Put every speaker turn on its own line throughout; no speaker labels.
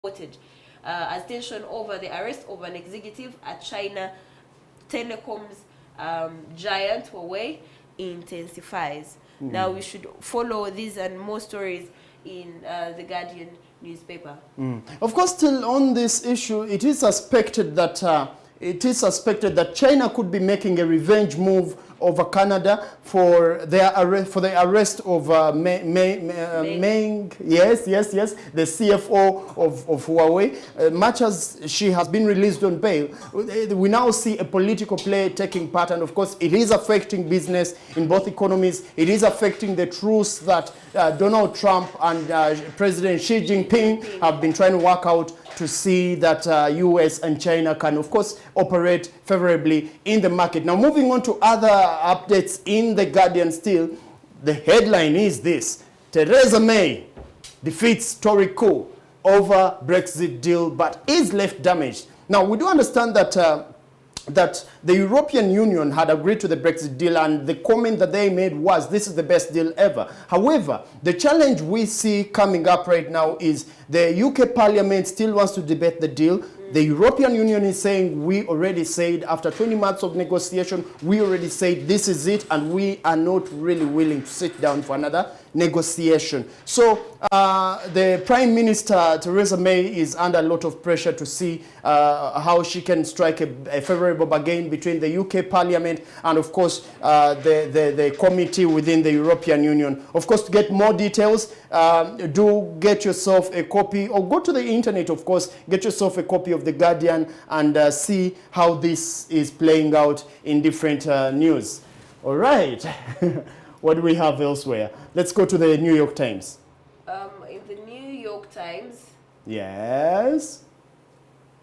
as tension over the arrest of an executive at China telecoms giant Huawei intensifies. Now we should follow these and more stories in the Guardian newspaper.
Of course, still on this issue, it is suspected that China could be making a revenge move over Canada for the arrest of Meng, yes, the CFO of Huawei. Much as she has been released on bail, we now see a political play taking part, and of course it is affecting business in both economies. It is affecting the truce that Donald Trump and President Xi Jinping have been trying to work out to see that US and China can, of course, operate favorably in the market. Now, moving on to other updates in The Guardian still, the headline is this: Theresa May defeats Tory coup over Brexit deal, but is left damaged. Now, we do understand that that the European Union had agreed to the Brexit deal, and the comment that they made was, this is the best deal ever. However, the challenge we see coming up right now is the UK Parliament still wants to debate the deal. The European Union is saying, we already said, after 20 months of negotiation, we already said this is it, and we are not really willing to sit down for another negotiation. So the Prime Minister, Theresa May, is under a lot of pressure to see how she can strike a favorable bargain between the UK Parliament and, of course, the committee within the European Union. Of course, to get more details, do get yourself a copy, or go to the internet, of course, get yourself a copy of The Guardian and see how this is playing out in different news. All right. What do we have elsewhere? Let's go to the New York Times.
In the New York Times.
Yes.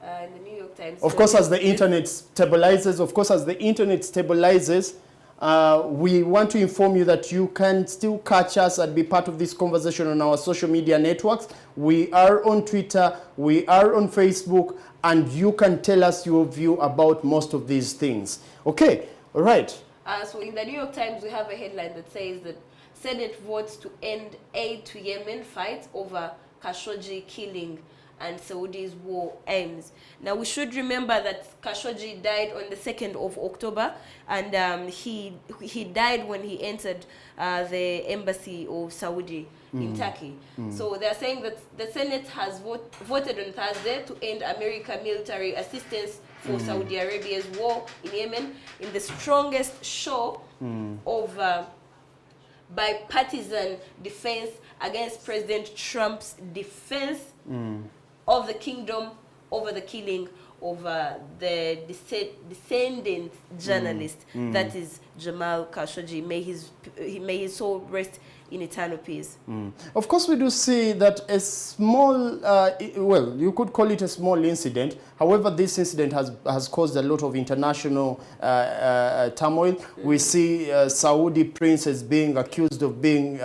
In the New York Times.
Of course, as the internet stabilizes, we want to inform you that you can still catch us and be part of this conversation on our social media networks. We are on Twitter, we are on Facebook, and you can tell us your view about most of these things. Okay, all right.
So in the New York Times, we have a headline that says that Senate votes to end aid to Yemen fights over Khashoggi killing and Saudi's war ends. Now, we should remember that Khashoggi died on the 2nd of October, and he died when he entered the embassy of Saudi in Turkey. So they're saying that the Senate has voted on Thursday to end American military assistance for Saudi Arabia's war in Yemen in the strongest show of bipartisan defense against President Trump's defense of the kingdom over the killing of the descendant journalist, that is Jamal Khashoggi. May his soul rest in eternal peace.
Of course, we do see that a small, well, you could call it a small incident. However, this incident has caused a lot of international turmoil. We see Saudi princes being accused of being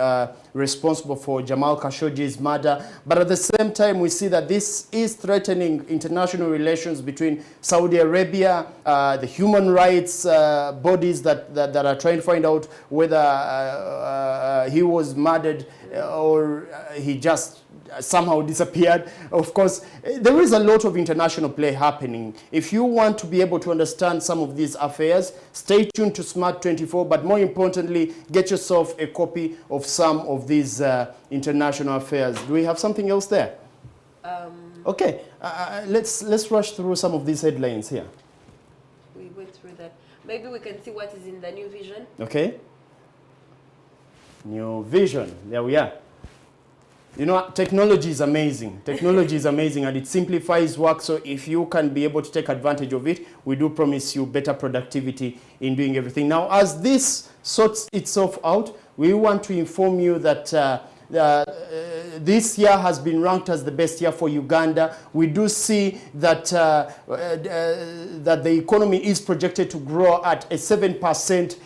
responsible for Jamal Khashoggi's murder. But at the same time, we see that this is threatening international relations between Saudi Arabia, the human rights bodies that are trying to find out whether he was murdered or he just somehow disappeared. Of course, there is a lot of international play happening. If you want to be able to understand some of these affairs, stay tuned to Smart24, but more importantly, get yourself a copy of some of these international affairs. Do we have something else there? Okay, let's rush through some of these headlines here.
We went through that. Maybe we can see what is in the New Vision.
Okay. New Vision, there we are. You know, technology is amazing. Technology is amazing, and it simplifies work. So if you can be able to take advantage of it, we do promise you better productivity in doing everything. Now, as this sorts itself out, we want to inform you that this year has been ranked as the best year for Uganda. We do see that that the economy is projected to grow at a 7%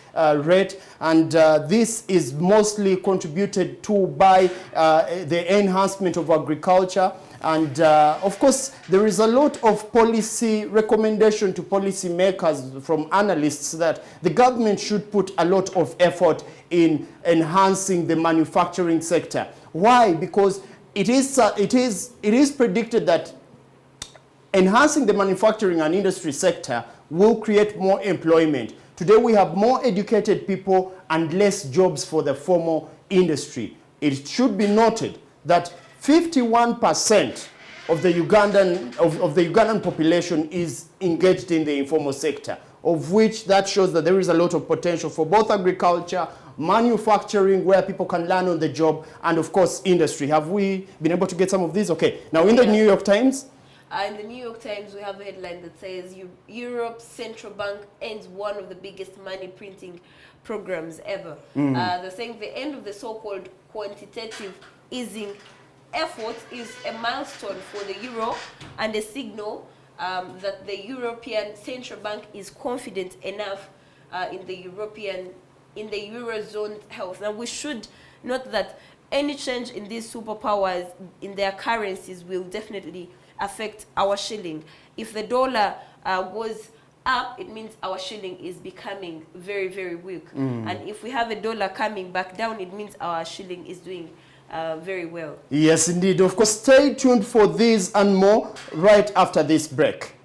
rate, and this is mostly contributed to by the enhancement of agriculture. And of course, there is a lot of policy recommendation to policy makers from analysts that the government should put a lot of effort in enhancing the manufacturing sector. Why? Because it is predicted that enhancing the manufacturing and industry sector will create more employment. Today we have more educated people and less jobs for the formal industry. It should be noted that 51% of the Ugandan population is engaged in the informal sector, of which that shows that there is a lot of potential for both agriculture, manufacturing, where people can learn on the job, and of course industry. Have we been able to get some of these? Okay. Now in the New York Times,
in the New York Times, we have a headline that says Europe's central bank ends one of the biggest money printing programs ever. They're saying the end of the so-called quantitative easing effort is a milestone for the euro and a signal that the European Central Bank is confident enough in the Eurozone health. Now we should note that any change in these superpowers in their currencies will definitely affect our shilling. If the dollar goes up, it means our shilling is becoming very, very weak. And if we have a dollar coming back down, it means our shilling is doing very well. Yes, indeed. Of course, stay tuned for these and more right after this break.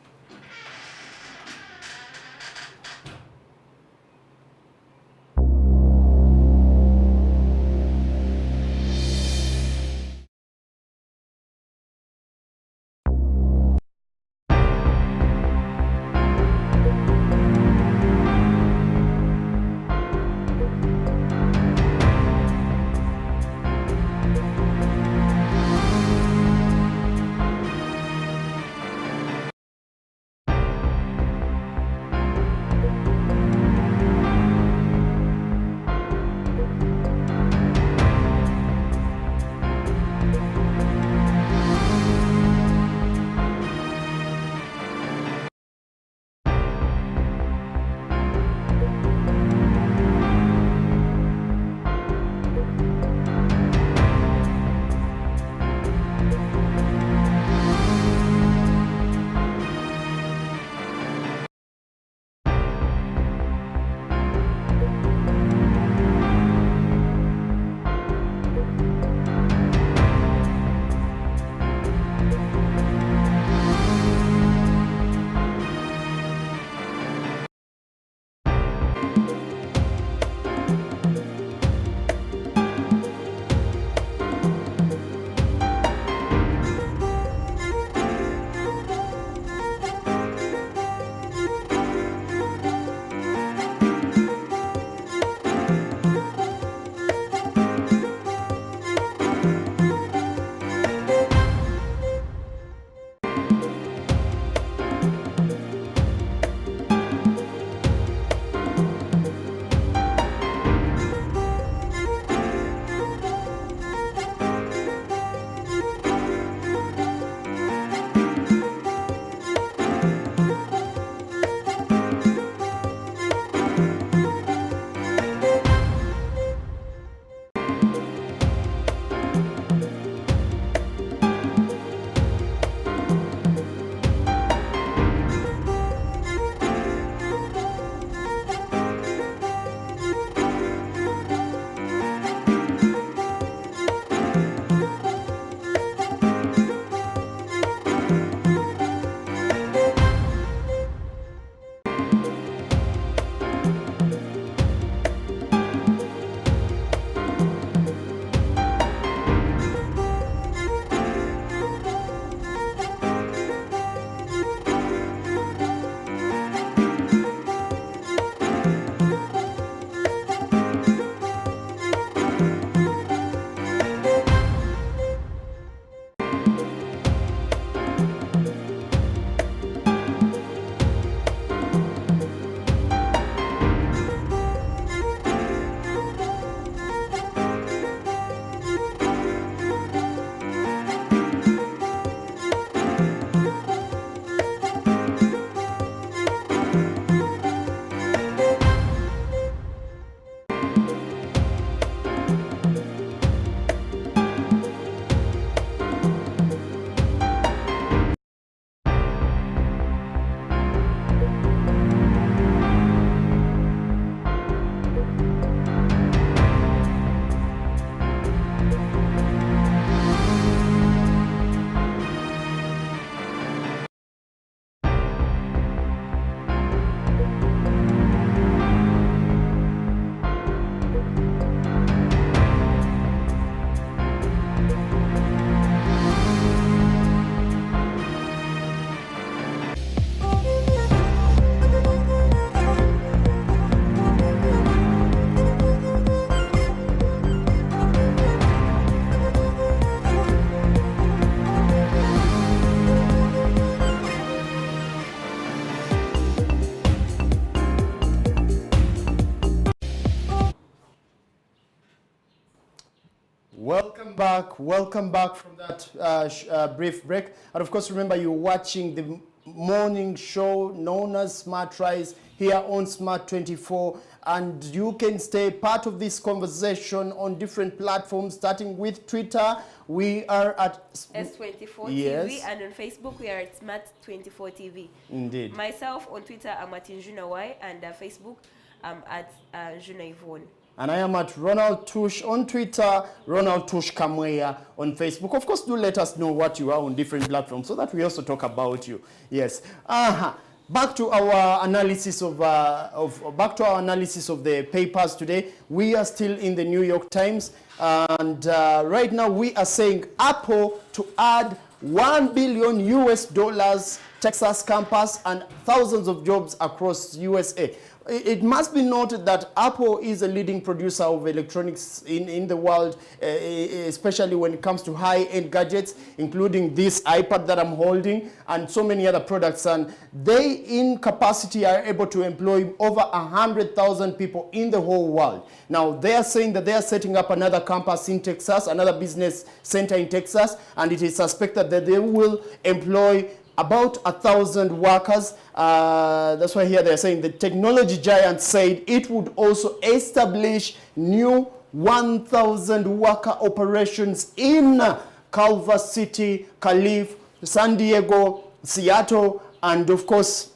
back. Welcome back from that brief break. And of course, remember you're watching the morning show known as Smart Rise here on Smart24. And you can stay part of this conversation on different platforms, starting with Twitter. We are at
S24
yes.
TV, and on Facebook we are at Smart24 TV.
Indeed.
Myself on Twitter I'm at Njuna Y, and Facebook I'm at Njuna Yvonne.
And I am at Ronald Tush on Twitter, Ronald Tush Kamweya on Facebook. Of course, do let us know what you are on different platforms so that we also talk about you. Yes. Back to our analysis of the papers today. We are still in the New York Times, and right now we are saying Apple to add $1 billion US Texas campus and thousands of jobs across USA. It must be noted that Apple is a leading producer of electronics in the world, especially when it comes to high-end gadgets, including this iPad that I'm holding and so many other products. And they, in capacity, are able to employ over 100,000 people in the whole world. Now, they are saying that they are setting up another campus in Texas, another business center in Texas, and it is suspected that they will employ about 1,000 workers. That's why here they're saying the technology giant said it would also establish new 1,000 worker operations in Culver City, Calif, San Diego, Seattle, and of course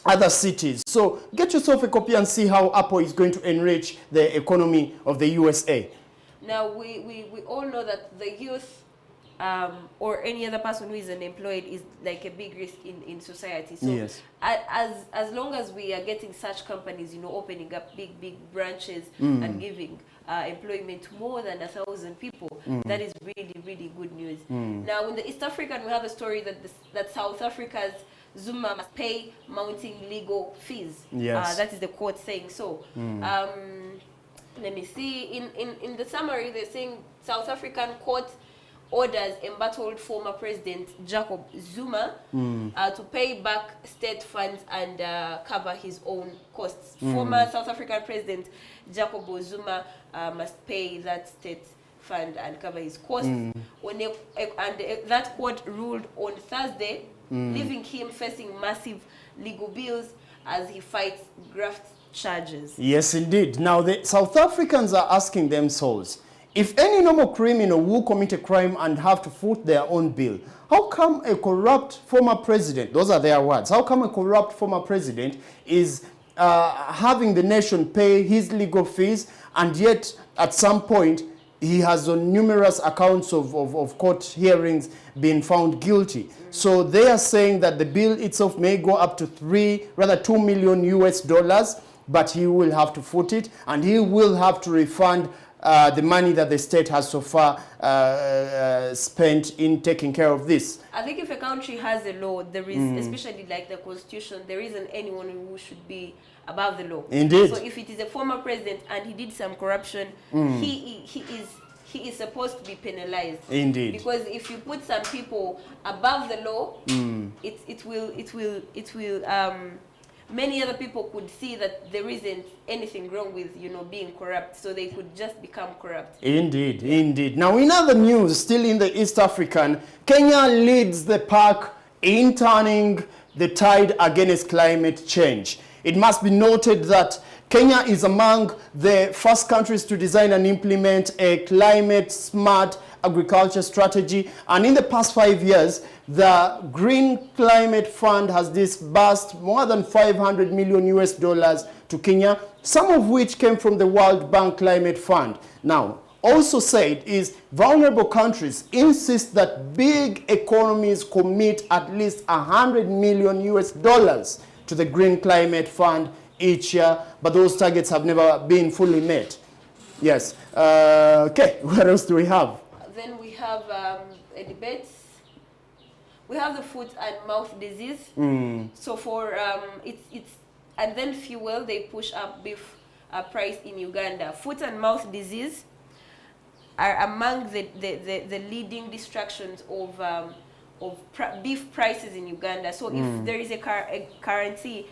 other cities. So get yourself a copy and see how Apple is going to enrich the economy of the USA.
Now we all know that the youth or any other person who is unemployed is like a big risk in society. So
yes.
as long as we are getting such companies, opening up big branches and giving employment to more than 1,000 people, that is really good news. Now in the East African, we have a story that South Africa's Zuma must pay mounting legal fees.
Yes.
That is the court saying so. Let me see. In the summary, they're saying South African court orders embattled former President Jacob Zuma to pay back state funds and cover his own costs. Former South African President Jacob Zuma must pay that state fund and cover his costs. That court ruled on Thursday, leaving him facing massive legal bills as he fights graft charges.
Yes, indeed. Now, the South Africans are asking themselves, if any normal criminal will commit a crime and have to foot their own bill, how come a corrupt former president, those are their words, how come a corrupt former president is having the nation pay his legal fees, and yet at some point he has on numerous accounts of court hearings been found guilty? So they are saying that the bill itself may go up to $2 million US, but he will have to foot it, and he will have to refund the money that the state has so far spent in taking care of this.
I think if a country has a law, there is, especially like the constitution, there isn't anyone who should be above the law.
Indeed.
So if it is a former president and he did some corruption, he is supposed to be penalized.
Indeed.
Because if you put some people above the law, it will many other people could see that there isn't anything wrong with, being corrupt, so they could just become corrupt.
Indeed, indeed. Now, in other news, still in the East African, Kenya leads the pack in turning the tide against climate change. It must be noted that Kenya is among the first countries to design and implement a climate-smart agriculture strategy. And in the past 5 years, the Green Climate Fund has disbursed more than $500 million US to Kenya, some of which came from the World Bank Climate Fund. Now, also said is vulnerable countries insist that big economies commit at least $100 million US to the Green Climate Fund each year, but those targets have never been fully met. Yes. Okay, what else do we have?
Then we have a debate. We have the foot and mouth disease. So for it's and then fuel, they push up beef price in Uganda. Foot and mouth disease are among the leading distractions of beef prices in Uganda. So if there is a quarantine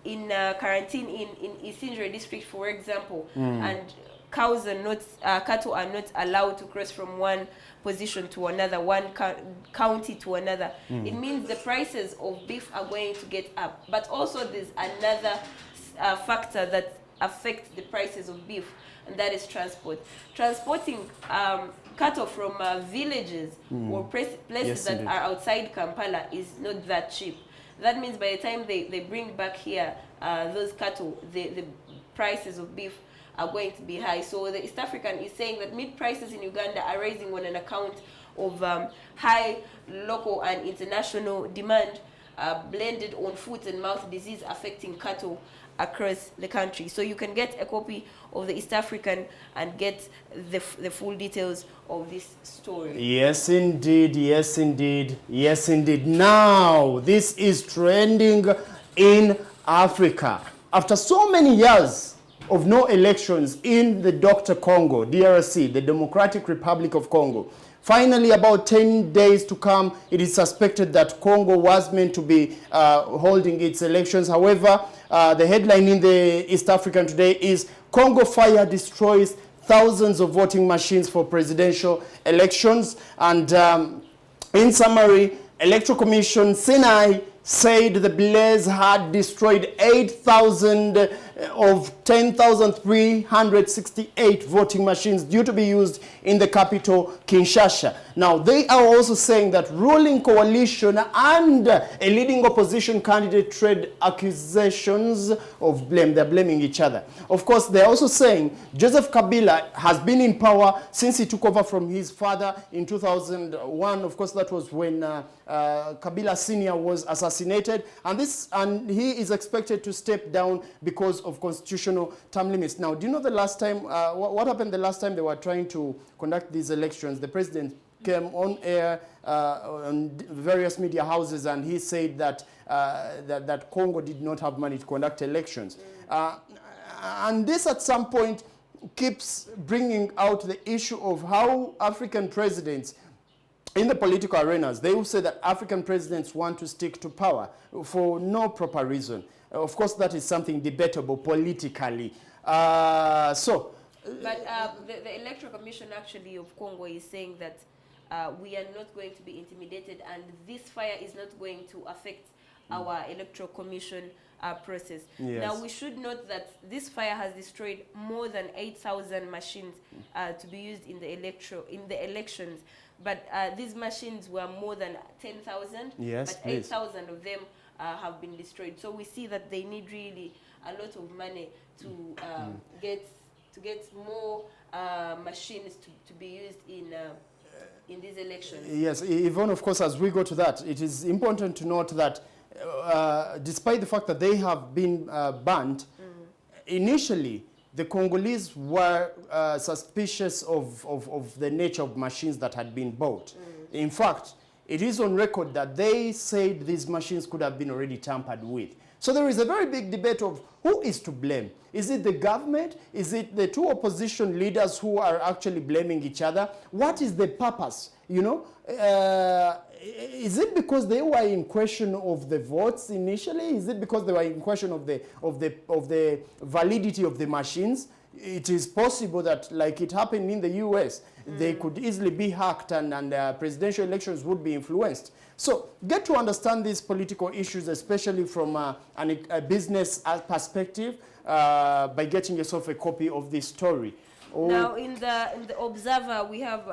in Isinjre district, for example, and cattle are not allowed to cross from one position to another, one county to another, it means the prices of beef are going to get up. But also there's another factor that affects the prices of beef, and that is transport. Transporting cattle from villages or places that are outside Kampala is not that cheap. That means by the time they bring back here those cattle, the prices of beef are going to be high. So the East African is saying that meat prices in Uganda are rising on an account of high local and international demand blended on foot and mouth disease affecting cattle across the country. So you can get a copy of the East African and get the full details of this story.
Yes, indeed. Yes, indeed. Yes, indeed. Now, this is trending in Africa. After so many years of no elections in the Dr. Congo, DRC, the Democratic Republic of Congo, finally, about 10 days to come, it is suspected that Congo was meant to be holding its elections. However, the headline in the East African today is Congo fire destroys thousands of voting machines for presidential elections. And in summary, Electoral Commission Sinai said the blaze had destroyed 8,000 of 10,368 voting machines due to be used in the capital, Kinshasa. Now, they are also saying that ruling coalition and a leading opposition candidate trade accusations of blame. They're blaming each other. Of course, they're also saying Joseph Kabila has been in power since he took over from his father in 2001. Of course, that was when Kabila Sr. was assassinated. And he is expected to step down because of constitutional term limits. Now, do you know the last time, what happened the last time they were trying to conduct these elections? The president came on air on various media houses and he said that, that Congo did not have money to conduct elections. And this at some point keeps bringing out the issue of how African presidents in the political arenas, they will say that African presidents want to stick to power for no proper reason. Of course, that is something debatable politically.
But the Electoral Commission actually of Congo is saying that we are not going to be intimidated and this fire is not going to affect our Electoral Commission process.
Yes.
Now, we should note that this fire has destroyed more than 8,000 machines to be used in the elections. But these machines were more than 10,000,
yes,
but 8,000 of them have been destroyed. So we see that they need really a lot of money to get more machines to be used in these elections.
Yes, Yvonne, of course, as we go to that, it is important to note that despite the fact that they have been banned, initially the Congolese were suspicious of the nature of machines that had been bought. In fact, it is on record that they said these machines could have been already tampered with. So there is a very big debate of who is to blame. Is it the government? Is it the two opposition leaders who are actually blaming each other? What is the purpose? You know, is it because they were in question of the votes initially? Is it because they were in question of the validity of the machines? It is possible that, like it happened in the US, they could easily be hacked and presidential elections would be influenced. So get to understand these political issues, especially from a business perspective, by getting yourself a copy of this story.
Now, in the Observer, we have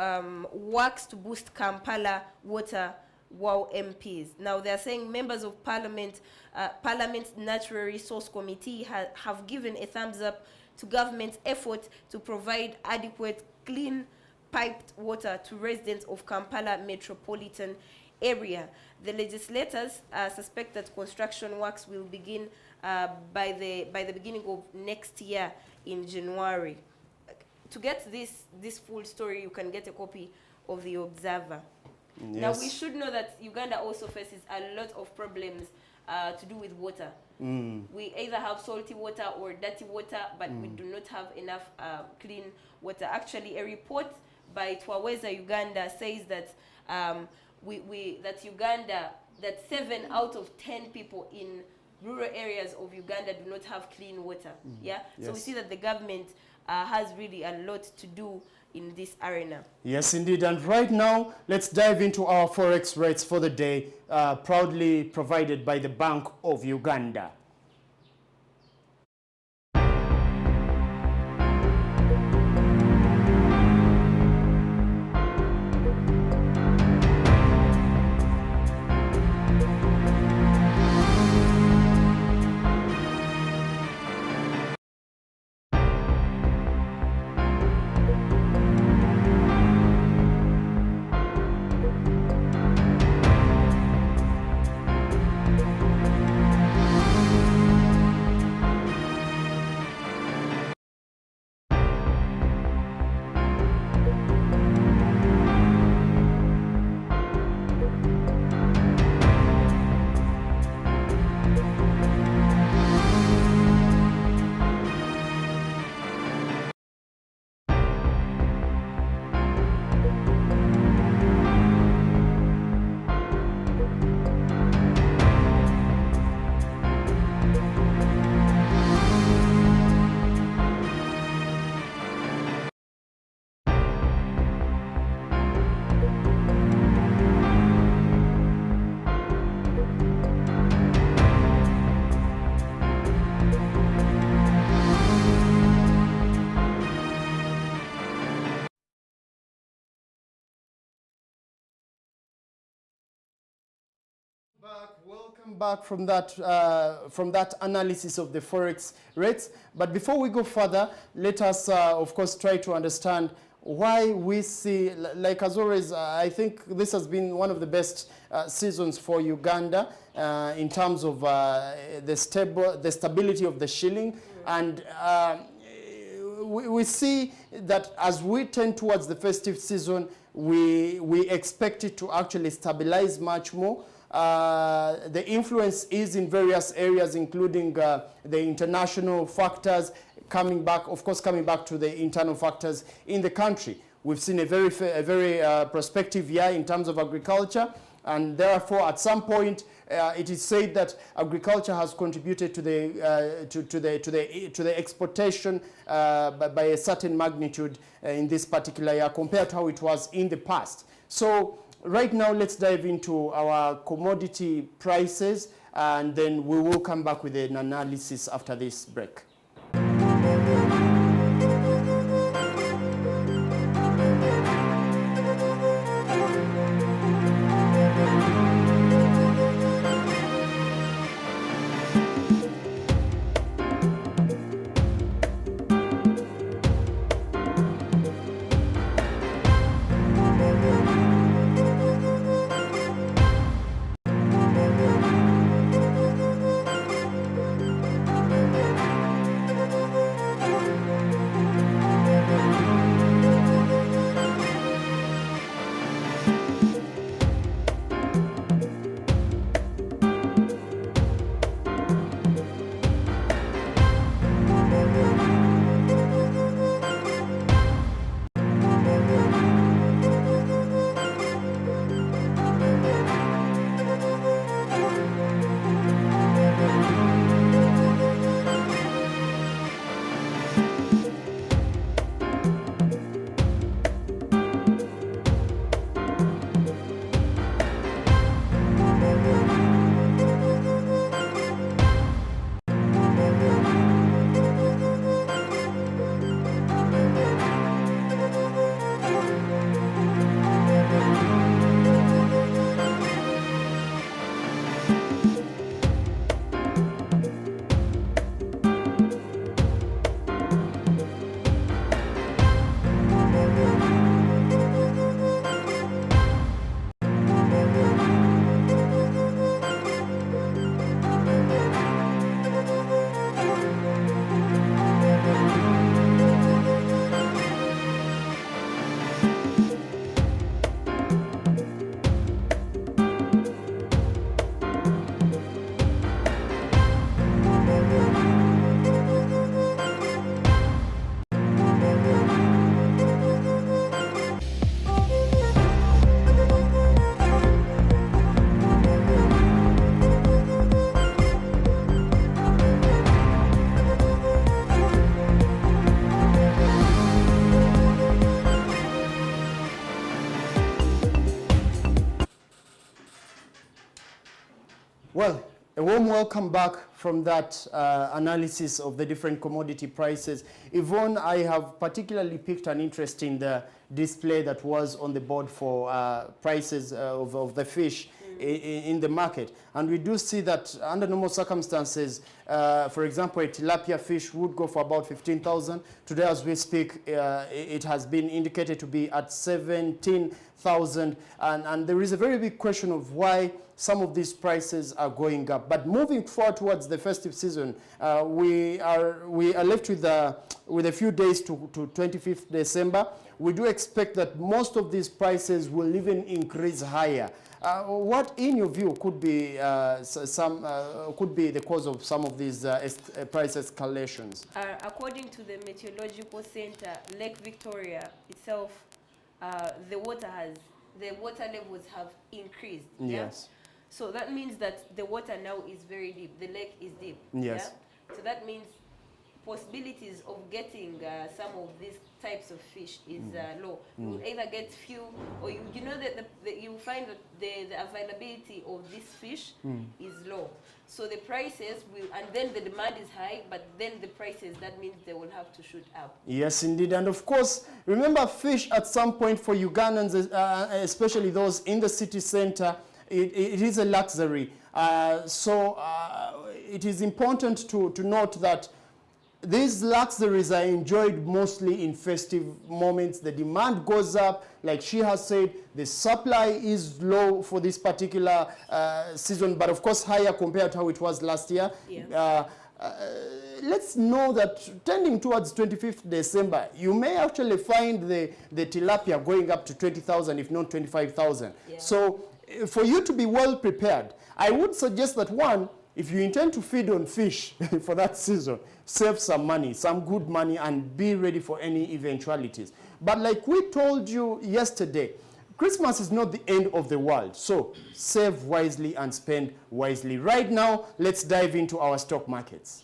works to boost Kampala water WOW MPs. Now, they are saying members of Parliament's Natural Resource Committee have given a thumbs up to government's effort to provide adequate, clean, piped water to residents of Kampala metropolitan area. The legislators suspect that construction works will begin by the beginning of next year in January. To get this full story, you can get a copy of the Observer.
Yes.
Now, we should know that Uganda also faces a lot of problems to do with water. We either have salty water or dirty water, but we do not have enough clean water. Actually, a report by Twaweza Uganda says that that 7 out of 10 people in rural areas of Uganda do not have clean water. Yeah.
Yes.
So we see that the government has really a lot to do in this arena.
Yes, indeed. And right now, let's dive into our forex rates for the day, proudly provided by the Bank of Uganda. Welcome back from that analysis of the forex rates. But before we go further, let us, of course, try to understand why we see, like as always, I think this has been one of the best seasons for Uganda in terms of the stability of the shilling, and we see that as we tend towards the festive season, we expect it to actually stabilize much more. The influence is in various areas, including the international factors coming back, of course, coming back to the internal factors in the country. We've seen a very prospective year in terms of agriculture, and therefore, at some point, it is said that agriculture has contributed to the exportation by a certain magnitude in this particular year compared to how it was in the past. So right now, let's dive into our commodity prices, and then we will come back with an analysis after this break. Well, a warm welcome back from that analysis of the different commodity prices. Yvonne, I have particularly picked an interest in the display that was on the board for prices of the fish in the market. And we do see that under normal circumstances, for example, a tilapia fish would go for about 15,000. Today, as we speak, it has been indicated to be at 17,000. And there is a very big question of why some of these prices are going up. But moving forward towards the festive season, we are left with a few days to 25th December. We do expect that most of these prices will even increase higher. What, in your view, could be could be the cause of some of these price escalations?
According to the Meteorological Center, Lake Victoria itself, the water levels have increased.
Yes.
Yeah? So that means that the water now is very deep. The lake is deep.
Yes.
Yeah? So that means possibilities of getting some of these types of fish is low. You will either get few, or you know that you find that the availability of this fish is low. So the prices will, and then the demand is high, but then the prices, that means they will have to shoot up.
Yes, indeed. And of course, remember, fish at some point for Ugandans, especially those in the city center, it is a luxury. So it is important to note that these luxuries are enjoyed mostly in festive moments. The demand goes up, like she has said. The supply is low for this particular season, but of course higher compared to how it was last year.
Yeah.
Let's know that tending towards 25th December, you may actually find the tilapia going up to 20,000, if not 25,000.
Yeah.
So for you to be well prepared, I would suggest that, one, if you intend to feed on fish for that season, save some money, some good money, and be ready for any eventualities. But like we told you yesterday, Christmas is not the end of the world. So save wisely and spend wisely. Right now, let's dive into our stock markets.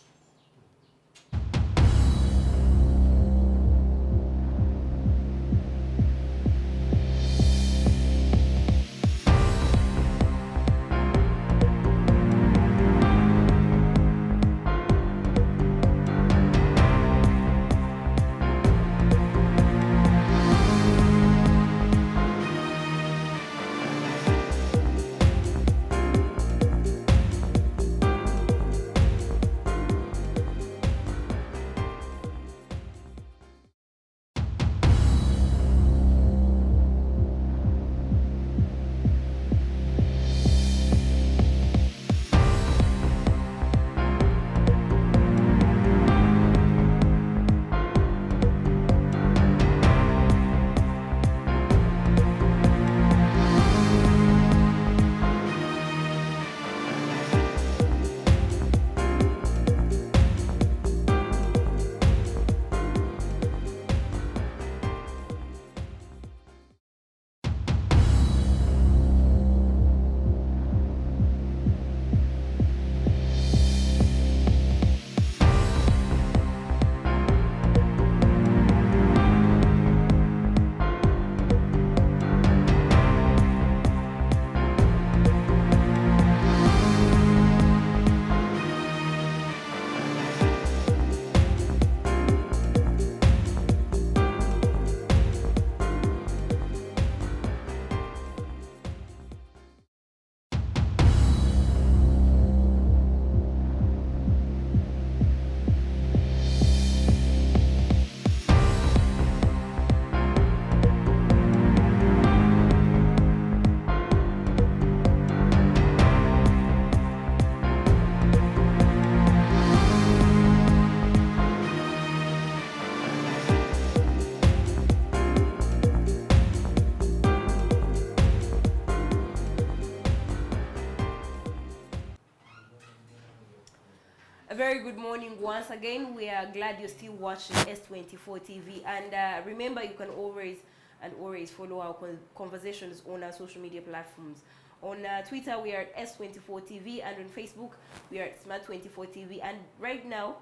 A very good morning once again. We are glad you're still watching S24 TV, and remember, you can always follow our conversations on our social media platforms. On Twitter, we are at S24 TV, and on Facebook, we are at smart24 TV. And right now,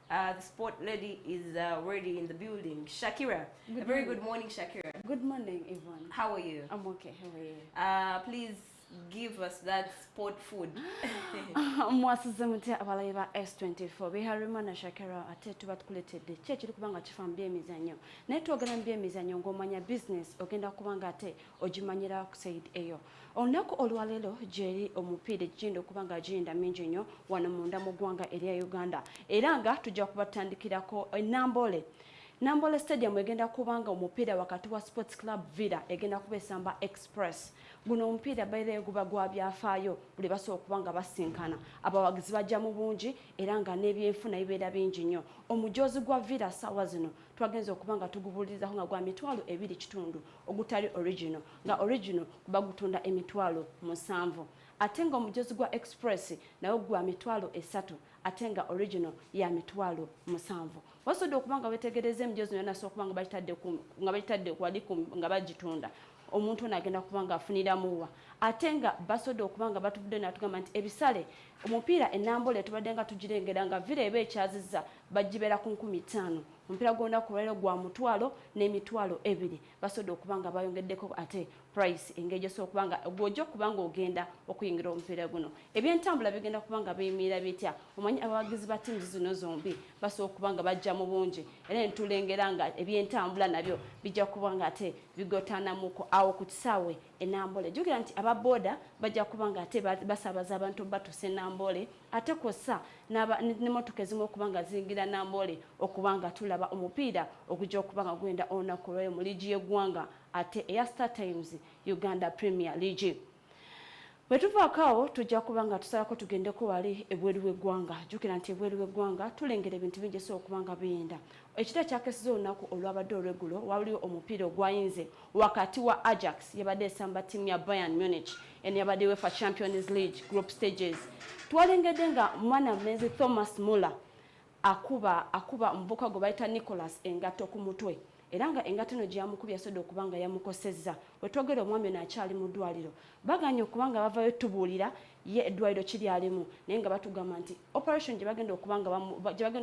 the sport lady is already in the building. Shakira. Very good morning, Shakira.
Good morning, Yvonne.
How are you?
I'm okay. How are you?
Please give us that sport food.
Mwasize mutya abalayi ba S24 biharimana Shakira ate tuba tukuletedde ki ekiri kubanga kifa mu byemizannyo naye twogera mu byemizannyo ng'omanya business ogenda kubanga ate ogimanyira ku side eyo olunaku olwaleero gyeri omupiira egirinda okubanga girinda mingi nnyo wano munda mu ggwanga erya Uganda era nga tujja kubatandikirako Nambole Stadium egenda kubanga omupiira wakati wa Sports Club Villa egenda kuba esamba Express. Guno omupiira baire guba gwa byafaayo buli basobola kubanga basinkana. Abawagizi bajja mu bungi era nga n'ebyenfuna bibeera bingi nnyo. Omujozi gwa Villa sawa zino twagenza okubanga tugubulirizaho nga gwa mitwalo 2.5 ogutali original. Nga original kuba gutunda emitwalo 7. Ate nga omujozi gwa Express nayo gwa mitwalo 3. Ate nga original ya mitwalo 7. Wasodo okubanga wetegereze emijozi yona so okubanga batadde nga bagitunda. Omuntu nagenda kubanga afuniramuwa ate nga basodo okubanga batuvudde natugamba nti ebisale omupiira enambole tubadde nga tugirengera nga Villa ebe ekyazizza bagibera ku 15 omupiira gwonna ku lero gwa mutwalo n'emitwalo 2 basodo okubanga bayongeddeko ate price engejo so okubanga gwojo kubanga ogenda okuyingira omupiira guno ebyentambula bigenda kubanga biyimirira bitya omanyi abawagizi ba teams zino zombi basobola okubanga bajja mu bungi era ntulengera nga ebyentambula nabyo bijja kubanga ate bigotanamuko awo ku kisaawe enambole jukira nti ababoda bajja kubanga ate basabaza abantu batuse Nambole ate kosa n'emmotoka ezimu okubanga zingira Nambole okubanga tulaba omupiira okujja okubanga gwenda olunaku lw'eyo mu liigi y'eggwanga ate eya Star Times Uganda Premier League. Bwe tuvaako tujja kubanga tusalako tugendeko wali ebweru w'eggwanga jukira nti ebweru w'eggwanga tulengera ebintu bingi so okubanga biyinda ekita kyakesiza olunaku olwabadde olweggulo waliwo omupiira ogwayinze wakati wa Ajax yabadde esamba ttiimu ya Bayern Munich eno yabadde UEFA Champions League group stages twalengedde nga mwana mulenzi Thomas Muller akuba omuvubuka gwe bayita Nicholas engatto ku mutwe era nga engatto eno gyamukubya sodo okubanga yamukosezza wetwogera omwami ono akyali mu ddwaliro baganye okubanga bavayo tubuulira ye eddwaliro kiri alimu naye nga batugamba nti operation gye bagenda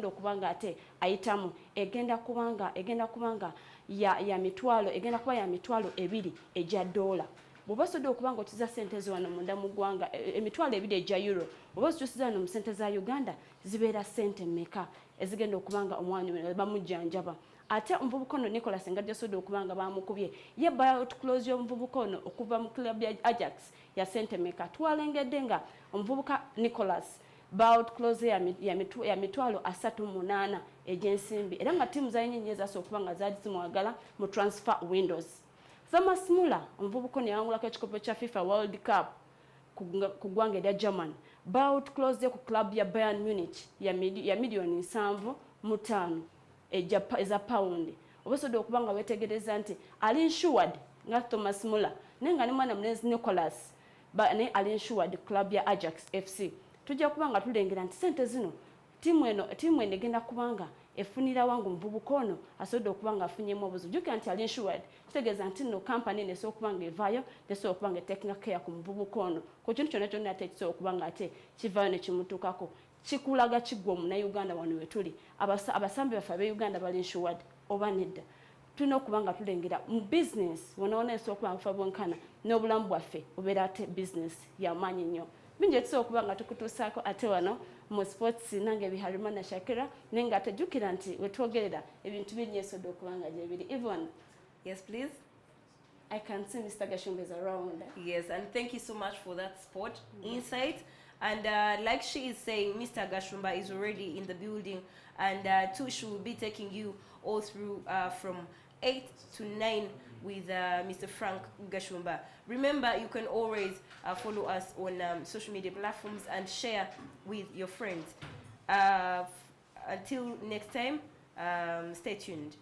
okubanga ate ayitamu egenda kubanga ya mitwalo 2 egya dola bw'oba osodde okubanga okiza ssente zo wano munda mu ggwanga emitwalo 2 egya euro oba ozikyusiza wano mu ssente za Uganda zibeera ssente mmeka ezigenda okubanga omwami bamujjanjaba ate omuvubuka ono Nicholas nga gyasodde okubanga bamukubye ye buyout clause y'omuvubuka ono okuva mu club ya Ajax ya ssente mmeka twalengedde nga omuvubuka Nicholas buyout clause ya mitwalo 38 egy'ensimbi era nga ttiimu zayinyenye ezasobola okubanga zaali zimwagala mu transfer windows. Thomas Muller omuvubuka ono yawangulako ekikopo kya FIFA World Cup ku ggwanga erya German buyout clause ku club ya Bayern Munich ya miliyoni 7.5 eza pound obasodde okubanga wetegereza nti ali insured nga Thomas Muller nenga ne mwana mulenzi Nicholas ne ali insured club ya Ajax FC tujja kubanga tulengera nti sente zino timu eno egenda kubanga efunira wangu omuvubuka ono asodde okubanga afunyemu obuzibu jukira nti ali insured kitegeeza nti no company nesobola okubanga evaayo nesobola okubanga taking care ku muvubuka ono ku kintu kyonna kyonna ate kisobola okubanga ate kivaayo ne kimutuukako kikulaga kiggwa mu Uganda wano wetuli abasambi baffe ab'e Uganda bali insured oba nedda tulina okubanga tulengera mu business wona esobola okuba nfa bwenkana n'obulamu bwaffe obeera ate business yamaanyi nnyo bingi ekisobola okubanga tukutuusaako ate wano mu sports nange biharimana Shakira nenga atejukira nti wetwogerera ebintu bingi esodde okubanga gye biri. Yvonne.
Yes, please.
I can see Mr. Gashumba is around.
Yes, and thank you so much for that sport insight. And like she is saying, Mr. Gashumba is already in the building, and Tush will be taking you all through from 8 to 9 with Mr. Frank Gashumba. Remember, you can always follow us on social media platforms and share with your friends. Until next time, stay tuned.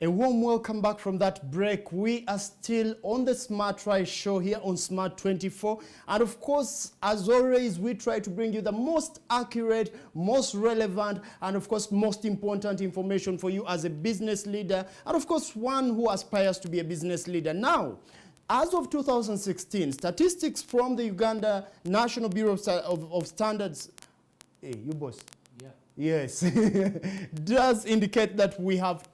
A warm welcome back from that break. We are still on the Smart Rise show here on Smart24. And of course, as always, we try to bring you the most accurate, most relevant, and of course, most important information for you as a business leader. And of course, one who aspires to be a business leader. Now, as of 2016, statistics from the Uganda National Bureau of Standards, hey, you boss. Yes, does indicate that we have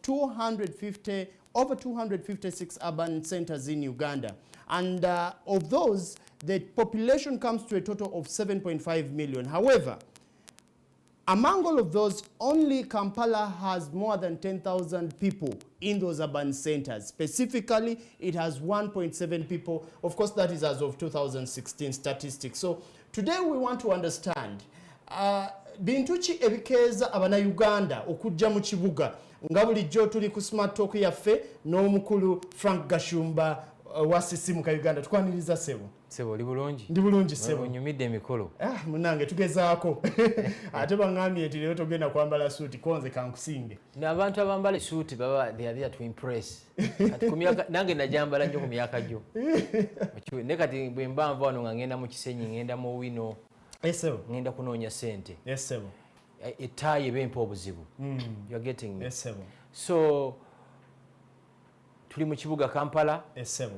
over 256 urban centers in Uganda. And of those, the population comes to a total of 7.5 million. However, among all of those, only Kampala has more than 10,000 people in those urban centers. Specifically, it has 1.7 people. Of course, that is as of 2016 statistics. So today we want to understand bintu ki ebikeeza abannayuganda okujja mu kibuga nga bulijjo tuli ku Smart Talk yaffe n'omukulu Frank Gashumba wa sisimu ka Uganda. Tukwaniriza sebo.
Sebo oli bulungi?
Ndi bulungi sebo.
Onyumidde emikolo.
Munange tugezaako. Ate bangambye nti leero togenda kwambala suuti konze kankusinge.
N'abantu abambala suuti baba they are there to impress. Kati ku myaka nange najambala nnyo ku myaka gyo. Ne kati bwe mbanva wano nga ngenda mu Kisenyi ngenda mu Wino.
Yes, sir.
Ngenda kunoonya sente.
Yes, sir.
Ettaayi ebempa obuzibu. You are getting me.
Yes, sir.
So tuli mu kibuga Kampala.
Yes, sir.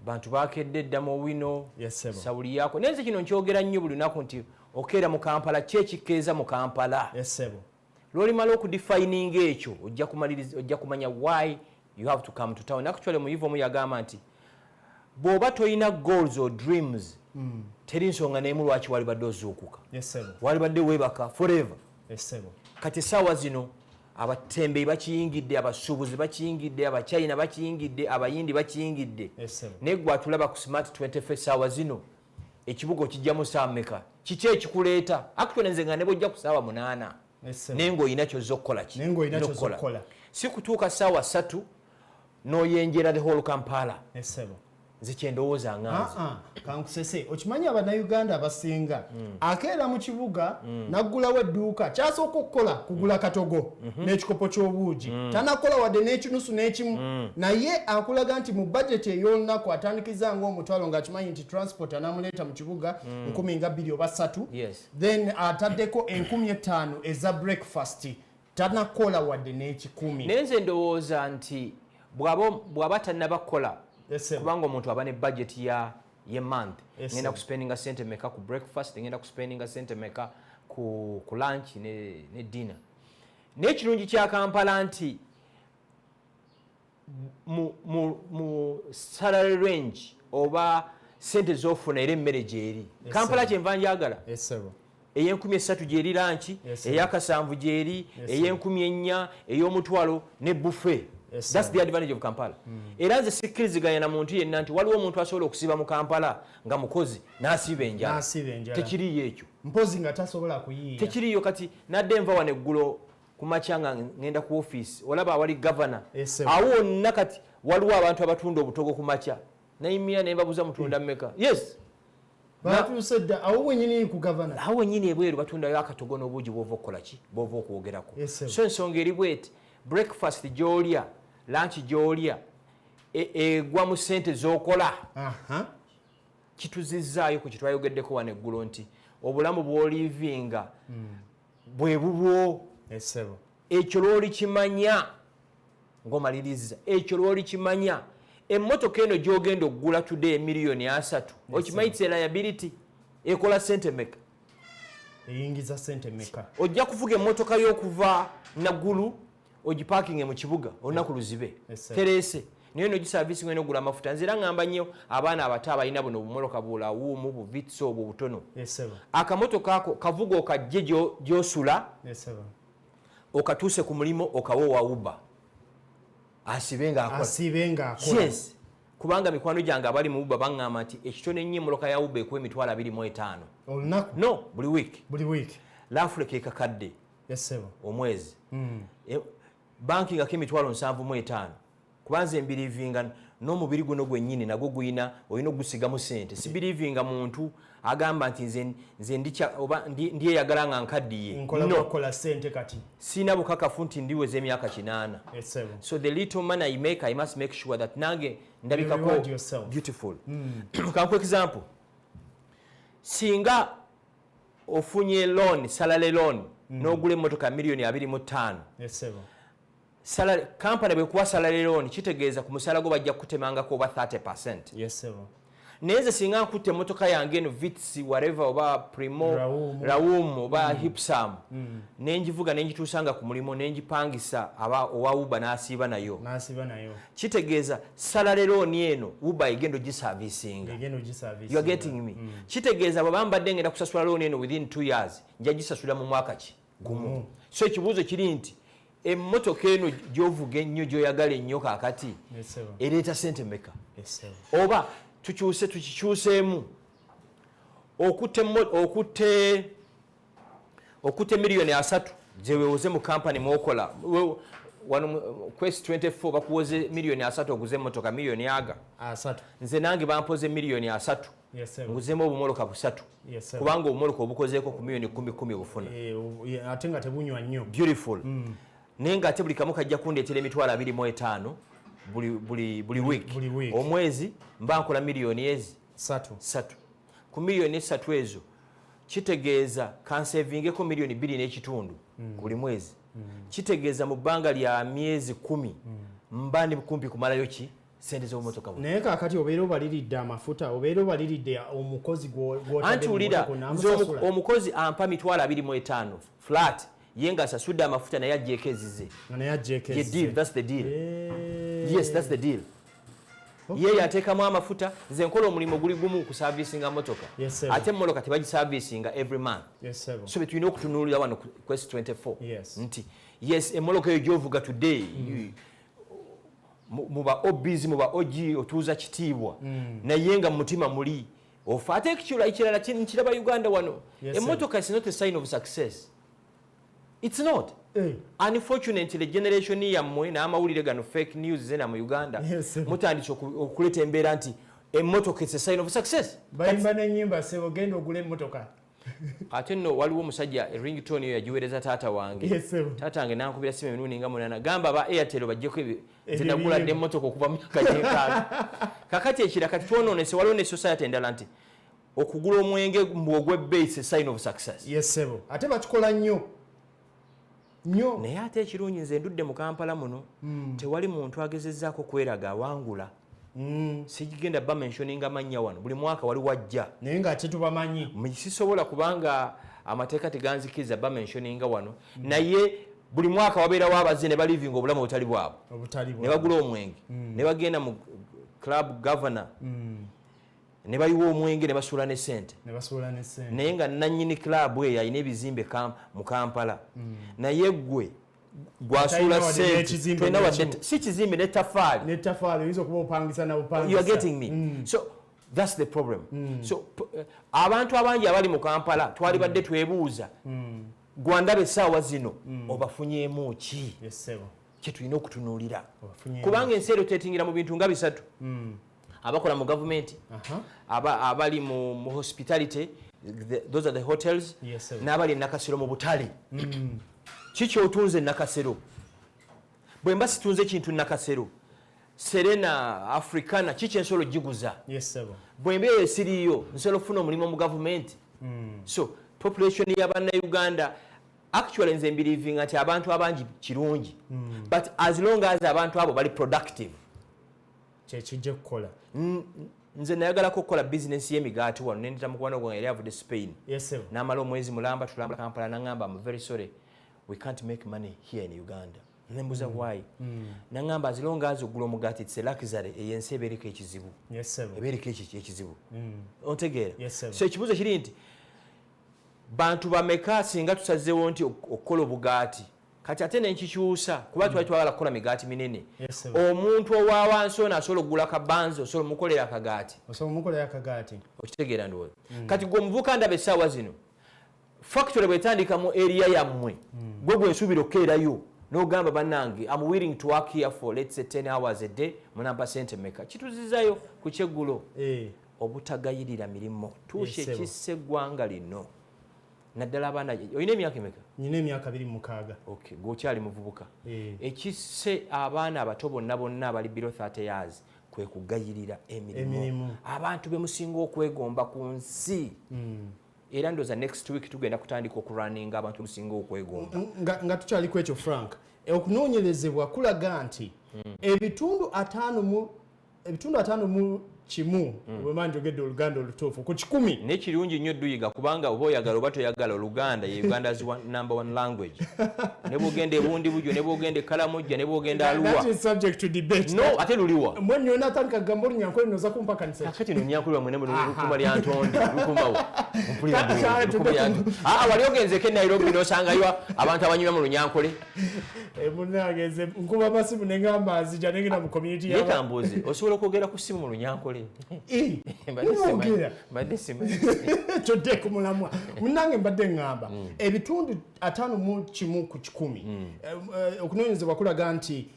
Bantu bakedde dda mu Wino.
Yes, sir.
Sawuli yako. Nenze kino nkyogera nnyo buli lunaku nti okeera mu Kampala kyekikkeeza mu Kampala.
Yes, sir.
Lw'olimala okudefining ekyo ojja kumanya why you have to come to town. Actually mu yivu omu yagamba nti bw'oba toyina goals or dreams teri nsonga n'emu lwaki wali badde ozuukuka.
Yes, sir.
Wali badde weebaka forever.
Yes, sir.
Kati essaawa zino abatembeeyi bakiyingidde, abasuubuzi bakiyingidde, abachina bakiyingidde, abayindi bakiyingidde.
Yes, sir.
Naye gwe atulaba ku Smart24 essaawa zino ekibuga okijjamu ssaawa mmeka? Kiki ekikuleeta? Actually nze nga ne bw'ojja ku ssaawa 8 naye ng'olina ky'ozza okukola ki? Si kutuuka ssaawa 3 n'oyenjera the whole Kampala.
Yes, sir.
Nze kyendowooza nganze.
Kankusese okimanyi abannayuganda abasinga akeera mu kibuga naggulawo edduuka kyasooka okukola kugula katogo n'ekikopo ky'obuugi tanakola wadde n'ekinusu n'ekimu naye akulaga nti mu budget ey'olunaku atandikiza ng'omutwalo ng'akimanyi nti transport anamuleeta mu kibuga 12 oba 3 then ataddeko 15,000 eza breakfast tanakola wadde n'ekikumi.
Naye nze ndowooza nti bw'aba tannabakola kubanga omuntu aba ne budget ye month ngenda kuspendinga sente meka ku breakfast ngenda kuspendinga sente meka ku lunch ne dinner. N'ekirungi kya Kampala nti mu salary range oba sente z'ofuna era emmere gyeri. Kampala kyenva njagala ey'Enkumi 3 gyeri lunch, ey'Akasanvu gyeri, ey'Enkumi 4, ey'Omutwalo ne buffet. Yes, that's the advantage of Kampala. Era nze sikkiriziganya na muntu yenna nti waliwo omuntu asobola okusiba mu Kampala nga mukozi n'asiba enjala. Tekiriyo ekyo.
Mpozi nga tasobola kuyiiya.
Tekiriyo kati nadde enva wano eggulo ku makya nga ngenda ku office olaba awali governor. Awo wonna kati waliwo abantu abatunda obutogo ku makya. Nayimira ne mbabuuza mutunda mmeka? Yes.
Batuusedda awo wennyini ku governor.
Awo wennyini ebweru batundayo akatogo n'obuugi bw'ova okukola ki? Bw'ova okwogerako. So ensonga eri bweti breakfast gy'olya lunch gy'olya egwa mu sente z'okola. Kituzizaayo ku kitwayogeddeko wano eggulo nti obulamu bw'olivinga bwe bubwo. Ekyo lw'olikimanya ng'omaliriza ekyo lw'olikimanya emmotoka eno gy'ogenda oggula today $3,000,000 okimanyi it's a liability ekola sente meka?
Eyingiza sente meka?
Ojja kuvuga emmotoka y'okuva Naggulu ogiparkinge mu kibuga olunaku luzibe terese naye no giservice ngene ogula amafuta. Nzira ngamba nnyo abaana abato abalina buno obumoloka bula wuumu buvitso obwo butono. Akamotoka ako kavuga okajje gy'osula okatuuse ku mulimo okawa owa Uber asibe nga akola. Yes. Kubanga mikwano gyange abali mu Uber baŋŋamba nti ekitone nnyo emmotoka ya Uber ekuwa $25,000
olunaku?
No, buli week. Lafuleka ekakadde omwezi banki nga $75,000 kubanze embirivinga n'omubiri guno gwennyini nagwo guyina olina ogusigamu sente sibirivinga muntu agamba nti nze ndieyagala nga nkaddiye
nkola sente kati
sina bukakafu nti ndiweza emyaka 8 so the little money I make I must make sure that nange ndabikako beautiful kanku example singa ofunye loan salary loan n'ogula emmotoka milioni 25 salary company bwekuwa salary loan kitegeeza ku musala gwo bajja kutemangako oba 30%. Neze singa nkutte emmotoka yange eno Vitz whatever oba Primo Raum oba Hipsam nenjivuga nenjituusanga ku mulimo nenjipangisa owa Uber n'asiiba nayo kitegeeza salary loan eno Uber egendo giservicinga you are getting me kitegeeza bwe bambadde ngenda kusasula loan eno within 2 years nja gisasula mu mwaka ki gumu so ekibuuzo kiri nti emmotoka eno gy'ovuga ennyo gy'oyagala ennyo kaakati ereeta sente mmeka oba tukikyuseemu okutte miliyoni 3 gyewewoze mu kampani mwokola wano Quest 24 bakuwoze miliyoni 3 oguze emmotoka miliyoni aga 3 nze nange bampoze miliyoni 3 nguzeemu obumoloka 3 kubanga obumoloka obukozeeko ku miliyoni 10 obufuna
ate nga tebunywa nnyo
beautiful naye nga ate buli kamu kajja kundeetera emitwalo 25 buli week omwezi mba nkola miliyoni ezi 3 ku miliyoni 3 ezo kitegeeza kansevingeko miliyoni 2.5 buli mwezi kitegeeza mu bbanga lya myezi 10 mba ndi kumpi kumalayo ki sente z'obumotoka bwe
naye kaakati obeera obaliridde amafuta obeera obaliridde omukozi
gw'otadde omukozi ampa mitwalo 25 flat ye nga asasudde amafuta naye ajjeeko ezize that's the deal yes that's the deal ye yateekamu amafuta nze nkola omulimu guli gumu ku servicinga motoka ate emmotoka tebagiservicinga every month so betulina okutunuulira wano Quest 24 nti yes emmoloka eyo gyovuga today muba obbizi muba ogi otuuza kitiibwa naye nga mu mutima muli ofa ate ekikyula ekirala nkiraba Uganda wano emmotoka is not a sign of success. It's not. Unfortunately, generation yammwe n'amawulire gano fake news zena mu Uganda mutandise okuleta embeera nti emmotoka is a sign of success.
Bayimba n'ennyimba sebo genda ogula emmotoka.
Ate nno waliwo omusajja ringtone eyo yagiweereza taata wange. Taata wange n'ankubira simu emirundi nga munana gamba ba Airtel bajjeko nze naguladde emmotoka okuva mu myaka gy'enkaaga. Kakati ekira kati twonoonese waliwo ne society endala nti okugula omwenge mbw'ogw'ebbeeyi is a sign of success.
Yes sebo. Ate bakikola nnyo.
Naye ate ekirungi nze ndudde mu Kampala muno tewali muntu agezezzaako kweraga awangula sigigenda bamentioninga mannya wano buli mwaka wali wajja
naye nga ate tubamanyi
sisobola kubanga amateeka teganzikiriza bamentioninga wano naye buli mwaka wabeerawo abazze ne balivinga obulamu obutali bwabwe ne bagula omwenge ne bagenda mu club governor ne bayiwa omwenge ne basuula ne ssente naye nga nannyini club eyo alina ebizimbe mu Kampala naye gwe gwasuula ssente si kizimbe
n'ettafaali oyinza okuba opangisa na bupangisa.
You are getting me so that's the problem so abantu abangi abali mu Kampala twalibadde twebuuza gwandaba essaawa zino obafunyeemu ki kye tulina okutunuulira kubanga ensi erotetingira mu bintu nga 3 abakola mu government abali mu hospitality those are the hotels n'abali nakasero mu butale kiki otunze nakasero bwe mba situnze kintu nakasero Serena Africana kiki ensolo giguza bwe mbeeyo esiriyo nsolo ofuna omulimu mu government so population y'abanna Uganda actually nze mbelieving nti abantu abangi kirungi but as long as abantu abo bali productive
kyekijja kukola
nze nayagalako okukola bizinesi y'emigaati wano nendeta mukwano gwange yali avudde Spain n'amala omwezi mulamba tulambula Kampala n'angamba I'm very sorry we can't make money here in Uganda nembuza why n'angamba as long as ogula omugaati it's a luxury eyensi ebeereko ekizibu ebeereko ekizibu ontegeera so ekibuuzo kiri nti bantu bameka singa tusazeewo nti okukola obugaati kati ate nenkikyusa kuba twali twagala kukola migaati minene omuntu owa wansi ono asobola okugula kabanzi osobola omukolera akagaati okitegeera ndowooza kati gwe omuvuka ndaba essaawa zino factory bwetandika mu area yammwe gwe gwensuubira okukeerayo n'ogamba bannange I'm willing to work here for let's say 10 hours a day munampa sente meka kituzizayo ku kyeggulo obutagayirira mirimu tuushe kisse eggwanga lino naddala abaana olina emyaka emeka?
Nina emyaka 26.
Okay, gwokyali muvubuka. Ekisse abaana abato bonna abali below 30 years kwe kugayirira emirimu. Abantu bemusinga okwegomba ku nsi. Era ndoza next week tugenda kutandika okurunning abantu musinga okwegomba.
Nga tukyali ku ekyo Frank. Okunoonyerezebwa kulaga nti ebitundu 5 mu kimu bwe njogedde Oluganda olutuufu ku 10
n'ekirungi nnyo duyiga kubanga oba oyagala oba toyagala Oluganda ye Uganda's number one language. Ne bwogenda ebundi bujjo ne bwogenda Kalamojja ne bwogenda Aluwa.
That is subject to debate.
No, ate luliwa.
Mwe nyo natandika kugamba Olunyankole noza kumpa kanisa.
Kakati Olunyankole mwene lukuma lya Ntonde lukumawo. Wali ogenzeko Nairobi n'osangayo abantu abanyuma mu Lunyankole.
Munageze nkuba masimu nengamba azija nengena mu community yawe.
Yekambuzi osobola okwogera ku simu mu Lunyankole.
Kyodde ku mulamwa. Munange mbadde ngamba ebitundu 5 mu kimu ku 10 okunoonyezebwa kulaga nti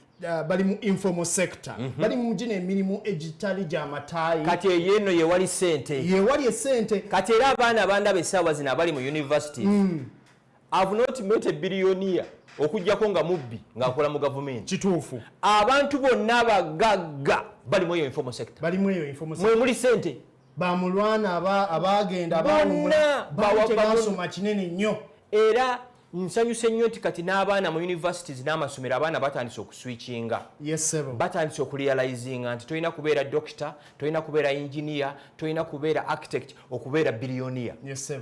bali mu informal sector. Bali mu gine emirimu egitali gy'amataayi.
Kati yeno yewali sente.
Yewali esente.
Kati era abaana abanda b'essaawa zino abali mu universities. I've not met a billionaire okujjako nga mubbi ng'akola mu gavumenti.
Kituufu.
Abantu bonna abagagga bali mu eyo informal sector.
Bali mu eyo informal sector.
Mwe muli sente.
Bamulwana abagenda
bonna
basoma kinene nnyo.
Era nsanyuse nnyo nti kati n'abaana mu universities n'amasomero abaana batandise okuswitchinga.
Yes sir.
Batandise okurealizinga nti tolina kubeera doctor, tolina kubeera engineer, tolina kubeera architect, okubeera billionaire.
Yes sir.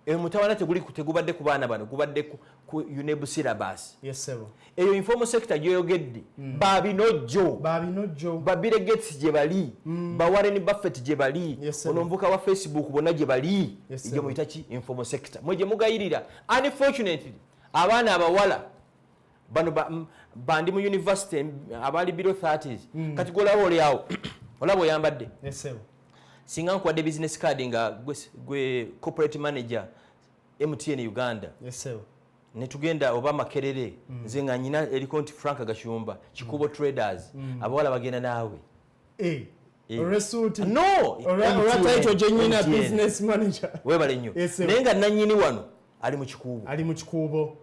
Mutawana tegubadde ku baana bano gubadde ku UNEB syllabus.
Yes sir.
Eyo informal sector gyeyogedde babinojjo ba Bill Gates gye bali ba Warren Buffett gye bali onomvuka wa Facebook bonna gye bali igyo muyita ki informal sector mwe gye mugayirira. Unfortunately abaana abawala bano bandi mu university abali below 30s kati golabo olyawo olabo oyambadde.
Yes sir.
Singa nkuwadde business card nga gwe corporate manager MTN Uganda.
Yes sir.
Netugenda oba Makerere nze nga nyina eriko nti Frank Gashumba Kikubo Traders abawala bagenda naawe.
Result.
No.
Ora title genyina business manager.
Webale nnyo. Nenga nanyini wano ali mu kikubo.
Ali mu kikubo.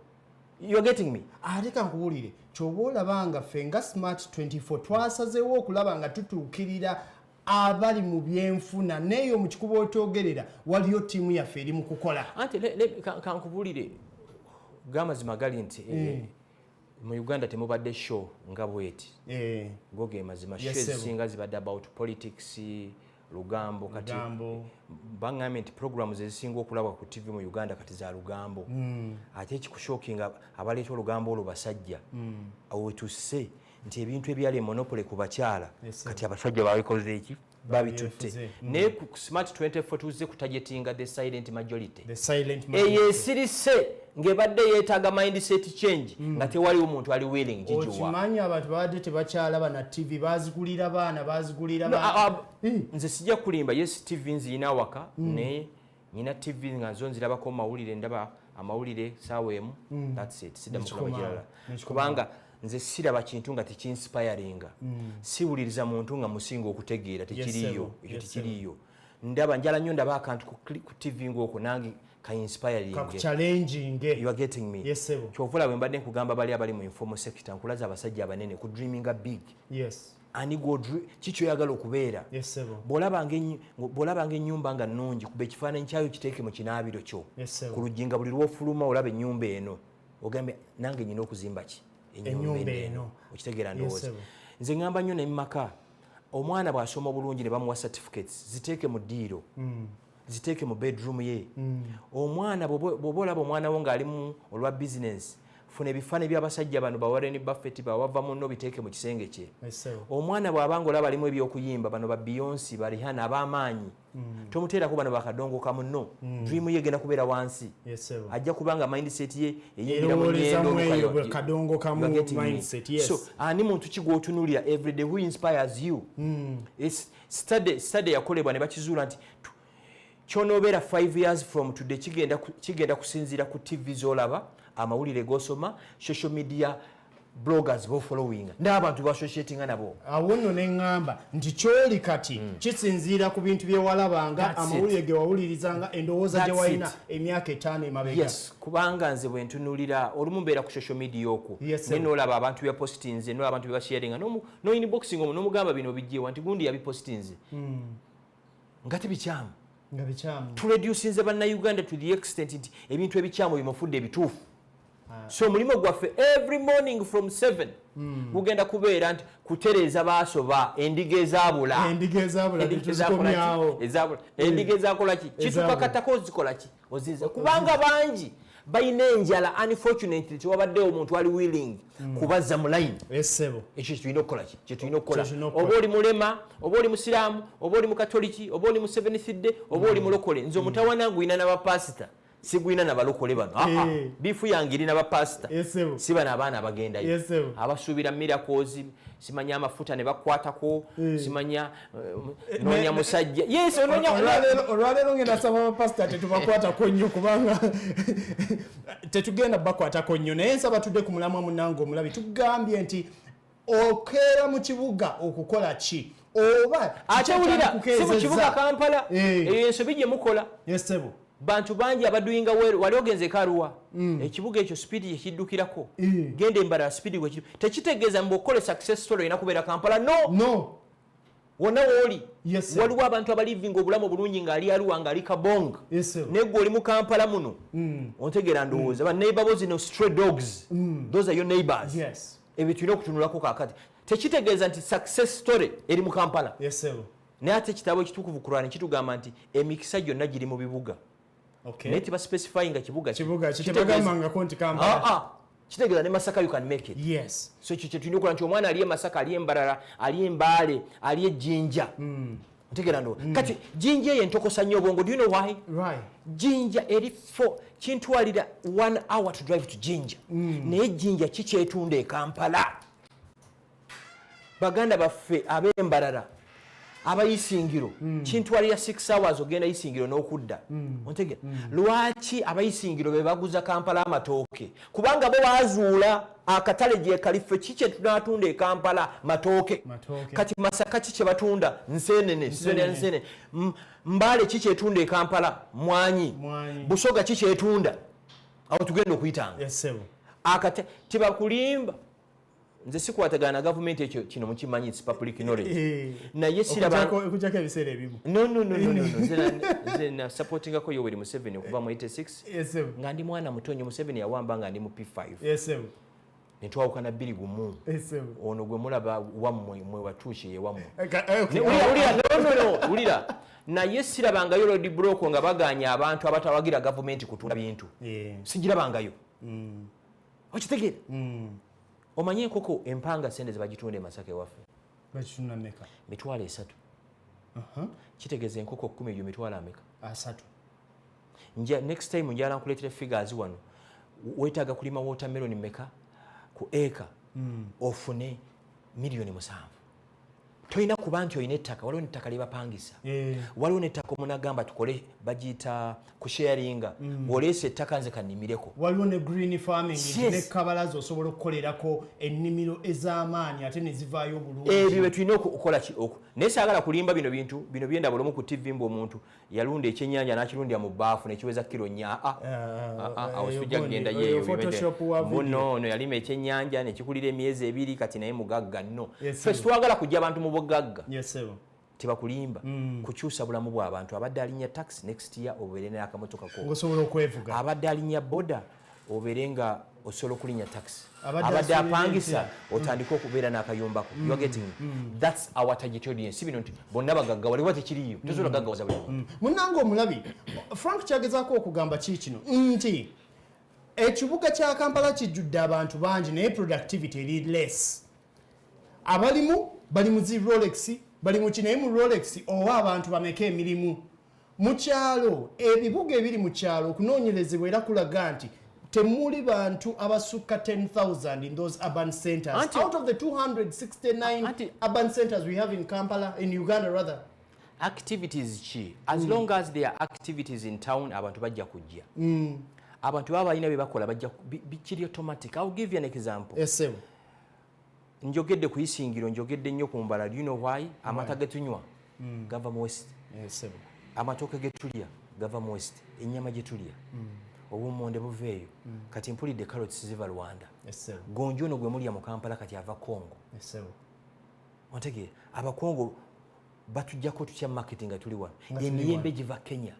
You're getting me?
Aleka nkuwulire. Kyobola banga fenga smart 24 twasazeewo okulaba nga tutuukirira abali mu byenfuna neyo mu kikubo otyogerera waliyo tiimu yaffe eri mu kukola.
Ante kankubulire gamazima gali nti mu Uganda temubadde show nga bweti. Goge mazima show ezisinga zibadde about politics lugambo kati bangambye nti programs ezisinga okulabwa ku TV mu Uganda kati za lugambo. Ate ekikushokinga abaleeta olugambo olwo basajja awo tusse nti ebintu ebyali monopoly ku bakyala kati abasajja babikoze eki babitutte. Ne ku smart 24 tuze kutajetinga the silent majority. Eyesirise ngebadde yeetaaga mindset change nga tewali omuntu ali willing jijuwa.
Okimanyi abantu badde tebakyala bana TV bazigulira baana
nze sijja kulimba yes TV nzina waka ne nina TV nga nzo nzirabako mawulire ndaba amawulire saawa emu that's it sidda mukula kirala kubanga nze siraba kintu nga tekinspiring siwuliriza muntu nga musinga okutegeera tekiriyo ekyo tekiriyo ndaba njala nnyo ndaba akantu ku TV ng'oko nange ka inspiring
ka challenging.
You are getting me?
Yes sir.
Kyovula bwe mbadde nkugamba bali abali mu informal sector nkulaza abasajja abanene ku dreaming big.
Yes.
Ani go kicho yagala okubeera.
Yes sir.
Bolabanga ennyumba nga nnungi kube ekifaananyi kyayo kiteeke mu kinaabiro kyo.
Yes sir.
Ku lujjinga buli lw'ofuluma olaba ennyumba eno ogambe nange nyina okuzimba ki ennyumba eno okitegeera ndowooza. Nze ngamba nnyo ne mmaka omwana bw'asoma obulungi ne bamuwa certificates ziteeke mu ddiiro. Ziteeke mu bedroom ye. Omwana bw'oba olaba omwana wo ng'ali mu olwa business funa ebifaananyi by'abasajja bano ba Warren Buffett bawava muno biteeke mu kisenge kye. Omwana bw'abanga olaba alimu ebyokuyimba bano ba Beyonce ba Rihanna ab'amaanyi tomuteerako bano bakadongoka muno dream ye egenda kubeera wansi. Ajja kubanga mindset ye eyingira mu nyendo. So ani muntu ki gw'otunuulira everyday who inspires you? Study yakolebwa ne bakizuula nti kyonobeera 5 years from today kigenda kusinziira ku TV z'olaba amawulire g'osoma social media bloggers bo following n'abantu ba associating nabo
awo nno ne ŋŋamba nti kyoli kati kisinziira ku bintu bye walabanga amawulire ge wawulirizanga endowooza gye walina emyaka 5 emabega.
Yes, kubanga nze bwe ntunulira olumu mbeera ku social media okwo naye n'olaba abantu bya postinze n'olaba abantu bye basharinga no inboxing omu n'omugamba bino bijjeewa nti gundi yabipostinze nga tebikyamu
nga bikyamu
tureducinze bannayuganda to the extent nti ebintu ebikyamu bimufudde ebituufu. So mulimo gwaffe every morning from 7 kugenda kubeera nti kutereeza baasoba endiga ezaabula endiga ezakola ki kitukakatako ozikola ki oziza kubanga bangi balina enjala unfortunately tewabaddewo omuntu ali willing kubazza mu line
ekyo
kyetulina okukola ki kyetulina okukola oba oli mulema oba oli musiraamu oba oli mukatoliki oba oli mu Seventh Day oba oli mulokole nze omutawana gwina n'abapasita sigwina nabalokole bano bifu yange irina bapasita siba n'abaana abagendayo abasuubira miracles simanya amafuta ne bakwatako simanya nonya musajja
olwaleero ngenda saba abapasita tetubakwatako nnyo kubanga tetugenda bakwatako nnyo naye nsaba tudde ku mulamwa munnange omulabi tugambye nti okeera mu kibuga okukola ki oba
ate wulira si mu kibuga Kampala eyo ensobi gye mukola bantu bangi abaduinga wali ogenze karuwa ekibuga ekyo speed yekiddukirako genda embalala speed gwe tekitegeeza mbu okole success story ina kubeera Kampala no wonna wooli waliwo abantu abalivinga obulamu obulungi ng'ali aluwa ng'ali kabonga naye gwe oli mu Kampala muno ontegeera ndowooza banneighbor bo zino stray dogs those are your neighbors ebyo tulina okutunulako kaakati tekitegeeza nti success story eri mu Kampala naye ate ekitabo ekitukuvu Qur'an kitugamba nti emikisa gyonna giri mu bibuga naye tiba specifying nga kibuga
kitebagamangako nti Kampala
kitegeeza ne Masaka you can make it so ekyo kyetulina okukola nti omwana ali e Masaka ali e Mbarara ali e Mbale ali e Jinja ntegeera ndo kati Jinja eyo entokosa nnyo obwongo do you know why Jinja eri kintwalira 1 hour to drive to Jinja naye Jinja kikyetunda e Kampala baganda baffe ab'Embarara abayisingiro kintwalira 6 hours ogenda yisingiro n'okudda ontegeera lwaki abayisingiro be baguza Kampala amatooke kubanga bo bazuula akatale gye kaliffe kikye tunatunda e Kampala matooke kati Masaka kikye batunda nseenene Mbale kikye tunda e Kampala mwanyi Busoga kikye tunda awo tugenda okuyitanga akate tibakulimba nze sikwatagana na gavumenti ekyo kino mukimanyi it's public knowledge naye siraba
okujjako ebiseera ebimu
nze na supportingako Yoweri Museveni okuva mu 86 nga ndi mwana mutonyi Museveni yawamba nga ndi mu P5 netwawukana 2-1 ono gwe mulaba wammwe mwe watuushe ye wammwe ulira naye sirabangayo road block nga baganya abantu abatawagira gavumenti kutunda bintu sijirabangayo okitegeera omanye enkoko empanga sente ze bagitunda e Masaka ewaffe
bakitunda meka
mitwalo 3 kitegeeza enkoko 10 eyo mitwalo ameka
3
next time njala nkuleetera figures wano weetaaga kulima watermelon meka ku eka ofune milioni 7 toyina kuba nti oyina ettaka waliwo nettaka lyebapangisa waliwo nettaka omunagamba tukole bagiyita kusharinga oleesa ettaka nze kannimireko
waliwo ne green farming ne kabalazi osobola okukolerako ennimiro ez'amaanyi ate ne zivaayo obulungi
ebyo bye tulina okukola naye saagala kulimba bino bintu bino byenda bulamu ku TV mbu omuntu yalunda ekyennyanja n'akirundira mu bbaafu nekiweza kilo 4 awo sijja kugenda yeeyo ono yalima ekyennyanja nekikulira emyezi 2 kati naye mugagga nno ffe twagala kujja abantu mu bugagga tebakulimba kukyusa bulamu bw'abantu abadde alinya taxi next year obeere n'akamotoka ko
osobola okwevuga
abadde alinya boda obeere nga osobola okulinya taxi abadde apangisa otandika okubeera n'akayumbako you are getting that's our target audience bino nti bonna bagagga waliwo tekiriyo tosobola gaggawaza buli
munnange omulabi Frank kyagezaako okugamba kino nti ekibuga kya Kampala kijjudde abantu bangi naye productivity eri less abalimu bali mu zi Rolex bali mu kinaye mu Rolex owa abantu bameka emirimu mu kyalo ebibuga ebiri mu kyalo okunoonyerezebwa era kulaga nti temuli bantu abasukka 10,000 in those urban centers out of the 269 urban centers we have in Kampala in Uganda rather
activities chi as long as there are activities in town abantu bajja kujja abantu baba balina bye bakola bajja bikiri automatic. I'll give you an example. njogedde ku isingiro njogedde nnyo ku mbala. Do you know why? Amata getunywa gava mu west, amatooke getulya gava mu west, ennyama gye tulya obumonde buveeyo. Kati mpulidde carrots ziva Rwanda, gonjo ono gwe mulya mu Kampala kati ava Congo. Ontegeera abakongo batujjako tutya market nga tuli wano, emiyembe giva Kenya.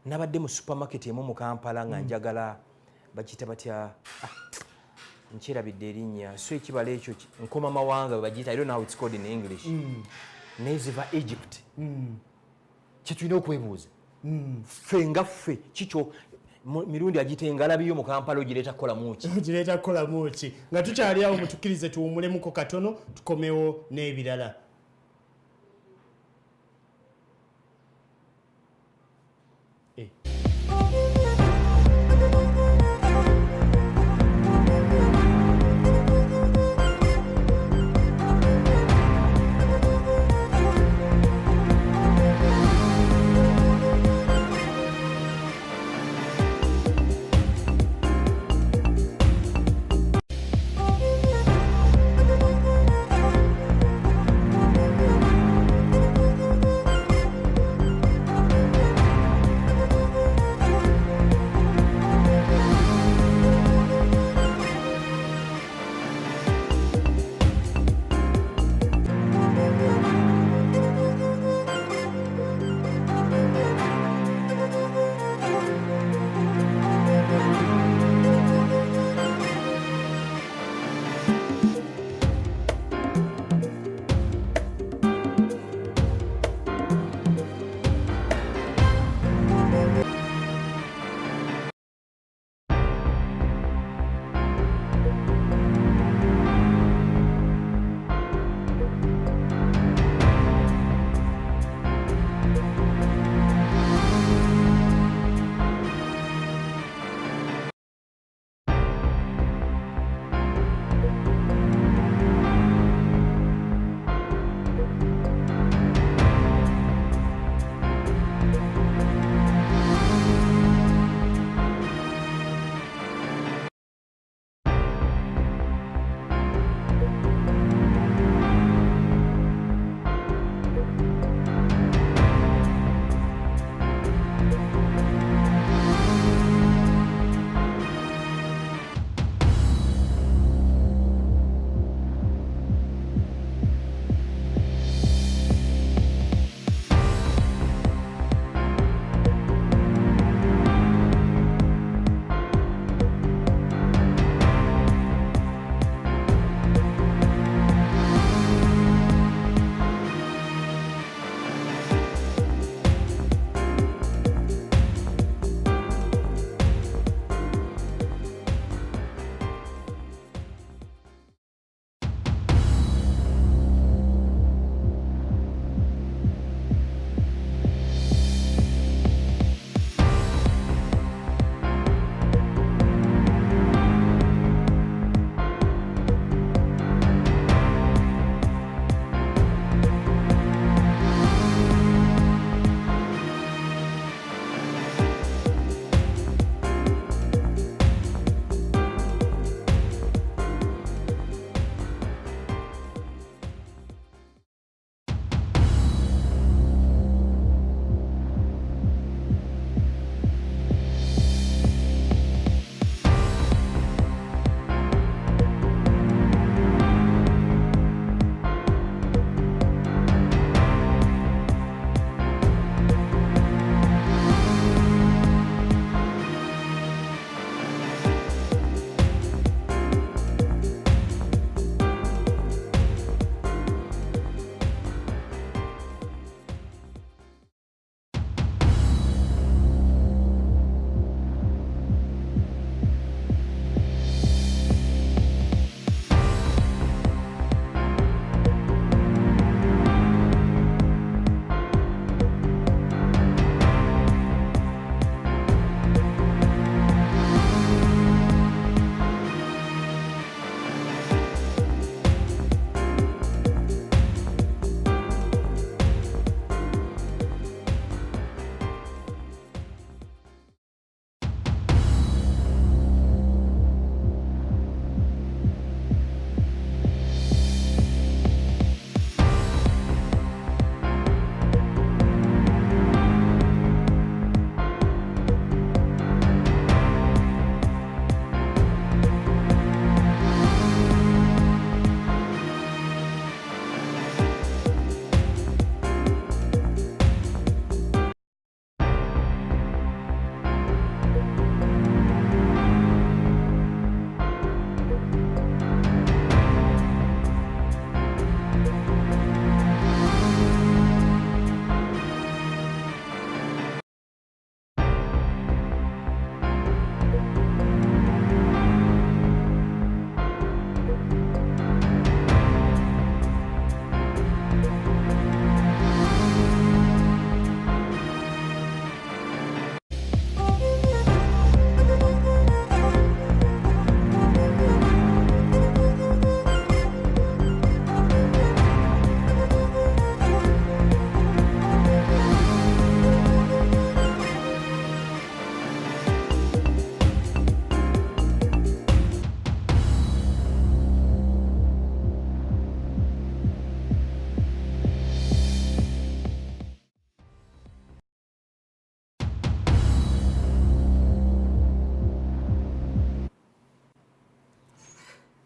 Nabadde mu supermarket emu mu Kampala nga njagala bagiyita batya nkyerabidde erinnya so ekibala ekyo nkoma mawanga bagiyita, I don't know how it's called in English. Naye ziva Egypt. Kyetulina okwebuuza ffe nga ffe kikyo mirundi agiyita engalabiyo mu Kampala ogireeta kukola muki nga tukyali awo mutukkirize tuwumulemuko katono tukomewo n'ebirala.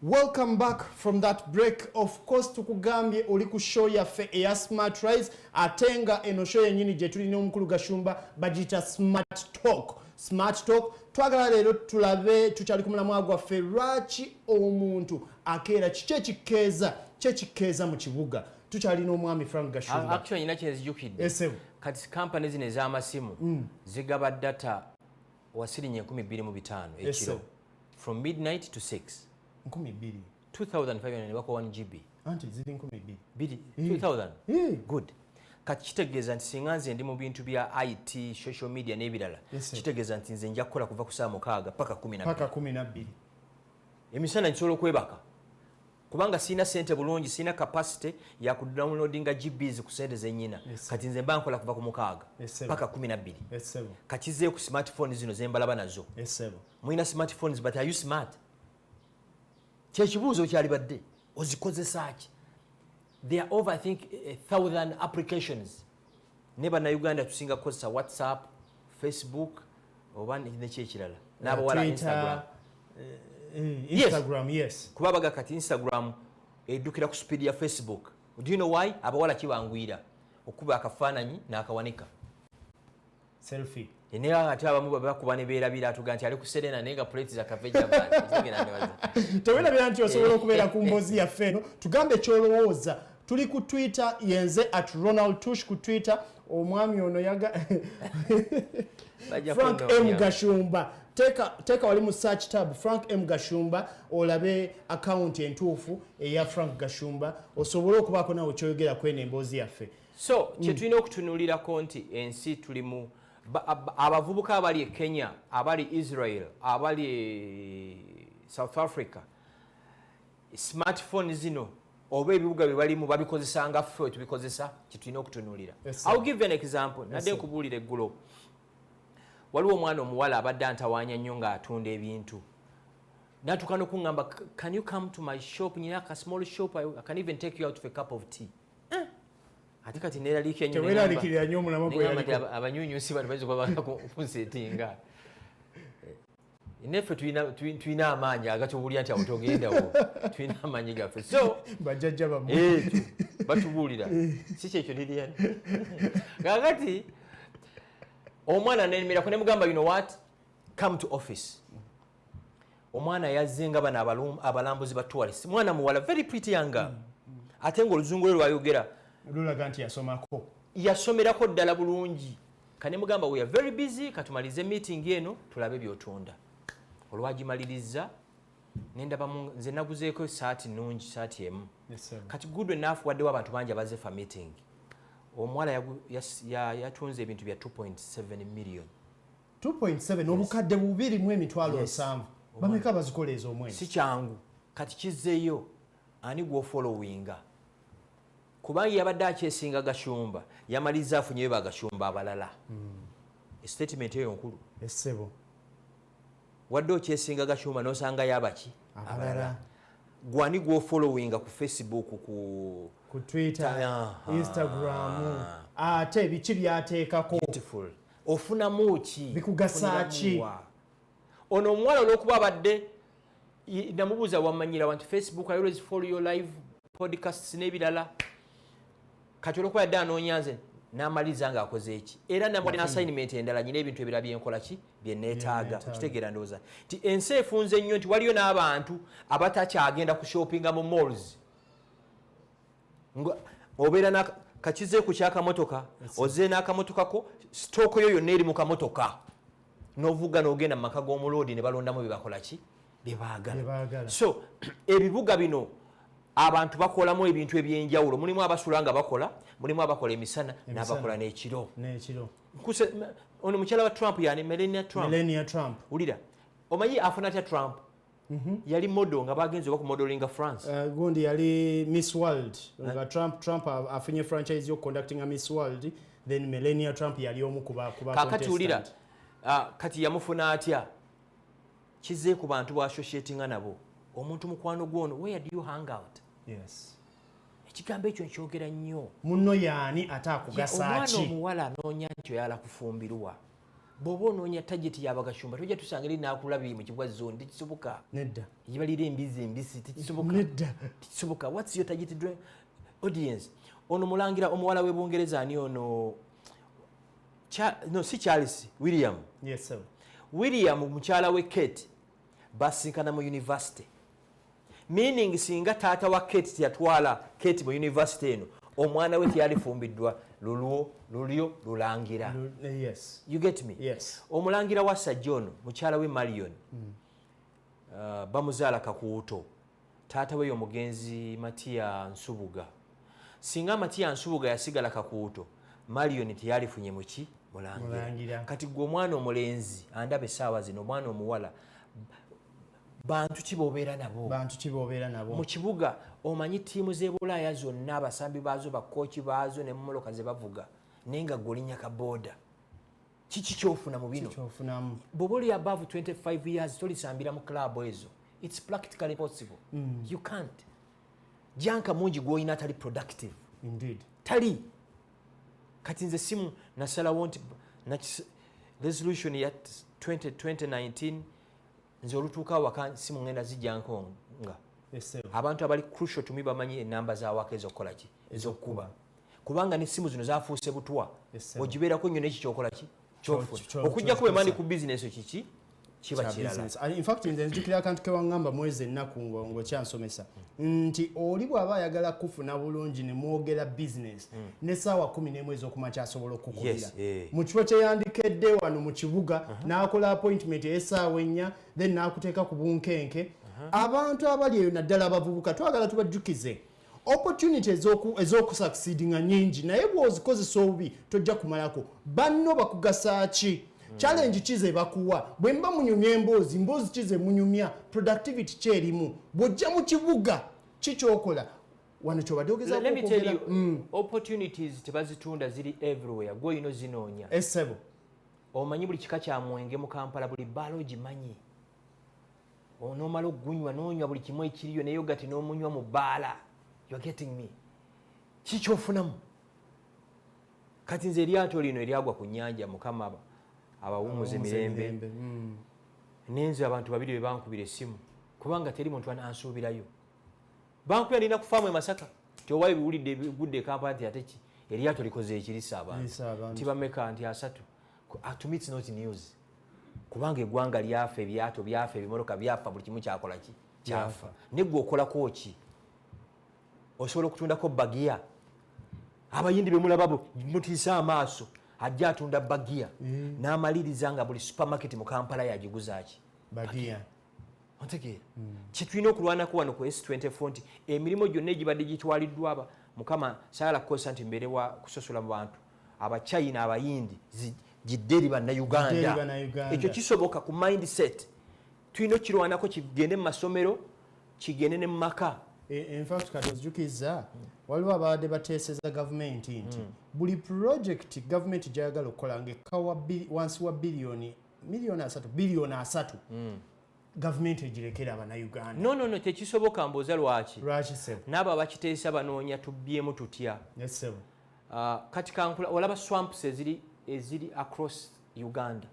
Welcome back from that break. Of course tukugambye oli ku show yaffe eya Smart Rise atenga eno show yenyini gye tulina omukulu Gashumba bagita Smart Talk. Smart Talk twagala leero tulabe tukyali ku mulamwa gwaffe lwaki omuntu akeera kikeza mu kibuga. Tukyalina omwami Frank Gashumba.
Actually nyina kyenzijukidde.
Esebo.
Kati companies zino ez'amasimu zigaba data wasirinye 25 ekiro from midnight to 6. 2500 wako 1 GB.
Anti zili 12.
2000. Good. Kati kitegeeza nti singa nze ndi mu bintu bya IT, social media n'ebirala. Kitegeeza nti nze nja kukola kuva ku saa 6 paka 12.
Paka 12.
Emisana nsobola okwebaka. Kubanga sina sente bulungi, sina capacity ya kudownloadinga GBs ku sente zennyina. Kati nze mba nkola kuva ku 6 paka 12. Kakize ku smartphones zino zembalaba nazo. Mwina smartphones but are you smart? Kyekibuuzo kyali badde ozikozesa ki? There are over I think 1,000 applications. Ne bannayuganda tusinga kukozesa WhatsApp, Facebook oba nekyekirala n'abawala Instagram.
Instagram, yes.
Kuba baga kati Instagram eddukira ku speed ya Facebook. Do you know why? Abawala kibangwira okuba akafaananyi n'akawanika.
Selfie.
Enera ate abamu bakuba ne beerabira atuga nti ali ku Serena nenga plate za kaveja bali.
Tewena bya nti osobola okubeera ku mbozi yaffe eno. Tugambe kyolowooza. Tuli ku Twitter yenze @Ronald Tush ku Twitter. Omwami ono Frank M Gashumba. Teka wali mu search tab Frank M Gashumba olabe account entuufu eya Frank Gashumba osobola okubaako nawe kyoyogera kwene emboozi yaffe.
So kyetulina okutunuulirako nti ensi tulimu abavubuka abali e Kenya, abali Israel, abali South Africa, smartphone zino oba ebibuga bye balimu babikozesa nga ffe tubikozesa kyetulina okutunuulira. I'll give you an example. Nadde nkubuulira eggulo. Waliwo omwana omuwala abadde antawaanya nnyo ng'atunda ebintu. Natuuka n'okungamba, can you come to my shop? Nyina a small shop. I can even take you out for a cup of tea. Ate kati neeraliikya nnyo.
Teweeraliikirira nnyo omulamwa gwe yaliko.
Abanyuunyuusi bano bayinza kuba bakunseetinga. Neffe tulina amaanyi agatubuulira nti awo togendawo. Tulina amaanyi gaffe. So
bajjajja bammwe
batubuulira. Si kyekyo lirya. Kaakati omwana nenemerako ne mugamba, you know what, come to office. Omwana yazzenga bana abalambuzi ba tourist. Mwana muwala, very pretty young girl. Ate ng'oluzungu lwe lwayogera
lulaga nti yasomako.
Yasomerako ddala bulungi. Kane mugamba, we are very busy, katumalize meeting eno tulabe by'otunda. Olwagimaliriza nendaba nze naguzeeko esaati nnungi, saati emu. Kati good enough waddewo abantu bangi abaze fa meeting. Omwala yatunze ebintu bya 2.7 million.
2.7 obukadde 2,700. Bameka bazikoleeza omwezi.
Si kyangu. Kati kizzeeyo ani gw'ofollowinga. Kubanga yabadde akyesinga Gashumba, yamaliza afunyeyo bagashumba abalala. Statement eyo nkulu.
Essebo.
Wadde okyesinga Gashumba n'osanga yabaki abalala. Gwani gw'ofollowinga ku Facebook,
ku Twitter, Instagram, ate biki byateekako.
Beautiful. Ofunamu ki?
Bikugasa ki?
Ono omuwala olw'okuba abadde namubuuza wamanyira wanti Facebook, I always follow your live podcasts n'ebirala. Kati olw'okuba yadde anoonya nze n'amaliza ng'akoze eki. Era namwadde n'assignment endala nyina ebintu ebirala byenkola ki bye neetaaga. Okitegeera ndowooza nti ensi efunze nnyo nti waliyo n'abantu abatakyagenda ku shoppinga mu malls. Obeera kakize ku kyakamotoka, ozze n'akamotoka ko, sitooko yo yonna eri mu kamotoka. N'ovuga n'ogenda mu maka g'omuloodi ne balondamu bye bakola ki? Bye baagala. So ebibuga bino abantu bakolamu ebintu ebyenjawulo. Mulimu abasula nga bakola, mulimu abakola emisana n'abakola n'ekiro. Ono mukyala wa Trump yani Melania Trump. Ulira. Omanyi afuna atya Trump? Yali model nga bagenze oba ku modelinga France.
Gundi yali Miss World. Nga Trump afunye franchise yo conducting a Miss World, then Melania Trump yali omu kuba
kakati ulira. Kati yamufuna atya? Kize ku bantu ba associatinga nabo. Omuntu mukwano gwono, where do you hang out?
Yes.
Ekigambo ekyo nkyogera nnyo.
Munno yaani ate akugasa ki?
Omwana omuwala anoonya nti oyala kufumbirwa. bw'oba onoonya tageti y'abagashumba tojja tusanga eri n'akulabiri mu kibwa zone tekisoboka
nedda
yibalira embizi embisi tekisoboka
nedda
tekisoboka what's your target audience ono mulangira omuwala w'ebungereza ani ono no si Charles William
yes sir
William mukyala we Kate basinkana mu university meaning singa taata wa Kate teyatwala Kate mu university eno omwana we teyalifumbiddwa lulyo lulangira
yes
you get me
yes
omulangira wa Sajjono mukyala we Marion bamuzaala kakuuto taata we omugenzi Matiya Nsubuga singa Matiya Nsubuga yasigala kakuuto Marion teyalifunye muki mulangira kati gwe omwana omulenzi andaba essaawa zino omwana omuwala bantu kibobeera nabo mu kibuga omanyi ttiimu z'ebulaaya zonna abasambi baazo bakooki baazo ne mumoloka ze bavuga naye nga golinya ka booda kiki kyofuna mu bino bw'oba oli above 25 years tolisambira mu club ezo it's practically possible you can't janka mungi gw'olina atali productive
indeed
tali kati nze simu nasalawo nti resolution ya 2019 nze olutuuka awaka simu ngenda zijjankonga abantu abali crucial tumi bamanyi enamba zawaka ezokukola ki ezokkuba kubanga ne simu zino zafuuse butwa ogibeerako nnyo n'eki kyokola ki kyofuna okujjako bwe mandi ku bizinesi kiki kiba kirala
in fact nze nzijukira akantu kewaŋŋamba mwezi ennaku ng'okyansomesa nti oli bw'aba ayagala kufuna bulungi ne mwogera bizinesi n'essaawa 11 ez'okumakya asobola okukubira mu kifo kye yandikedde wano mu kibuga n'akola appointment ey'essaawa 4 then n'akuteeka ku bunkenke abantu abali eyo naddala abavubuka twagala tubajjukize opportunity ez'okusucceedinga nyingi naye bw'ozikozesa obubi tojja kumalako banno bakugasa ki challenge kize bakuwa bwe mba munyumya emboozi kize munyumya productivity kyerimu bw'ojja mu kibuga kikyokola wano kyobadde ogeza
opportunities tebazitunda ziri everywhere gw'olina ozinoonya
essebo
omanyi buli kika kya mwenge mu Kampala buli bbaala ogimanyi onoomala okugunywa n'onywa buli kimu ekiriyo naye ogati n'omunywa mu bbaala you're getting me kikyofunamu kati nze eryato lino eryagwa ku nnyanja mukama abawumuza emirembe nenze abantu babiri be bankubira essimu kubanga teri muntu anansuubirayo bankubira nina kufaamu e Masaka tiowayo biwulidde bigudde Kampala nti ate ki eryato likoze ekirisa abantu tibameka nti 3 to me it's not news kubanga eggwanga lyafa ebyato byafa ebimoloka byafa buli kimu kyakola ki kyafa neggwe okolako ki osobola okutundako bagiya abayindi bemulaba mutiisa amaaso ajja atunda bagiya n'amaliriza nga buli supermarket mu Kampala yagiguza ki
bagiya
ontegeera kitulina okulwanako wano ku S24 nti emirimu gyonna egibadde gitwaliddwa mukama sayala kukozesa nti mbeere wa kusosola mu bantu abachina abayindi gidde eri bannayuganda ekyo kisoboka ku mindset tulina okirwanako kigende mu masomero kigende ne mu maka
in fact kati ozijukiza waliwo abadde bateeseza gavumenti nti buli project gavumenti gyayagala okukola ng'ekkawa wansi wa biliyoni 3 gavumenti egirekera abannayuganda
no tekisoboka mbooza lwaki
sebo
n'abo abakiteesa banoonya tubyemu tutya
yes sebo
kati kankula olaba swamps eziri across Uganda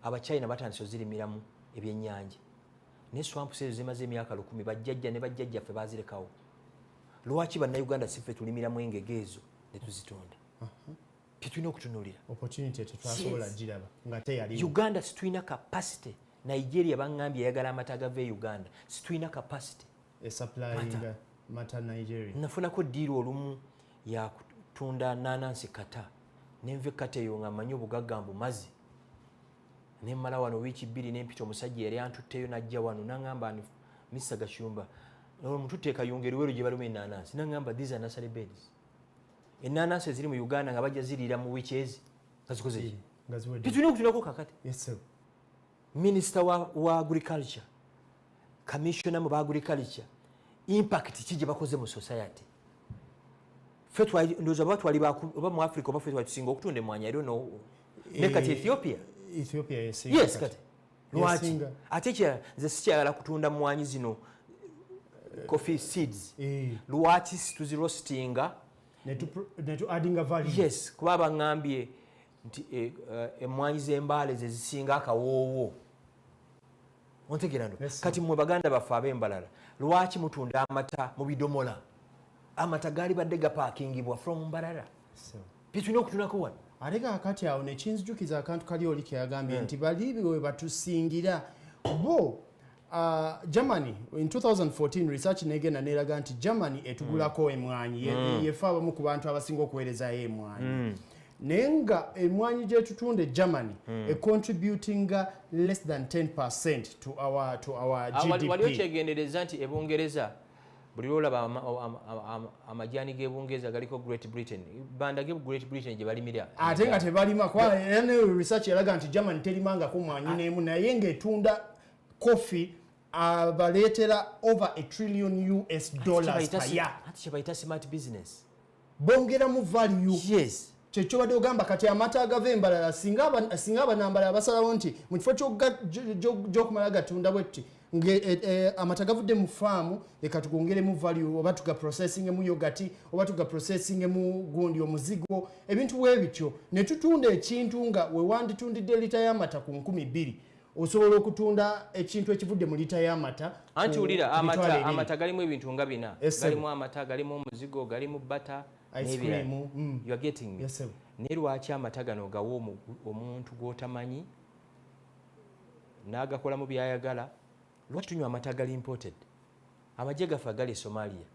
abachina batandise ozirimiramu ebyennyanja ne swamps ezo zimaze emyaka 10 bajjajja ne bajjajjaffe bazirekawo lwaki bannayuganda siffe tulimiramu engege ezo ne tuzitunda tetulina okutunuulira
opportunity tetwasobola giraba nga teyali
Uganda situlina capacity Nigeria bangambye yagala amata gava e Uganda situlina capacity
supplying mata Nigeria
nafunako deal olumu ya kutunda nanansi kata nenve kata eyo nga manyi obugagga mbumazi nemmala wano wiiki 2 n'empita omusajja yali antutteyo najja wano nangamba Mr. Gashumba omututeeka yongeriwero gye balimu enanansi nangamba these are nursery beds enanansi eziri mu Uganda nga bajja ziriira mu wiiki ezi nga zikoze ki tetulina okutunako kakati
yes sir
Minister wa agriculture commissioner mu agriculture impact ki gye bakoze mu society fetwa ndoza batwali oba mu Africa oba fetwa tusinga okutunda emwanya I don't know ne kati Ethiopia yes kati lwaki ate kya nze sikyagala kutunda mwanyi zino coffee seeds lwaki situzi roastinga
netu addinga value
yes kuba bangambye nti emmwanyi z'embaale ze zisinga akawoowo. Ontegeera ndo. Kati mmwe baganda baffe ab'embalala lwaki mutunda amata mu bidomola? Amata gaali badde gapaakingibwa from Mbalala. Tulina okutunako wano.
Ate kaakati awo ne kinzijukiza akantu kali oli ke yagambye nti baliibi we batusingira bo. Germany in 2014 research negenda neraga nti Germany etugulako emwanyi yefa abamu ku bantu abasinga okuweerezayo emwanyi. Nenga emwanyi gye tutunde Germany contributing less than 10% to our GDP.
Waliwo kyegendereza nti ebungereza buli lwolaba amajani g'ebungereza galiko Great Britain. Banda ge Great Britain gye balimira.
Ate nga tebalima kwa research yalaga nti Germany terimangako mwanyi n'emu naye ng'etunda coffee baleetera over $1 trillion per year.
Ati kyebayita smart business.
Bongera mu value.
Yes.
Kyekyo badde ogamba kati amata agava embalala singa abanambalala basalawo nti mu kifo gy'okumala gatunda bwetti amata gavudde mu faamu leka tugongeremu value oba tugaprocessingemu yogati oba tugaprocessingemu gundi omuzigo ebintu bwe bityo ne tutunda ekintu nga we wanditundidde lita y'amata ku 2,000 osobola okutunda ekintu ekivudde mu lita y'amata.
Anti ulira amata galimu ebintu nga bina. Galimu amata, galimu omuzigo, galimu butter,
ice cream.
You are getting me.
Yes, sir.
Ne lwaki amata gano gawo omuntu gw'otamanyi n'agakola mu byayagala? Lwaki tunywa amata gali imported? Amagye gaffe gali Somalia.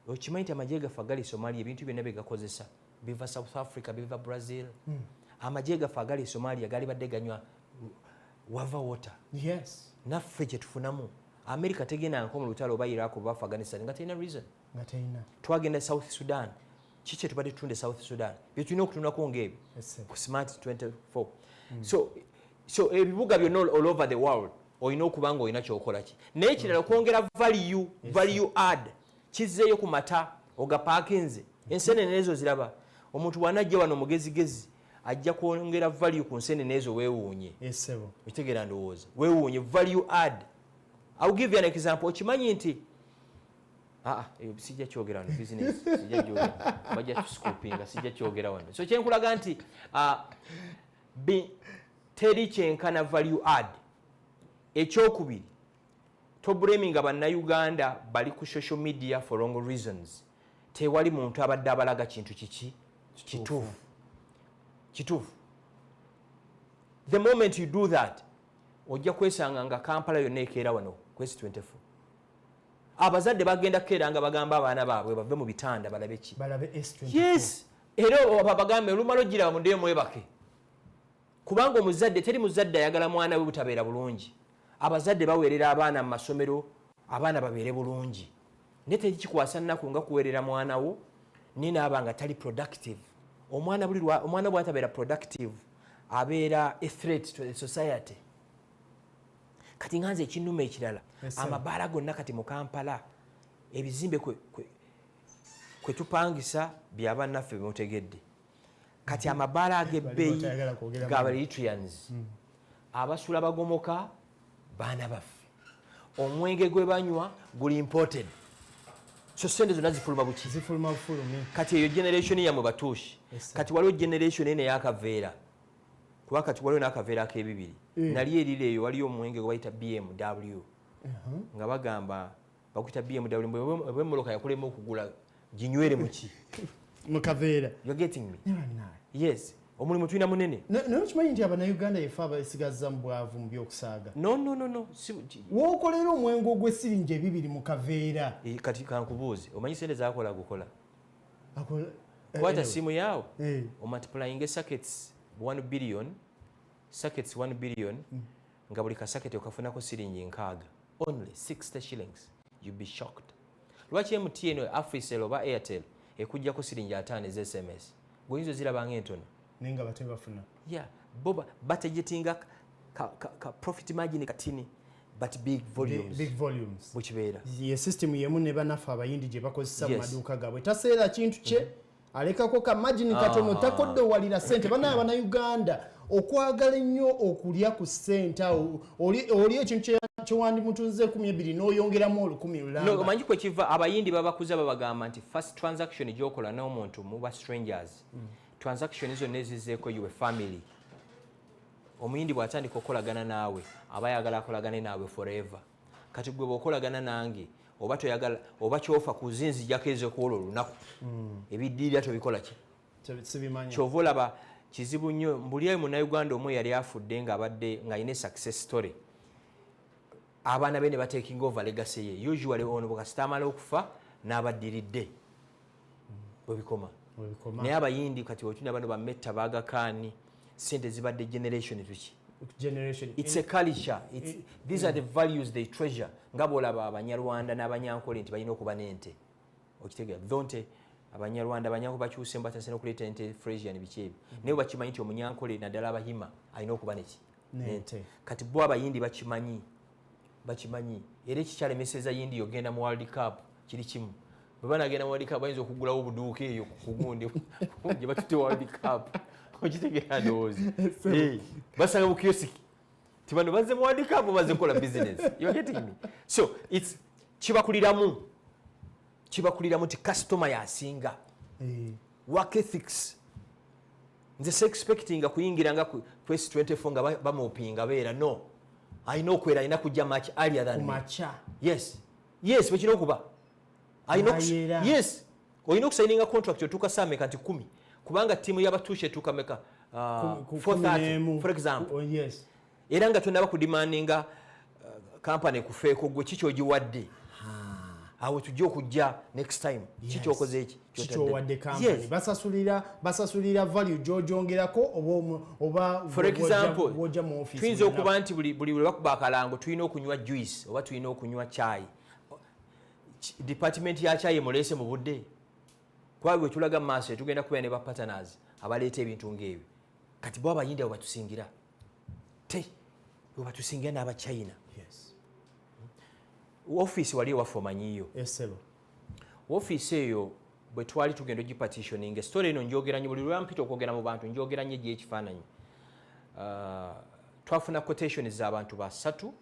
Okimanyi nti amagye gaffe gali Somalia ebintu byonna bye gakozesa biva South Africa, biva Brazil. Amagye gaffe gali Somalia gali badde ganywa wava water.
Yes.
Naffe kye tufunamu. America tegenda nko mu lutalo oba Iraq oba Afghanistan nga terina reason. Twagenda South Sudan. Kiki tubadde tutunde South Sudan? Bye tulina okutunako ng'ebyo ku smart 24. So ebibuga byonna all over the world olina okuba nga olina kyokola ki. Naye ekirala okwongera value add kizzeeyo ku mata ogapaakinze. Enseenene ezo ziraba. Omuntu bw'anajja wano mugezigezi ajja kwongera value ku nseenene ezo weewuunye. Otegeera ndowooza. Weewuunye value add. I'll give you an example. Okimanyi nti sijja kyogera wano business. Sijja kyogera. Bajja tuscoopinga sijja kyogera wano. So kyenkulaga nti teri kyenkana value add. Ekyokubiri tobuleminga bannayuganda bali ku social media for wrong reasons. Tewali muntu abadde abalaga kintu kituufu. The moment you do that ojja kwesanga nga Kampala yonna ekeera wano kwesi 24. Abazadde bagenda kukeera nga bagamba abaana baabwe bave mu bitanda balabe ki.
Balabe S24.
Yes. Era babagambe olumala giraba mu ndeyo mwebake. Kubanga omuzadde teri muzadde ayagala mwana we butabeera bulungi. Abazadde baweerera abaana mu masomero abaana babeere bulungi. Ne tekikwasa nnaku nga kuweerera mwana wo ninaaba nga tali productive. Omwana bw'atabeera productive abeera a threat to the society. Kati nganze ekinnuma ekirala amabaala gonna kati mu Kampala ebizimbe kwe tupangisa byabannaffe bemutegedde. Kati amabaala ag'ebbeeyi g'Abaeritreans abasula bagomoka baana baffe. Omwenge gwe banywa guli imported. So sente zonna zifuluma buki?
Zifuluma bufulumi.
Kati eyo generation yamwe batuushi. Kati waliwo generation ene eyakaveera. Kuba kati waliwo n'akaveera ak'ebibiri. Nali erire eyo waliyo omwenge gwe bayita BMW. Nga bagamba bakuyita BMW bw'emmoloka yakulema okugula ginywere muki?
Mu kaveera.
You're getting me? Yes. Omulimu tulina munene.
Naye okimanyi nti Abannayuganda yefe abasigazza mu bwavu mu by'okusaaga.
No.
Wookolera omwenge ogw'essiringi 2 mu kaveera.
Kati kankubuuze omanyi sente zakola gukola. Kwata simu yaawo omultiplying sockets 1 billion sockets 1 billion nga buli kasaketi okafunako siringi 6 only 60 shillings. You'll be shocked. Lwaki MTN Africell oba Airtel ekujjako siringi 5 ez SMS goyinza ziraba ng'entono
nenga batebafuna.
Yeah, boba budgetinga ka profit margin katini but big volumes. Bukibeera.
Ye system yemu ne banafa abayindi gye bakozesa mu maduuka gaabwe. Taseera kintu kye alekako ka margin katono takodde walira sente bana Uganda okwagala nnyo okulya ku sente oli ekintu kyewandi mutunze 200 n'oyongeramu 10 lulamba.
No, omanyi kwe kiva abayindi babakuza babagamba nti first transaction gyokola n'omuntu muba strangers. transaction zonna ezizzeeko iwe family. Omuyindi bw'atandika okolagana naawe aba ayagala akolagane naawe forever. Kati gwe bw'okolagana nange oba toyagala oba kyofa ku zinzijjako ez'okuwola olunaku ebiddiirira tobikola ki kyova olaba kizibu nnyo. Mbulyayo munnayuganda omwe yali afudde ng'abadde ng'alina success story. Abaana be ne bateking over legacy ye. Usually ono bwekasita amala okufa n'abaddiridde bwebikoma. Naye abayindi kati otunda bano bametta baagakaani sente zibadde generation tuki. It's a culture. These are the values they treasure. Nga bw'olaba Abanyarwanda n'Abanyankole nti balina okuba n'ente. Okitegeera donte Abanyarwanda Abanyankole bakyuse mbatase n'okuleeta ente Frisian biki ebyo. Naye bakimanyi nti Omunyankole naddala Abahima alina okuba neki n'ente. Kati bo Abayindi bakimanyi. Era ekikyalemeseza yindi yogenda mu World Cup kiri kimu. Bwe banagenda mu World Cup bayinza okugulawo obuduuka eyo ku gundi gye batutte World Cup. Okitegeera ndowooza. Basanga mu kiyosiki. Ti bano bazze mu World Cup bazze kukola business. You're getting me? So it's kibakuliramu ti customer yasinga. Work ethics. Nze expecting kuyingira nga ku S24 nga bamopinga beera no. I know kwera ina kujja match earlier than me. Yes bwe okuba. Yes. Oyina okusaininga contract yotuuka saame kanti 10 kubanga tiimu y'abatuushe etuuka meka 430 for example.
Yes.
Era nga tonaba kudimandinga company kufeeko gwe kiki ogiwadde. Awo tujja okujja next time. Kiki okoze eki?
Kiki owadde company. Basasulira value gy'ogyongerako oba
for example tuyinza okuba nti buli lwe bakuba akalango tulina okunywa juice oba tulina okunywa chai. Department ya chai emulese mu budde. Kwa bwe tulaga mu maaso tugenda kubeera ne ba partners abaleeta ebintu ng'ebyo. Kati bo Abayindi abo batusingira. Batusingira n'aba China.
Yes.
Office wali waffe omanyiyo.
Yes sir.
Office eyo bwe twali tugenda ogipatitioning story eno njogera nnyo buli lwampita okwogera mu bantu njogera nnyo egy'ekifaananyi. Twafuna quotation z'abantu basatu.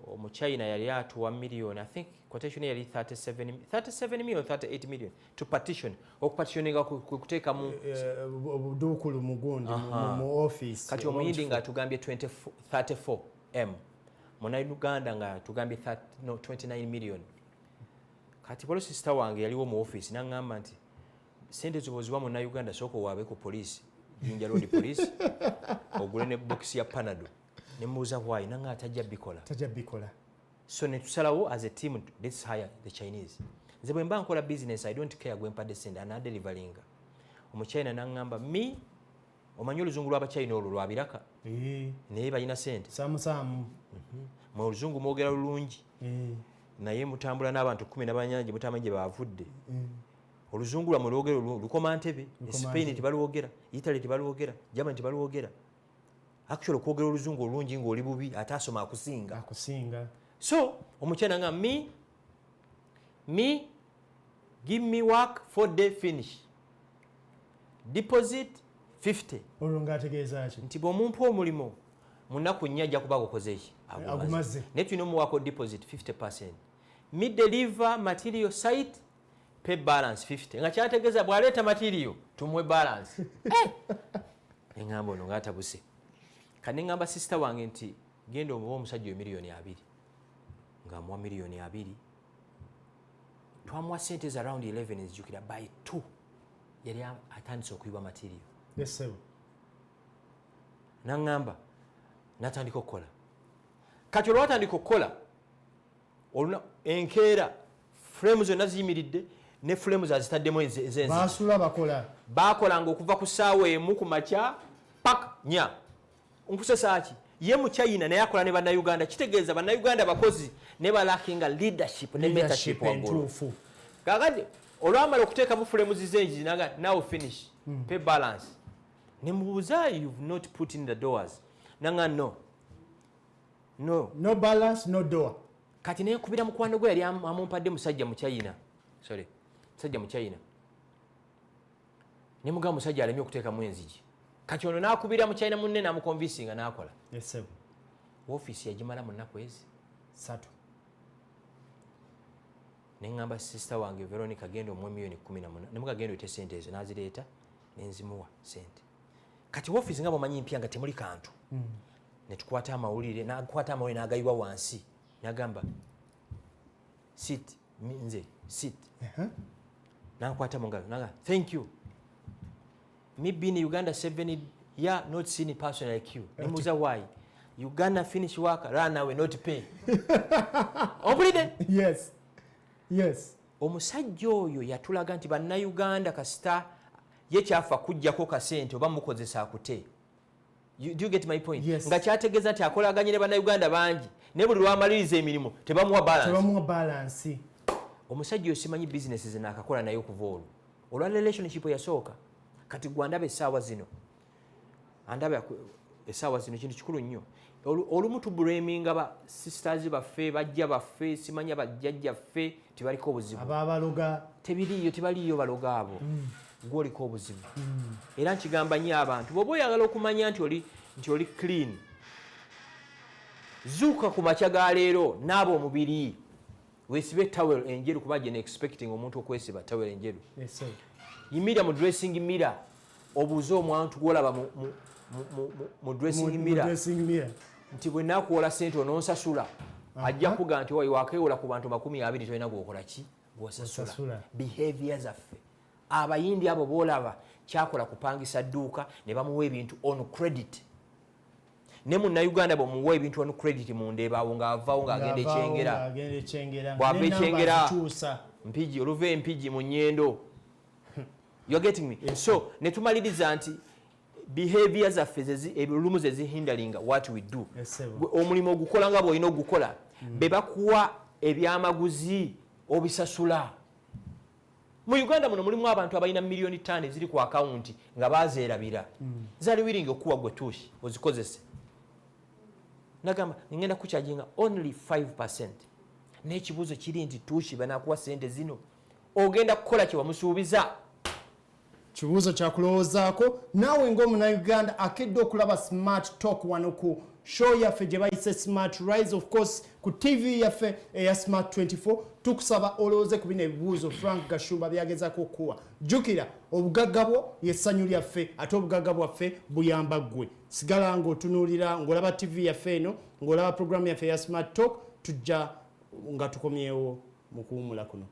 Omu China yali atuwa million, I think quotation yali 37 million 38 million to partition. Okupatitioninga kuteeka mu
obudukulu mugundi mu office.
Kati omuyindi nga tugambye 34 M. Munnayuganda nga tugambye 29 million. Kati polo sister wange yaliwo mu office n'aŋŋamba nti sente zoboziwa munnayuganda sooka waabe ku police Jinja Road police ogule ne box ya Panado. Nemuuza why nanga atajja bikola. So ne tusalawo as a team let's hire the Chinese. Nze bwe mba nkola business I don't care gwe mpadde sente ana deliveryinga. Omuchina n'aŋŋamba mi omanyi oluzungu lw'Abachina olwo lwabiraka. Naye balina sente.
Samu.
Mu oluzungu mwogera lulungi. Naye mutambula n'abantu 10 n'abanyanja mutamanyi gye baavudde. Oluzungu lwa mulwogero lukoma Ntebe, Spain tibalwogera, Italy tibalwogera, Germany tibalwogera. Actually kwogera oluzungu olungi ng'oli bubi ate asoma akusinga. So omuchina nga me give me work 4 day finish. Deposit 50.
Olunga ategeeza ki?
Nti bw'omumpa omulimo munaku nnya ajja kuba agukoze eki?
Agumaze.
Naye tulina omuwaako deposit 50%. Me deliver material site pay balance 50. Nga kyategeeza bw'aleeta material tumuwe balance. Eŋŋamba ono ng'atabuse. Kane ngamba sister wange nti genda omuwa omusajja oyo miliyoni 2. Ng'amuwa miliyoni 2. Twamuwa sente za around 11 ezijjukira by 2. Yali atandise okuyiba material.
Yes sir.
N'aŋŋamba n'atandika okukola. Kati olwatandika okukola oluna enkeera frame zonna ziyimiridde ne frame azitaddemu ezenzi.
Baasula bakola.
Baakolanga okuva ku ssaawa emu ku makya paka 4. Nkusesa ki? Ye mu China naye akola ne bannayuganda. Kitegeeza bannayuganda bakozi ne balakinga leadership ne mentorship waggulu. Kakati olwamala okuteekamu frame zizenji naga now finish. Pay balance. Ne mubuuza you've not put in the doors. Nanga no
balance no door.
Kati naye kubira mukwano gwe yali amumpadde musajja mu China. Musajja mu China. Ne mugamba musajja alemye okuteekamu enzigi. Kati ono n'akubira mu China munne n'amukonvinsinga n'akola.
Yes sir.
Office yagimala mu nnaku ezi
3.
Ne ŋŋamba sister wange Veronica genda omwe million 14. Ne mugagenda ote sente ezo n'azireeta nenzimuwa sente kati office nga bwomanyi mpya nga temuli kantu netukwata amawulire n'agayiwa wansi n'agamba sit nze sit n'akwata mu ngalo n'agamba thank you me being in Uganda 7 years not seen a person like you nemuuza why Uganda finish work run away not pay ompulidde
yes
omusajja oyo yatulaga nti bannayuganda kasita ye kyafa kujjako kasente oba mukozesa akute. Do you get my point?
Yes.
Nga kyategeeza nti akolaganye ne bannayuganda bangi ne buli lwamaliriza emirimu tebamuwa balance. Omusajja oyo simanyi business ze naakakola naye okuva olwo olwa relationship yasooka kati gwe andaba essaawa zino kintu kikulu nnyo. Olumu tubulaminga ba sisters baffe bajja baffe simanya bajjajja ffe tebaliko obuzibu
ababaloga
tebaliyo baloga abo gwoliko obuzibu era nkigamba nnyo abantu bw'oba oyagala okumanya nti oli clean zuuka ku makya ga leero naaba omubiri weesibe tawel enjeru kuba gye expecting omuntu okwesiba tawel enjeru yimira mu dressing mirror obuuze omwantu gwolaba mu dressing mirror nti bwe nakuwola sente ononsasula ajja kuga nti wakewola ku bantu 20 tolina gwokola ki gwosasula behaviors affe abayindi abo boolaba kyakola kupangisa dduuka ne bamuwa ebintu on credit ne munnayuganda bwemuwa ebintu on credit mundeebaawo ng'avaawo ng'agenda ekyengera bw'ava ekyengera mpigi oluva empigi mu nnyendo you're getting me so ne tumaliriza nti behaviors zaffe olumu ze zihindalinga what we do omulimu ogukola nga bw'olina ogukola be bakuwa ebyamaguzi obisasula. Mu Uganda muno mulimu abantu abalina miliyoni 5 ziri ku akawunti nga bazeerabira zali wiringi okuwa gwe tuushi ozikozese nagamba ngenda kukyajinga only 5% n'ekibuuzo kiri nti tuushi banakuwa sente zino ogenda kukola kye wamusuubiza.
Kibuuzo kyakulowoozaako naawe ng'omunnayuganda akedde okulaba smart talk wano ku show yaffe gye bayise smart rise of course ku tv yaffe eya smart24 tukusaba olowooze ku bino ebibuuzo Frank Gashumba byagezako okuwa. Jjukira obugagga bwo y'essanyu lyaffe ate obugagga bwaffe buyamba ggwe. Sigala ng'otunuulira ng'olaba tv yaffe eno ng'olaba programu yaffe eya smart talk tujja nga tukomyewo mu kuwumula kuno.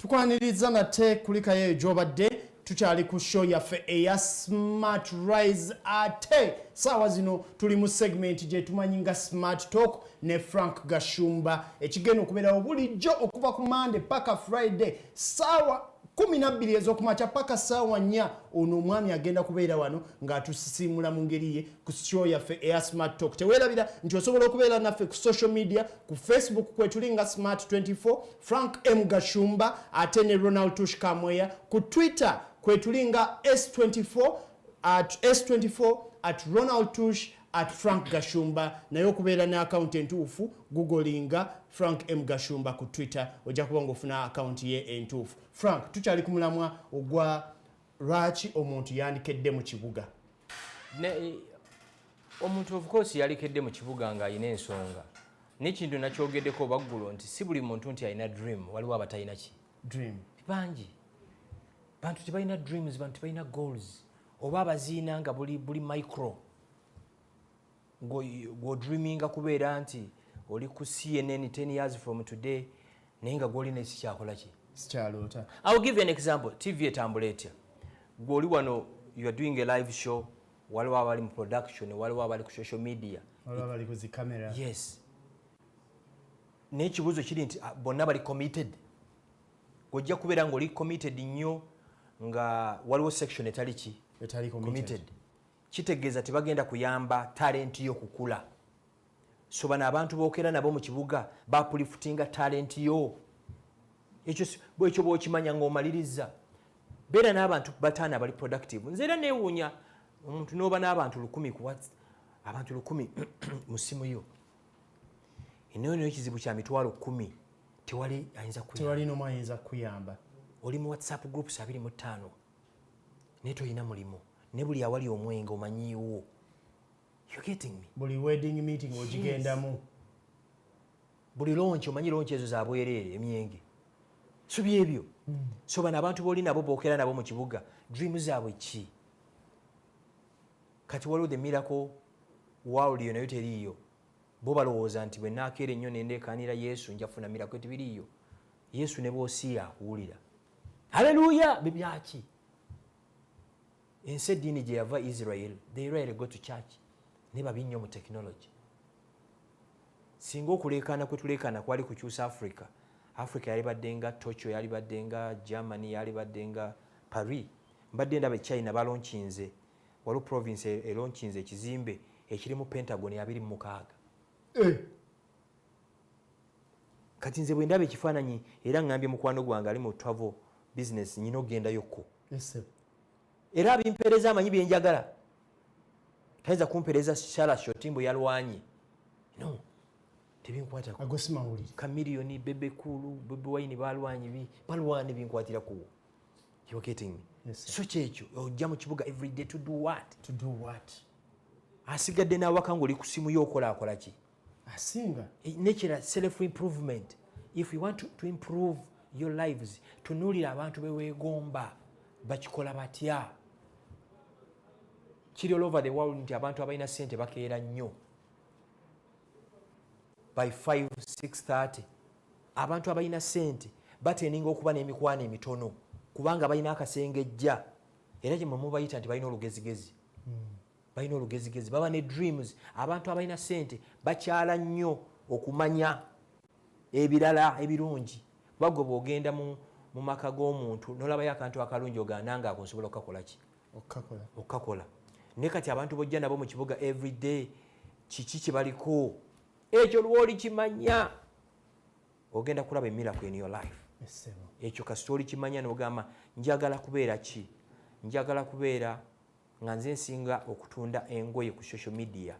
tukwaniriza nate kulikayo gyobadde tukyali ku show yaffe eya Smart Rise ate sawa zino tuli mu segment gye tumanyi nga Smart Talk ne Frank Gashumba ekigenda okubeerawo bulijjo okuva ku Monday paka Friday sawa 12 ez'okumakya paka sawa 4 ono omwami agenda kubeera wano ng'atusisimula mu ngeri ye ku show yaffe eya Smart Talk. Teweerabira nti osobola okubeera naffe ku social media ku Facebook kwetuli nga smart24 Frank M Gashumba ate ne Ronald Tush Kamweya, ku Twitter kwetuli nga S24 at Ronald Tush at Frank Gashumba, naye okubeera ne account entuufu googlinga Frank M Gashumba ku Twitter ojja kuba ng'ofuna account ye entuufu. Frank, tukyali ku mulamwa ogwa lwaki omuntu yandikedde mu kibuga.
Omuntu of course yalikedde mu kibuga ng'alina ensonga n'ekintu nakyogeddeko baggulo nti si buli muntu nti alina dream, waliwo abatalina ki
Dream.
bangi bantu tebalina dreams, bantu tebalina goals oba abaziina nga buli micro gw'odreaminga kubeera nti oli ku CNN 10 years from today naye nga gw'olina ekikyakola ki
sikyaloota.
I'll give you an example. TV etambula etya, gw'oli wano you are doing a live show, waliwo abali mu production, waliwo abali ku social media,
waliwo abali ku zi camera.
yes, n'ekibuuzo kiri nti bonna bali committed. Gw'ojja kubeera ng'oli committed nnyo nga waliwo section etali ki
etali
committed, kitegeeza tebagenda kuyamba talent yo kukula. So bano abantu bookera nabo mu kibuga bapulifutinga talent yo, ekyo bw'okimanya ng'omaliriza beera n'abantu bataano abali productive. Nze era neewuunya omuntu n'oba n'abantu 1000 abantu 1000 mu simu yo eneyo ekizibu kya mitwalo 10 tewali ayinza kuyamba,
tewali n'omu ayinza kuyamba.
oli mu WhatsApp groups 25 naye toyina mulimu, ne buli awali omwenge omanyiiwo. You getting me?
Buli wedding meeting ogigendamu,
buli launch omanyi launch ezo za bwereere emyenge, so byebyo. So bano abantu b'oli nabo bookera nabo mu kibuga dream zaabwe ki? Kati waliwo the miracle world yo nayo teriiyo. Bo balowooza nti bwe naakeera ennyo nendeekaanira Yesu njafuna miracle, tibiriiyo. Yesu ne bw'osiya akuwulira. Haleluya! Bibyaki? Ensi eddiini gye yava Israel, they rarely go to church. Ne babi nnyo mu technology. Singa okuleekaana kwe tuleekaana kwali kukyusa Africa yali badde nga Tokyo, yali badde nga Germany, yali badde nga Paris. Mbadde ndaba China balonkinze, waliwo province elonkinze ekizimbe ekirimu Pentagon 26. Kati nze bwe ndaba ekifaananyi era ngambye mukwano gwange ali mu travel business nyina okgendayokko. Era abimpeereza amanyi bye njagala. Tayinza kumpeereza Shalasho timbo yalwanye. No. Tebinkwatako.
agosimawulire.
Kamiliyoni, Bebe Kulu, Bebe Wine balwanyi balwane binkwatira ku. You getting me?
Yes,
so kyekyo ojja mu kibuga every day to do what?
To do what?
Asigadde n'awaka ng'oli ku simu yo akola ki?
Asinga.
Nature self improvement. If you want to improve your lives, tunuulira abantu beweegomba bakikola batya. Kiri all over the world nti abantu abalina ssente bakeera nnyo. By 5, 6:30 abantu abalina ssente bateninga okuba n'emikwano emitono kubanga balina akasengejja era gye mubayita nti balina olugezigezi. Balina olugezigezi, baba ne dreams. Abantu abalina ssente bakyala nnyo okumanya ebirala ebirungi. Bagwe bw'ogenda mu maka g'omuntu n'olabayo akantu akalungi ogananga ako nsobola okukakola ki? Okukakola. Ne kati abantu bojja nabo mu kibuga every day kiki kye baliko ekyo lw'oli kimanya ogenda kulaba emiracle in your life. Ekyo kasita oli kimanya n'ogamba njagala kubeera ki? Njagala kubeera nga nze nsinga okutunda engoye ku social media.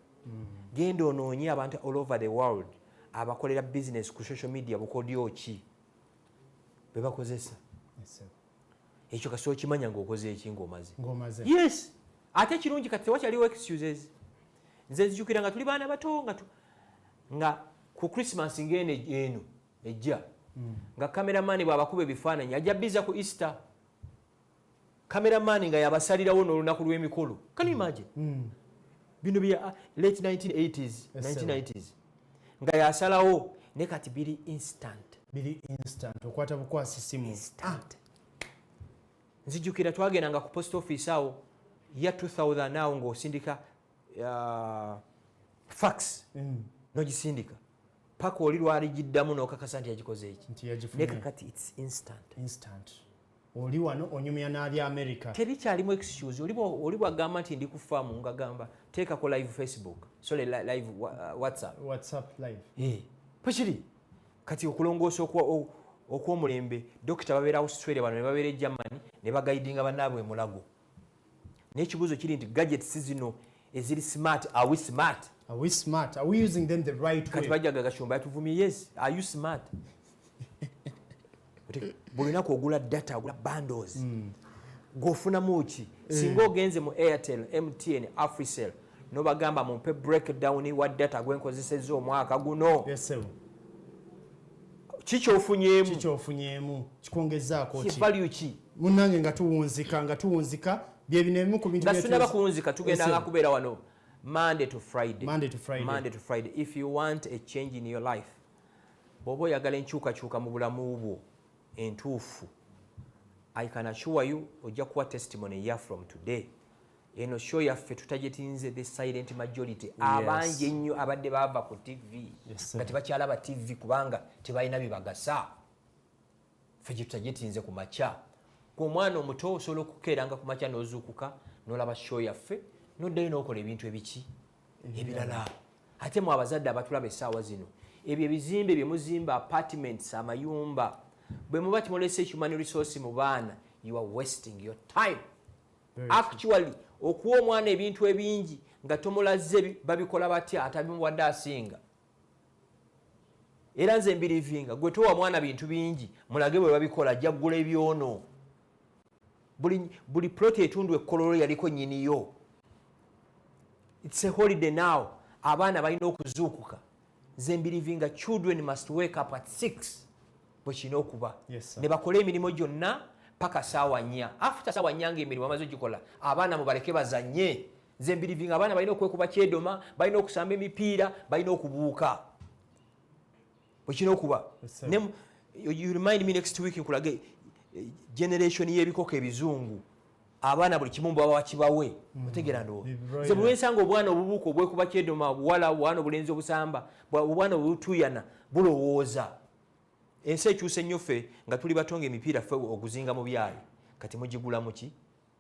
Genda onoonye abantu all over the world abakolera business ku social media bukodyo ki be bakozesa. Ekyo kasita okimanya ng'okoze eki ng'omaze. Yes. Ate kirungi kati tewakyaliwo excuses. Nze nzijukira nga tuli baana bato nga ku Christmas ng'eno ejja nga cameraman bw'abakuba ebifaananyi ajja biza ku Easter. Cameraman nga yabasalirawo n'olunaku lw'emikolo. Can you imagine? Bino bya late 1980s, 1990s. Nga yasalawo ne kati biri instant.
biri instant okwata bukwasi simu
nzijukira twagendanga ku post office awo ya 2000 awo ng'osindika fax nogisindika paka oli lwali giddamu n'okakasa nti yagikoze eki nekakati its instant
oli wano onyumya n'ali America
terikyalimu excuse oli bwagamba nti ndi ku faamu ngagamba teekako live Facebook live
WhatsApp live
pekiri kati okulongoosa okw'omulembe dokita babeera Australia bano ne babeera Germany ne bagaidinga bannaabwe mulago n'ekibuuzo kiri nti gadgets zino eziri smart, are we smart?
Are we using them the right way?
Kati bajjaga Gashumba yatuvumye, yes, are you smart? Buli lunaku ogula data, ogula bundles. G'ofunamu ki? Singa ogenze mu Airtel, MTN, Africell n'obagamba mumpe breakdown wa data gwe nkozesezza omwaka guno.
Yes sir.
Kiky'ofunyeemu
kikwongezaako ki?
Value ki?
Munnange nga tuwunzika bye binemu ku bintu
byetu. Nga kuwunzika tugendanga kubeera wano Monday to Friday. If you want a change in your life, bw'oba oyagala enkyukakyuka mu bulamu bwo entuufu, I can assure you ojja kuwa testimony ya from today. Eno show yaffe tutagitinze the silent majority. Abangi ennyo abadde baava ku TV nga tebakyalaba TV kubanga tebalina bibagasa. Ffe gye tutagitinze ku makya. Omwana omuto osobola okukeeranga ku makya n'ozuukuka n'olaba show yaffe n'oddayo n'okola ebintu ebiki ebirala. Ate mu abazadde abatulaba essaawa zino ebyo ebizimbe bye muzimba apartments amayumba bwe muba timulese human resource mu baana, you are wasting your time. Actually okuwa omwana ebintu ebingi nga tomulaze babikola batya atabimuwadde asinga. Era nze mbirivinga gwe towa mwana bintu bingi mulage bwe babikola ajja kugula ebyono. Buli ploti etundu ekkololo yaliko nnyiniyo. It's a holiday now. Abaana balina okuzuukuka. Nze mbirivinga children must wake up at 6 bwe kina okuba. Ne bakole emirimu gyonna paka saawa 4. After saawa 4 ng'emirimu bamaze ogikola abaana mubaleke bazanye. Nze mbirivinga abaana balina okwekuba kyedoma, balina okusamba emipiira, balina okubuuka. Bwe kina okuba. You remind me next week nkulage generation y'ebikoko ebizungu. Abaana buli kimu baba wakibawe. Otegera ndo. Ze buli ensanga obwana obubuuka obwekuba kyedoma buwala obwana obulenzi obusamba obwana obutuyana bulowooza. Ensi ekyuse nnyo ffe nga tuli batonga emipiira ffe oguzinga mu byayi. Kati mugigula muki?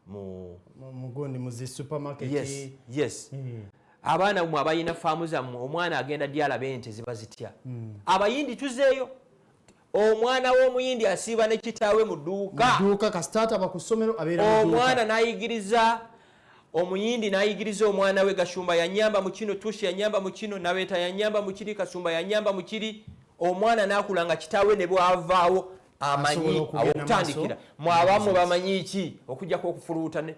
Mugundi mu zi supermarket.
Yes. Abaana mwe abayina faamu zammwe omwana agenda dyalaba ente ziba zitya. Abayindi tuzeeyo. Omwana w'omuyindi asiiba ne kitaawe mu dduuka
kasitaata bakusomero abeera mu dduuka.
Omwana n'ayigiriza omuyindi n'ayigiriza omwana we Gashumba yanyamba mu kino, Tushi yanyamba mu kino, Nabeeta yanyamba mu kiri, Kasumba yanyamba mu kiri. Omwana n'akula nga kitaawe ne bwavaawo amanyi awokutandikira. Mwabamu bamanyi ki okujjako okufuluuta ne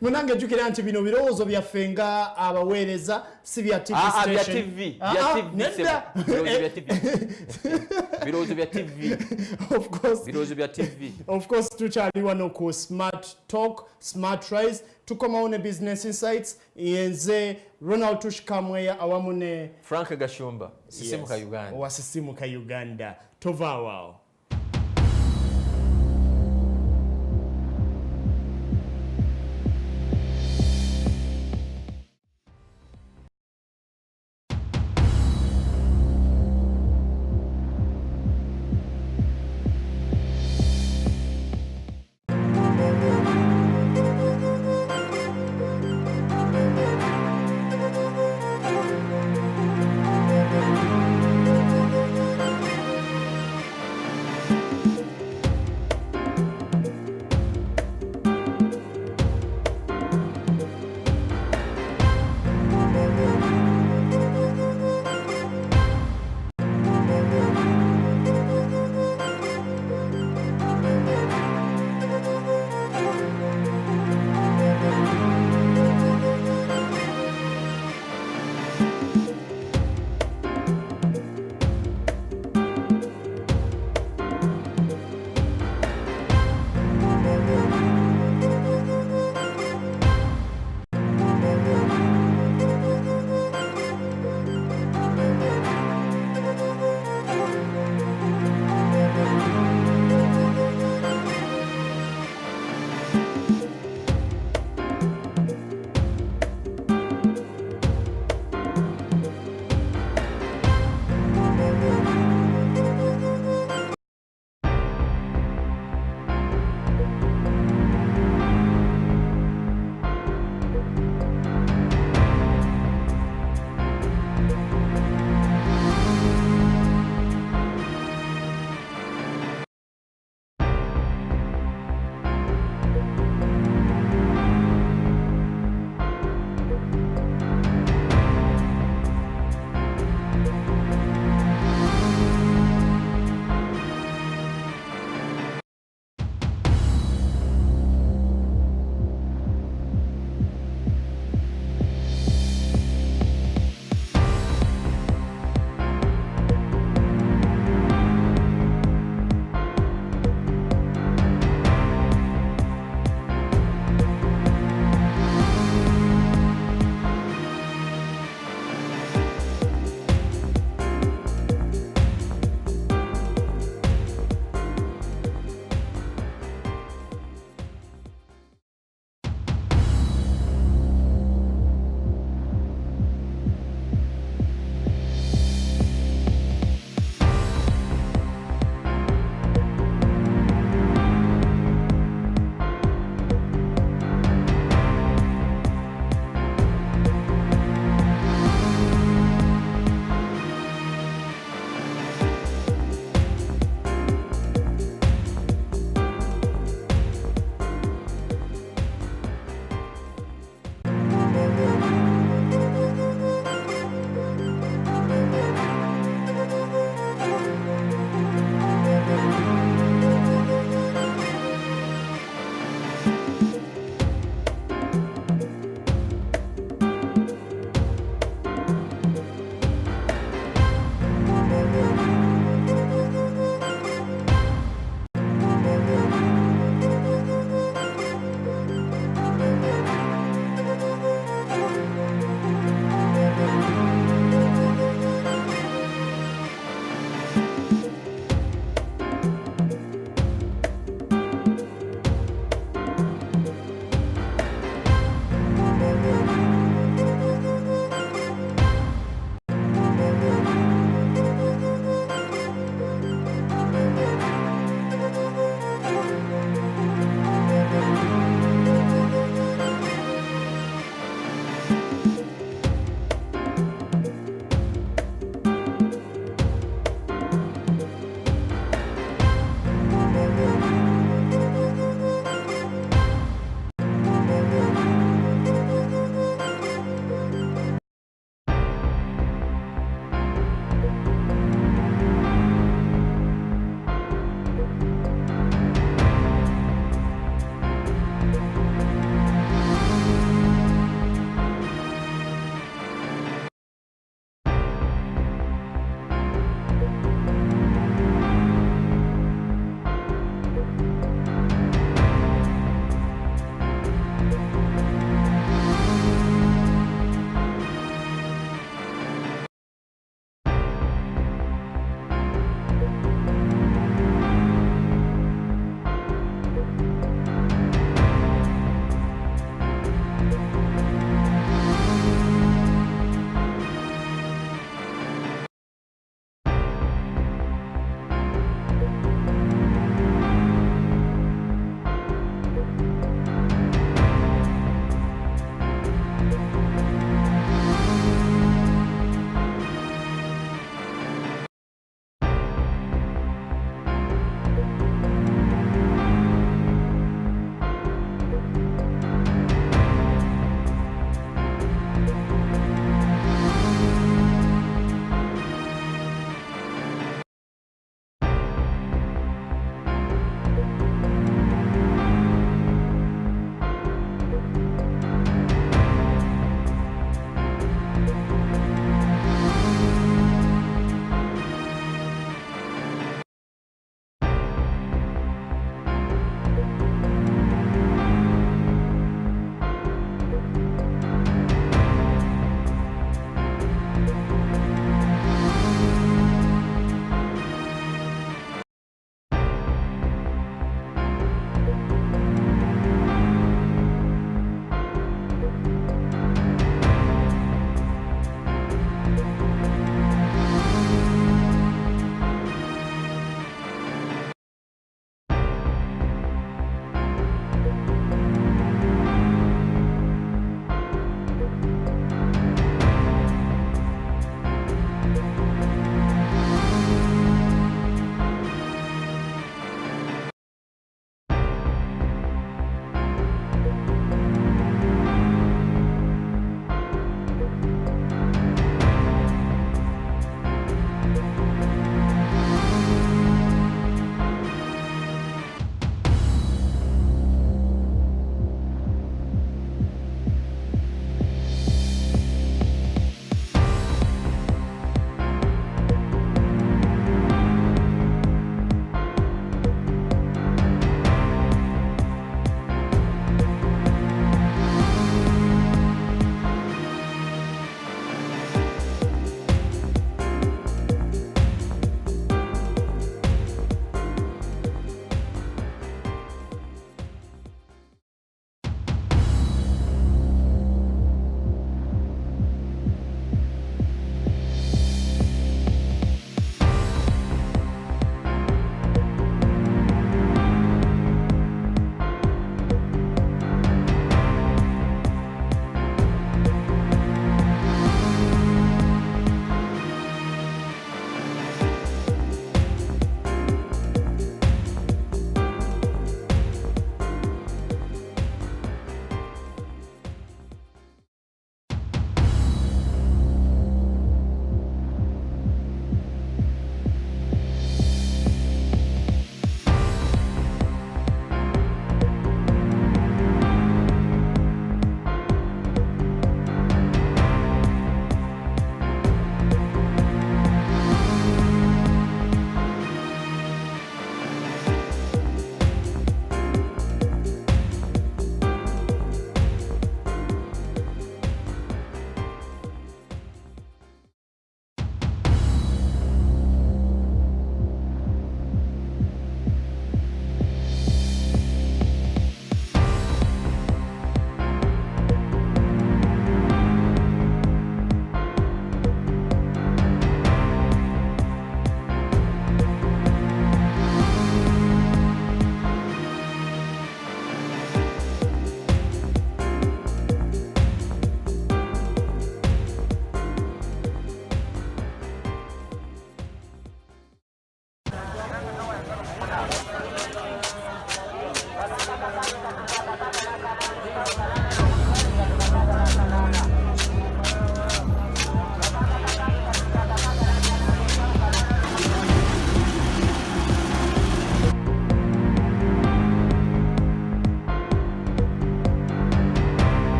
Munange jjukira nti bino birowoozo byaffe nga abaweereza si bya TV station.
Birowoozo bya TV. Birowoozo bya TV.
Of course tukyali wano ku Smart Talk, Smart Rise. Tukomawo ne Business Insights. Yenze Ronald Tushkamweya awamu ne
Frank Gashumba. Sisimuka Uganda.
Owa Sisimuka Uganda. Tovaawo.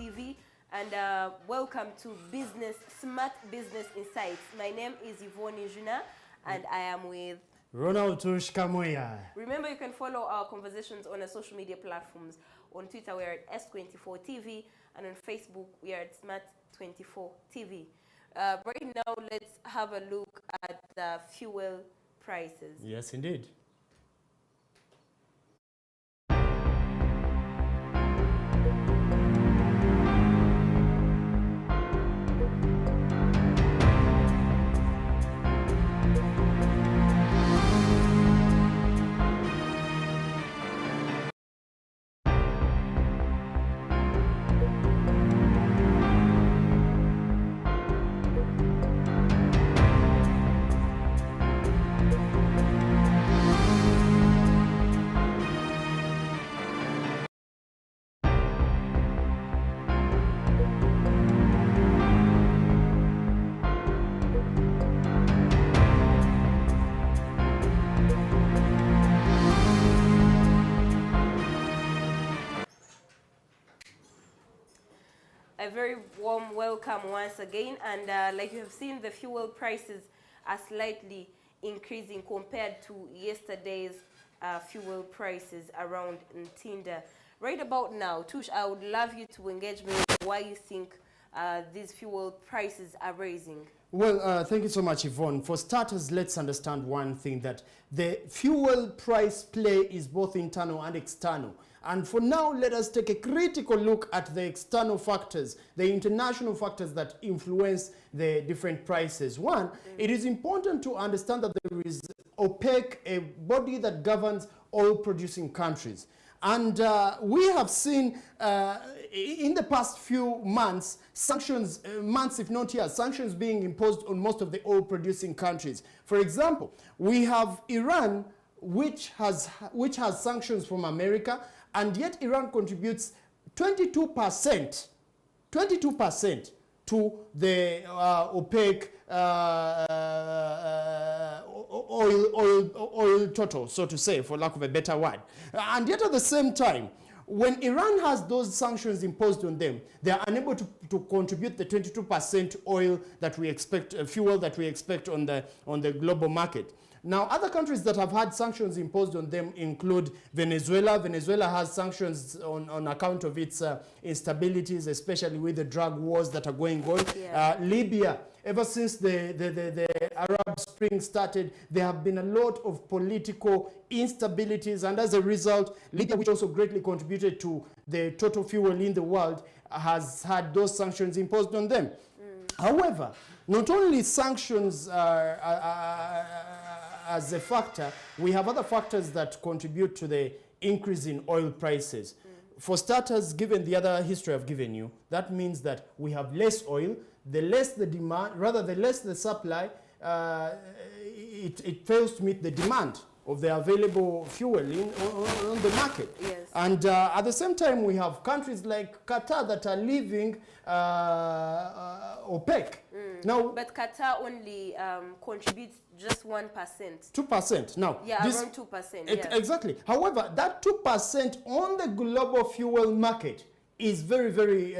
TV, and welcome to Smart Business Insights. My name is Yvonne Ijuna, and I am with
Ronald Tushkamoya.
Remember, you can follow our conversations on our social media platforms. On Twitter, we're at S24 TV, and on Facebook, we are at smart24 TV. Right now, let's have a look at the fuel prices.
Yes, indeed.
A very warm welcome once again, and like you have seen, the fuel prices are slightly increasing compared to yesterday's fuel prices around Ntinda. Right about now, Tush, I would love you to engage me with why you think these fuel prices are raising.
Well, thank you so much, Yvonne. For starters, let's understand one thing, that the fuel price play is both internal and external. And for now, let us take a critical look at the external factors, the international factors that influence the different prices. One, it is important to understand that there is OPEC, a body that governs oil-producing countries. And we have seen in the past few months, sanctions, months if not years, sanctions being imposed on most of the oil-producing countries. For example, we have Iran, which has sanctions from America, and yet Iran contributes 22% to the OPEC oil total, so to say, for lack of a better word. And yet at the same time, when Iran has those sanctions imposed on them, they are unable to contribute the 22% oil that we expect, fuel that we expect on the global market. Now, other countries that have had sanctions imposed on them include Venezuela. Venezuela has sanctions on account of its instabilities, especially with the drug wars that are going on.
Yeah.
Libya, ever since the Arab Spring started, there have been a lot of political instabilities, and as a result, Libya, which also greatly contributed to the total fuel in the world, has had those sanctions imposed on them. However, not only sanctions are as a factor, we have other factors that contribute to the increase in oil prices. For starters, given the other history I've given you, that means that we have less oil, the less the demand, rather the less the supply, it fails to meet the demand of the available fuel on the market.
Yes.
And at the same time, we have countries like Qatar that are leaving OPEC. Now,
but Qatar only contributes just 1%.
2%. Now,
Yeah, around 2%. Yeah.
Exactly. However, that 2% on the global fuel market is very, very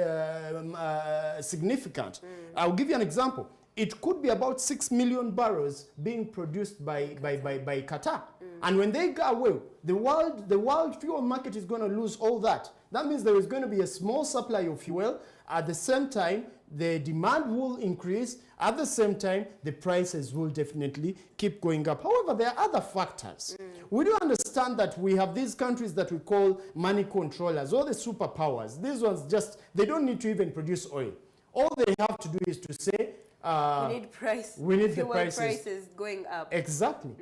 significant. I'll give you an example. It could be about 6 million barrels being produced by Qatar. And when they go away, the world fuel market is going to lose all that. That means there is going to be a small supply of fuel. At the same time, the demand will increase. At the same time, the prices will definitely keep going up. However, there are other factors. We do understand that we have these countries that we call money controllers, or the superpowers. These ones they don't need to even produce oil. All they have to do is to say, we need the prices
going up.
Exactly.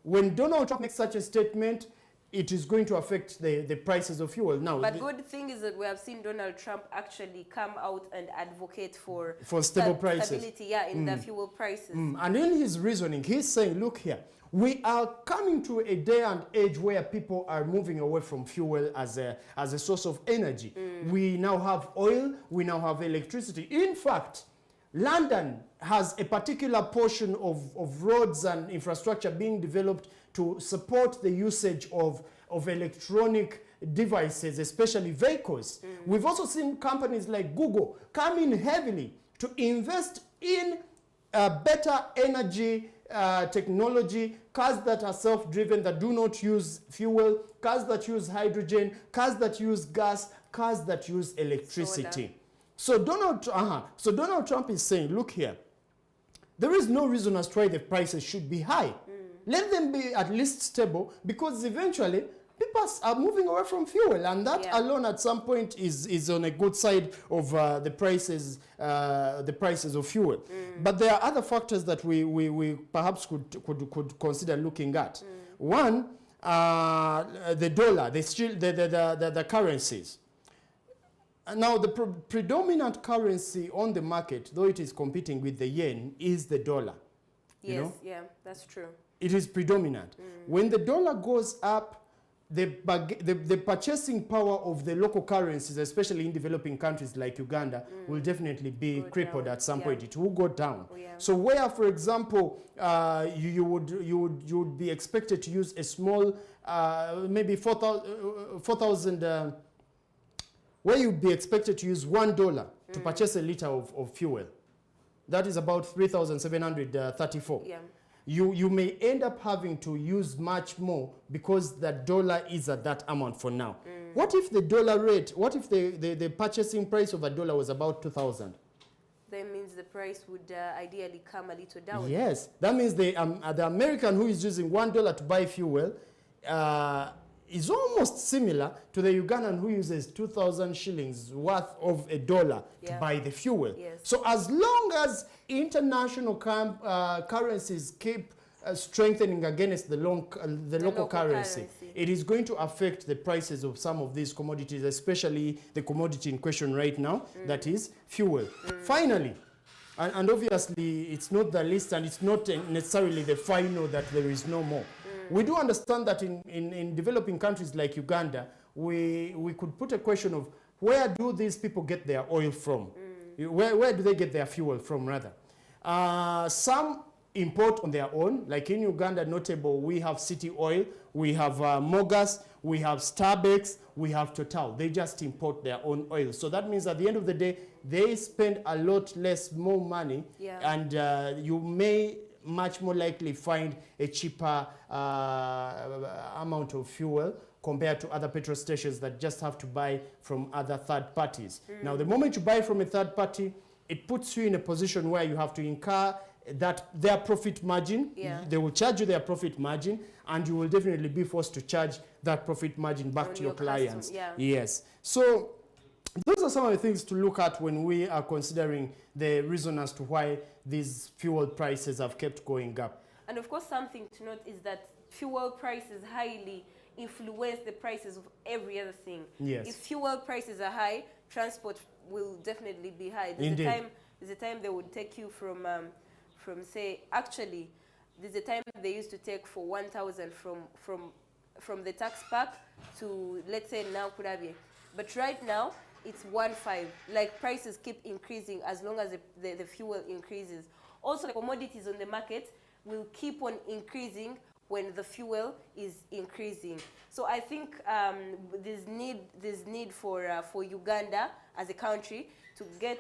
When Donald Trump makes such a statement, it is going to affect the prices of fuel. Now,
but good thing is that we have seen Donald Trump actually come out and advocate for
stable prices.
Stability, in the fuel prices.
And in his reasoning, he's saying, look here, we are coming to a day and age where people are moving away from fuel as a source of energy. We now have oil, we now have electricity. In fact, London has a particular portion of roads and infrastructure being developed to support the usage of of electronic devices, especially vehicles. We've also seen companies like Google come in heavily to invest in better energy technology, cars that are self-driven, that do not use fuel, cars that use hydrogen, cars that use gas, cars that use electricity. So Donald Trump is saying, look here, there is no reason as to why the prices should be high. Let them be at least stable, because eventually people are moving away from fuel, and that alone at some point is on a good side of the prices of fuel. But there are other factors that we perhaps could consider looking at. One, the dollar, the currencies. Now, the predominant currency on the market, though it is competing with the yen, is the dollar.
Yes,
you know?
yeah, that's true.
It is predominant. When the dollar goes up, the purchasing power of the local currencies, especially in developing countries like Uganda, will definitely be crippled at some point. It will go down. So where, for example, you would be expected to use a small, maybe 4,000, where you'd be expected to use $1 to purchase a liter of fuel. That is about 3,734. You may end up having to use much more because the dollar is at that amount for now. What if the dollar rate, what if the purchasing price of a dollar was about 2,000?
That means the price would ideally come a little down.
Yes, that means the American who is using $1 to buy fuel is almost similar to the Ugandan who uses 2,000 shillings worth of a dollar to buy the fuel. So as long as international currencies keep strengthening against the local currency, it is going to affect the prices of some of these commodities, especially the commodity in question right now, that is fuel. Finally, and obviously it's not the least, and it's not necessarily the final, that there is no more. We do understand that in developing countries like Uganda, we could put a question of, where do these people get their oil from? Where do they get their fuel from, rather? Some import on their own, like in Uganda, notable, we have City Oil, we have Mogas, we have Starbucks, we have Total. They just import their own oil. So that means at the end of the day, they spend a lot more money, and you may much more likely find a cheaper amount of fuel compared to other petrol stations that just have to buy from other third parties. Now, the moment you buy from a third party, it puts you in a position where you have to incur their profit margin. They will charge you their profit margin, and you will definitely be forced to charge that profit margin back to your clients. Yes. So those are some of the things to look at when we are considering the reason as to why these fuel prices have kept going up.
And of course, something to note is that fuel prices highly influence the prices of every other thing. If fuel prices are high, transport will definitely be high. There's a time they would take you from say, actually, there's a time they used to take for 1,000 from the tax park to, let's say, now Kurabi. But right now, it's 1.5. Like, prices keep increasing as long as the fuel increases. Also, the commodities on the market will keep on increasing when the fuel is increasing. So I think there's need for Uganda as a country to get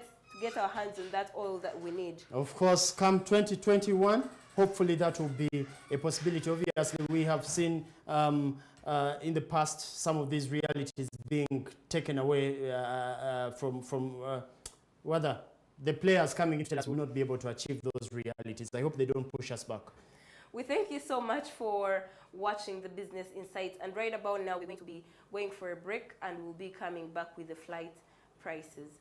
our hands on that oil that we need.
Of course, come 2021, hopefully that will be a possibility. Obviously, we have seen in the past some of these realities being taken away from whether the players coming into us will not be able to achieve those realities. I hope they don't push us back.
We thank you so much for watching the Business Insights. And right about now, we're going to be going for a break, and we'll be coming back with the flight prices.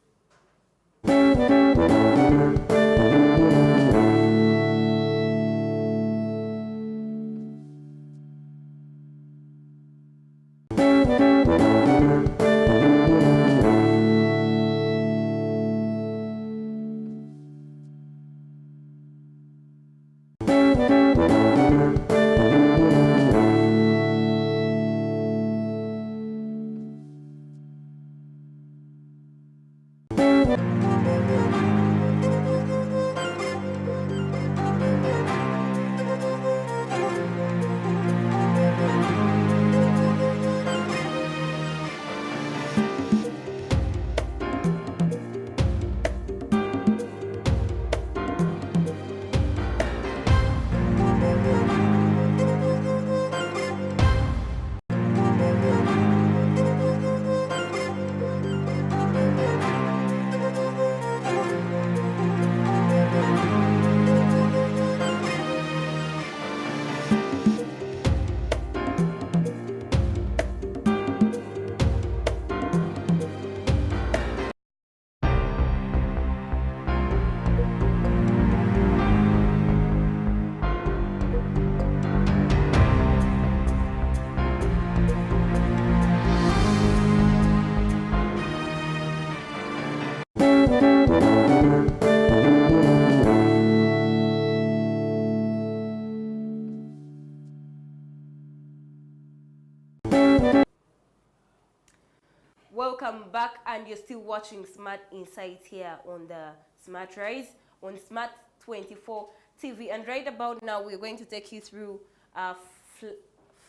Welcome back, and you're still watching Smart Insights here on the Smart Rise on smart24 TV. And right about now, we're going to take you through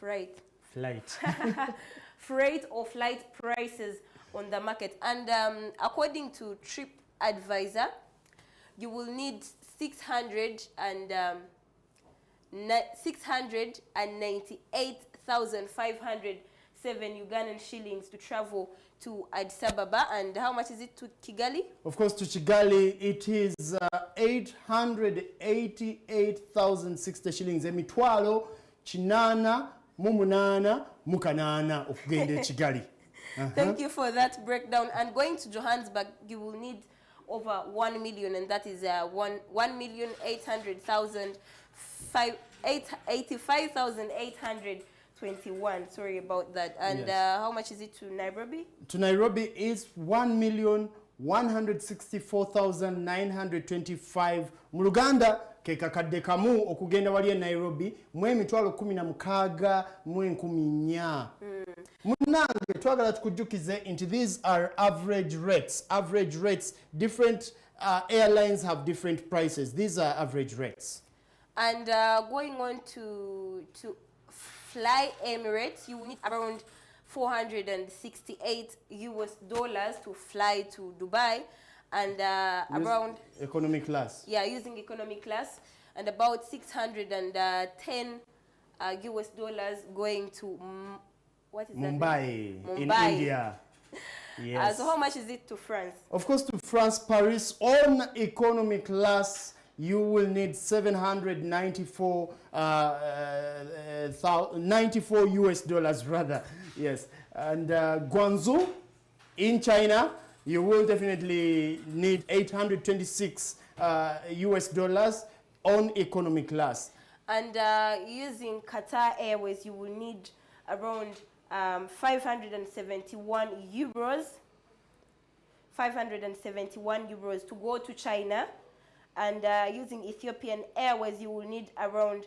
freight or flight prices on the market. And according to TripAdvisor, you will need 698,507 Ugandan shillings to travel to Addis Ababa. And how much is it to Kigali?
Of course, to Kigali, it is 888,060 shillings. Emitwalo, chinana, mumunana, mukanana okugenda Kigali.
Thank you for that breakdown. And going to Johannesburg, you will need over 1 million, and that is 1,885,821. Sorry about that. And yes. How much is it to Nairobi?
To Nairobi is 1,164,925. Mu Luganda ke kakadde kamu okugenda wali Nairobi mu emitwalo 16 mu 14. Munange twagala tukujjukize into these are average rates. Average rates, different airlines have different prices. These are average rates.
And going on to Fly Emirates, you need around $468 to fly to Dubai, and around
economy class.
Yeah, using economy class, and about $610 going to what is
Mumbai,
that?
In India. Yes.
So how much is it to France?
Of course, to France, Paris, on economy class, you will need 794 $94 rather. Yes. And Guangzhou in China, you will definitely need 826 on economy class. And
using Qatar Airways, you will need around 571 euros to go to China. And using Ethiopian Airways, you will need around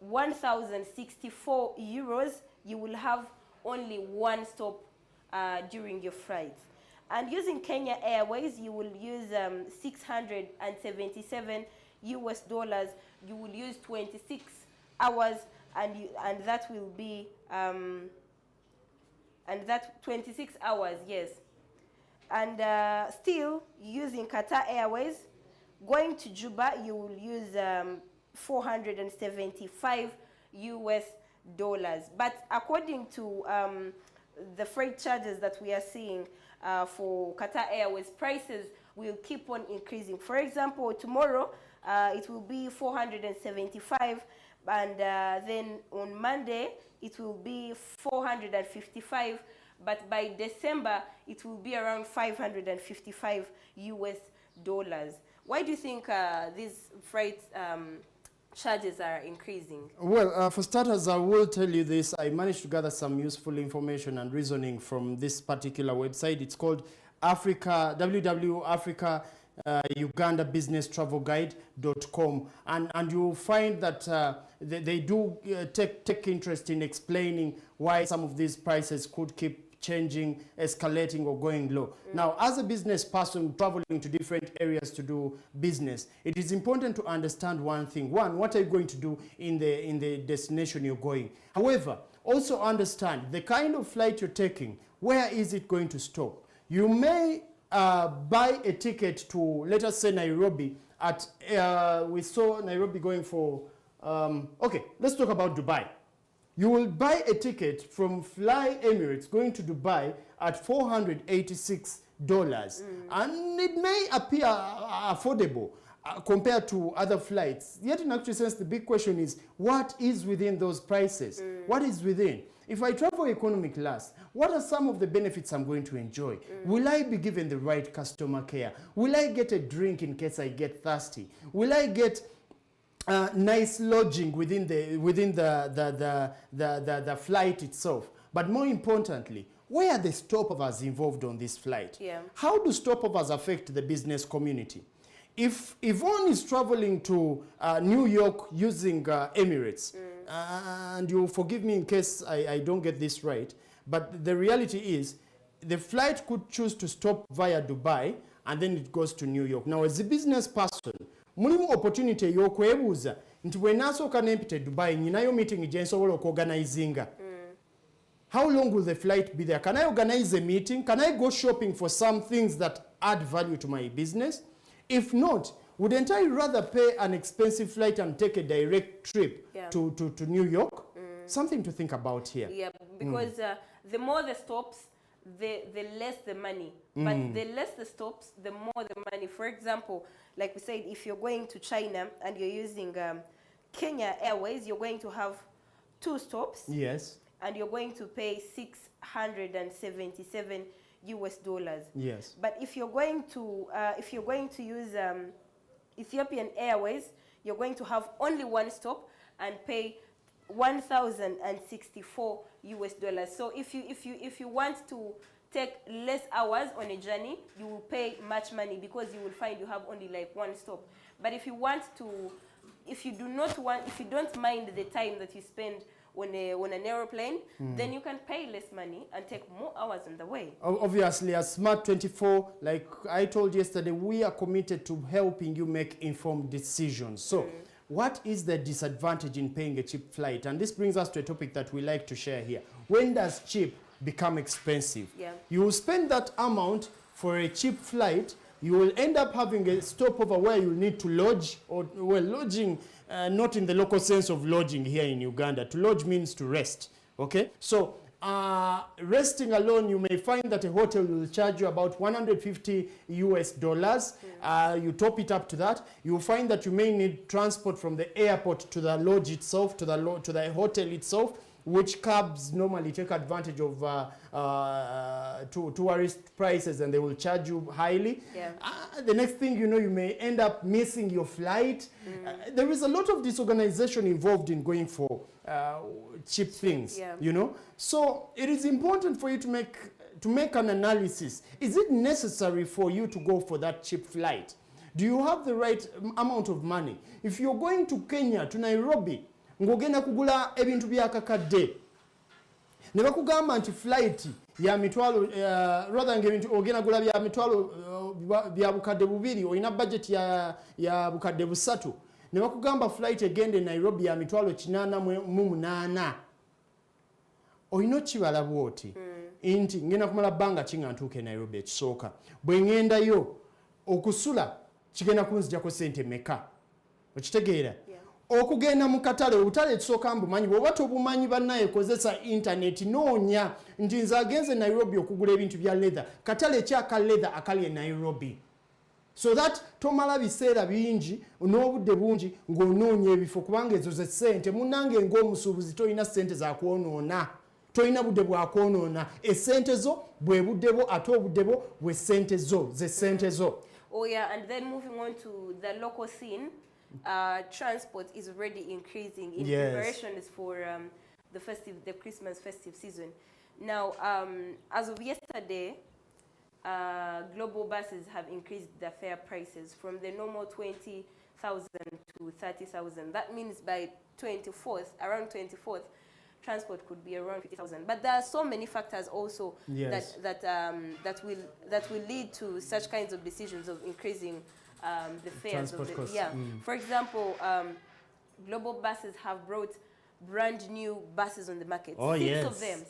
1,064 euros. You will have only one stop during your flight. And using Kenya Airways, you will use $677. You will use 26 hours, and that will be and that 26 hours, yes. And still using Qatar Airways, going to Juba, you will use $475. But according to the freight charges that we are seeing for Qatar Airways, prices will keep on increasing. For example, tomorrow it will be $475, and then on Monday it will be $455. But by December, it will be around $555. Why do you think these freight charges are increasing?
Well, for starters, I will tell you this. I managed to gather some useful information and reasoning from this particular website. It's called www.africa Uganda Business Travel Guide.com, and you'll find that they do take interest in explaining why some of these prices could keep changing, escalating, or going low. Now, as a business person traveling to different areas to do business, it is important to understand one thing. One, what are you going to do in the destination you're going? However, also understand the kind of flight you're taking. Where is it going to stop? You may buy a ticket to, let us say, Nairobi. We saw Nairobi going for, okay, let's talk about Dubai. You will buy a ticket from Fly Emirates going to Dubai at $486, and it may appear affordable compared to other flights. Yet in actual sense, the big question is, what is within those prices? What is within? If I travel economy class, what are some of the benefits I'm going to enjoy? Will I be given the right customer care? Will I get a drink in case I get thirsty? Will I get nice lodging within the flight itself? But more importantly, where are the stopovers involved on this flight?
Yeah.
How do stopovers affect the business community? If Yvonne is traveling to New York using Emirates, and you'll forgive me in case I don't get this right, but the reality is, the flight could choose to stop via Dubai and then it goes to New York. Now, as a business person, mulimu opportunity y'okwebuuza nti bwe naasooka nempita Dubai nyinayo meeting gye nsobola okuorganizinga. How long will the flight be there? Can I organize a meeting? Can I go shopping for some things that add value to my business? If not, wouldn't I rather pay an expensive flight and take a direct trip to New York? Something to think about here.
Yeah, because the more the stops, the less the money. But the less the stops, the more the money. For example, like we said, if you're going to China and you're using Kenya Airways, you're going to have 2 stops.
Yes.
And you're going to pay $677 US.
Yes.
But if you're going to use Ethiopian Airways, you're going to have only 1 stop and pay $1,064 US. So if you want to take less hours on a journey, you will pay much money because you will find you have only like 1 stop. But if you don't mind the time that you spend on an aeroplane, then you can pay less money and take more hours on the way.
Obviously, as Smart24, like I told you yesterday, we are committed to helping you make informed decisions. So, what is the disadvantage in paying a cheap flight? And this brings us to a topic that we like to share here. When does cheap become expensive?
Yeah.
You will spend that amount for a cheap flight. You will end up having a stopover where you need to lodge, or well, lodging, not in the local sense of lodging here in Uganda. To lodge means to rest, okay? So resting alone, you may find that a hotel will charge you about $150 US. You top it up to that. You'll find that you may need transport from the airport to the lodge itself, to the hotel itself, which cabs normally take advantage of tourist prices, and they will charge you highly.
Yeah.
The next thing you know, you may end up missing your flight. There is a lot of disorganization involved in going for cheap things, you know. So it is important for you to make an analysis. Is it necessary for you to go for that cheap flight? Do you have the right amount of money? If you're going to Kenya, to Nairobi, ngogenda kugula ebintu byakakadde ne bakugamba nti flight ya mitwalo rather ng'ebintu ogenda kugula bya mitwalo bya bukadde 2 olina budget ya bukadde 3 ne bakugamba flight egende Nairobi ya mitwalo 88 olina okibala bwoti nti ngenda kumala bbanga kinga ntuuke Nairobi ekisooka bwe ngendayo okusula kigenda kunzijako sente meka okitegeera okugenda mu katale obutale ekisooka mbumanyi bw'oba tobumanyi bannaye kozesa internet noonya nti nze agenze Nairobi okugula ebintu bya leather katale ekyaka leather akali e Nairobi so that tomala biseera bingi n'obudde bungi ng'onoonya ebifo kubanga ezo ze ssente munnange ng'omusuubuzi tolina ssente za kwonoona tolina budde bwa kwonoona essente zo bwe budde bwo ate obudde bwo bwe ssente zo ze ssente zo.
Oh yeah, and then moving on to the local scene, transport is already increasing in preparations for the Christmas festive season. Now, as of yesterday, global buses have increased their fare prices from the normal 20,000 to 30,000. That means by around 24th, transport could be around 50,000. But there are so many factors also that will lead to such kinds of decisions of increasing the fares of the costs. For example, global buses have brought brand new buses on the market.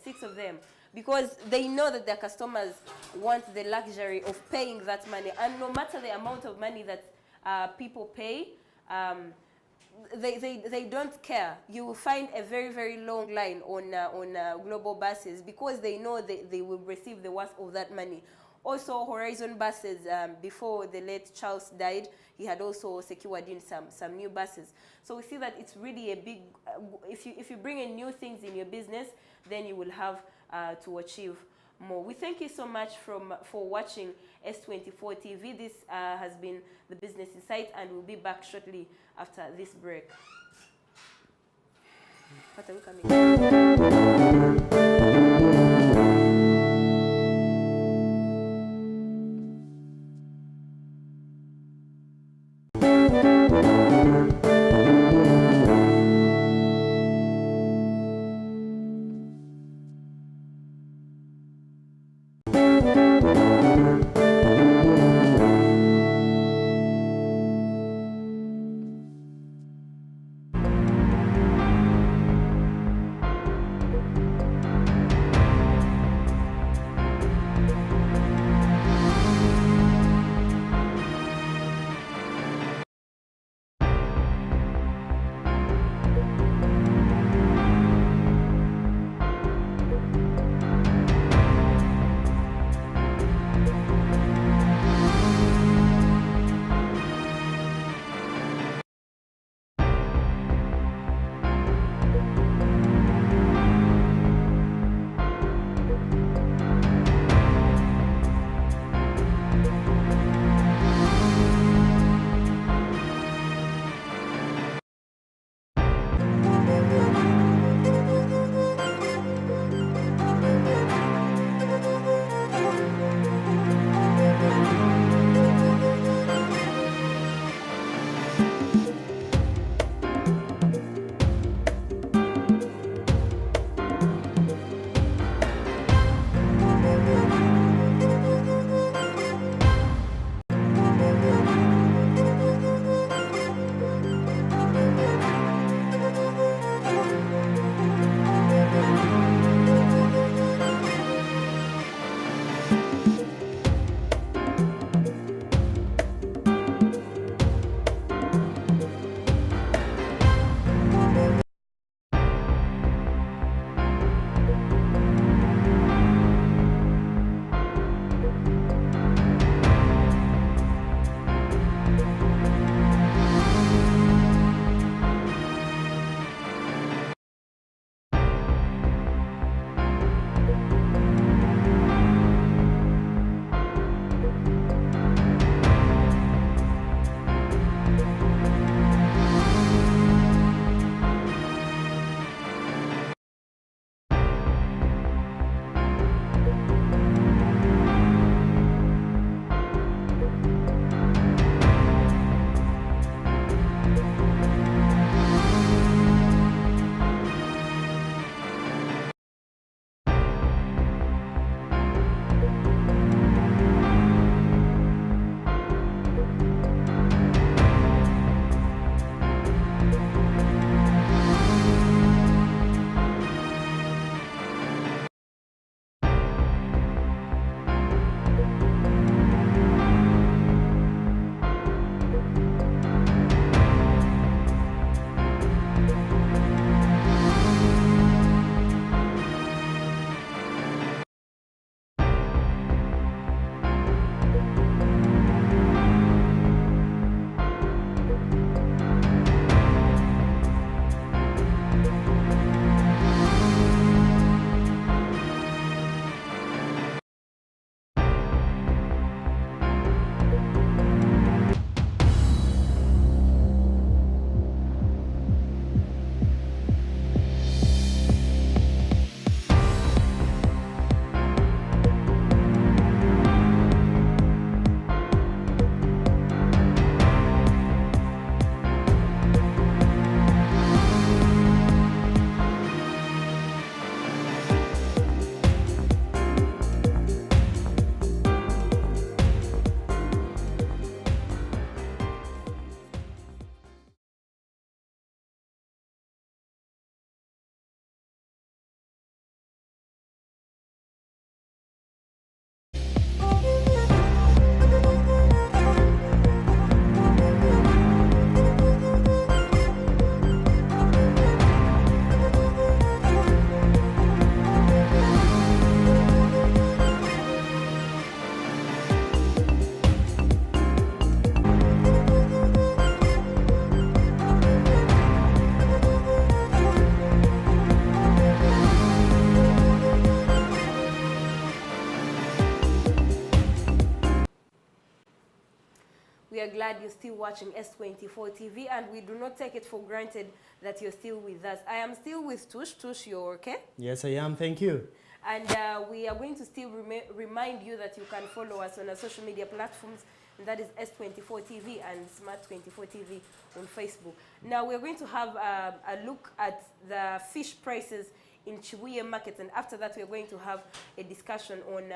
Six of them, because they know that their customers want the luxury of paying that money, and no matter the amount of money that people pay, they don't care. You will find a very, very long line on global buses because they know they will receive the worth of that money. Also, Horizon buses, before the late Charles died, he had also secured in some new buses. So we see that it's really a big, if you bring in new things in your business, then you will have to achieve more. We thank you so much for watching S24 TV. This has been the Business Insight, and we'll be back shortly after this break. What are we coming? are glad you're still watching S24 TV, and we do not take it for granted that you're still with us. I am still with Tush. Tush, you're okay?
Yes, I am. Thank you.
And we are going to still remind you that you can follow us on our social media platforms, and that is S24 TV and Smart24 TV on Facebook. Now we're going to have a look at the fish prices in Chibuye markets, and after that we're going to have a discussion on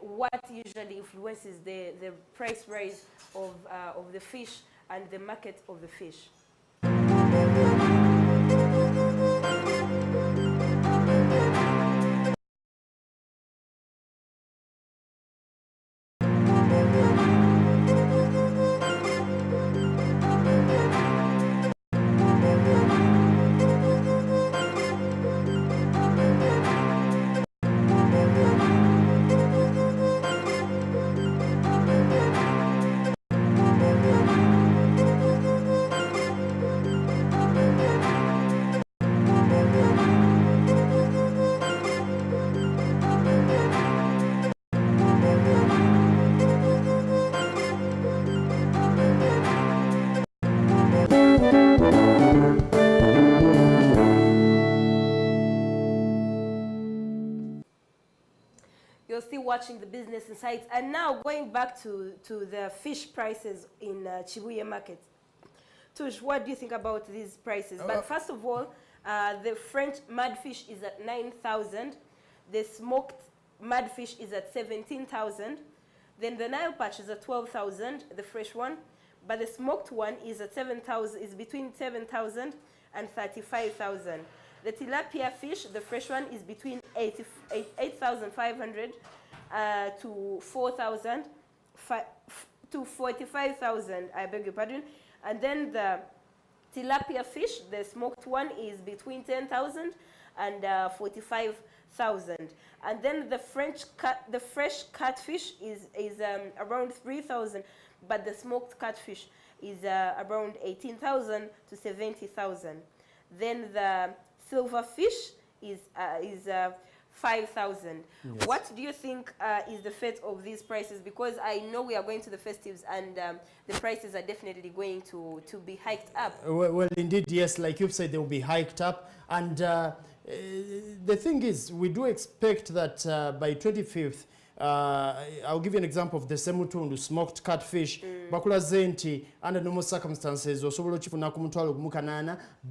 what usually influences the price rise of the fish and the market of the fish. You're still watching the Business Insights, and now going back to the fish prices in Chibuye market. Tush, what do you think about these prices? But first of all, the French madfish is at 9,000. The smoked madfish is at 17,000. Then the Nile perch is at 12,000, the fresh one. But the smoked one is at 7,000. Is between 7,000 and 35,000. The tilapia fish, the fresh one, is between 8,500 to 4,000 to 45,000. I beg your pardon. And then the tilapia fish, the smoked one, is between 10,000 and 45,000. And then the fresh catfish is around 3,000, but the smoked catfish is around 18,000 to 70,000. Then the silverfish is 5,000. Yes. What do you think is the fate of these prices? Because I know we are going to the festives, and the prices are definitely going to be hiked up.
Well, indeed, yes. Like you've said, they will be hiked up. And the thing is, we do expect that by 25th, I'll give you an example of the semutundu, smoked catfish. Bakula zenti, under normal circumstances,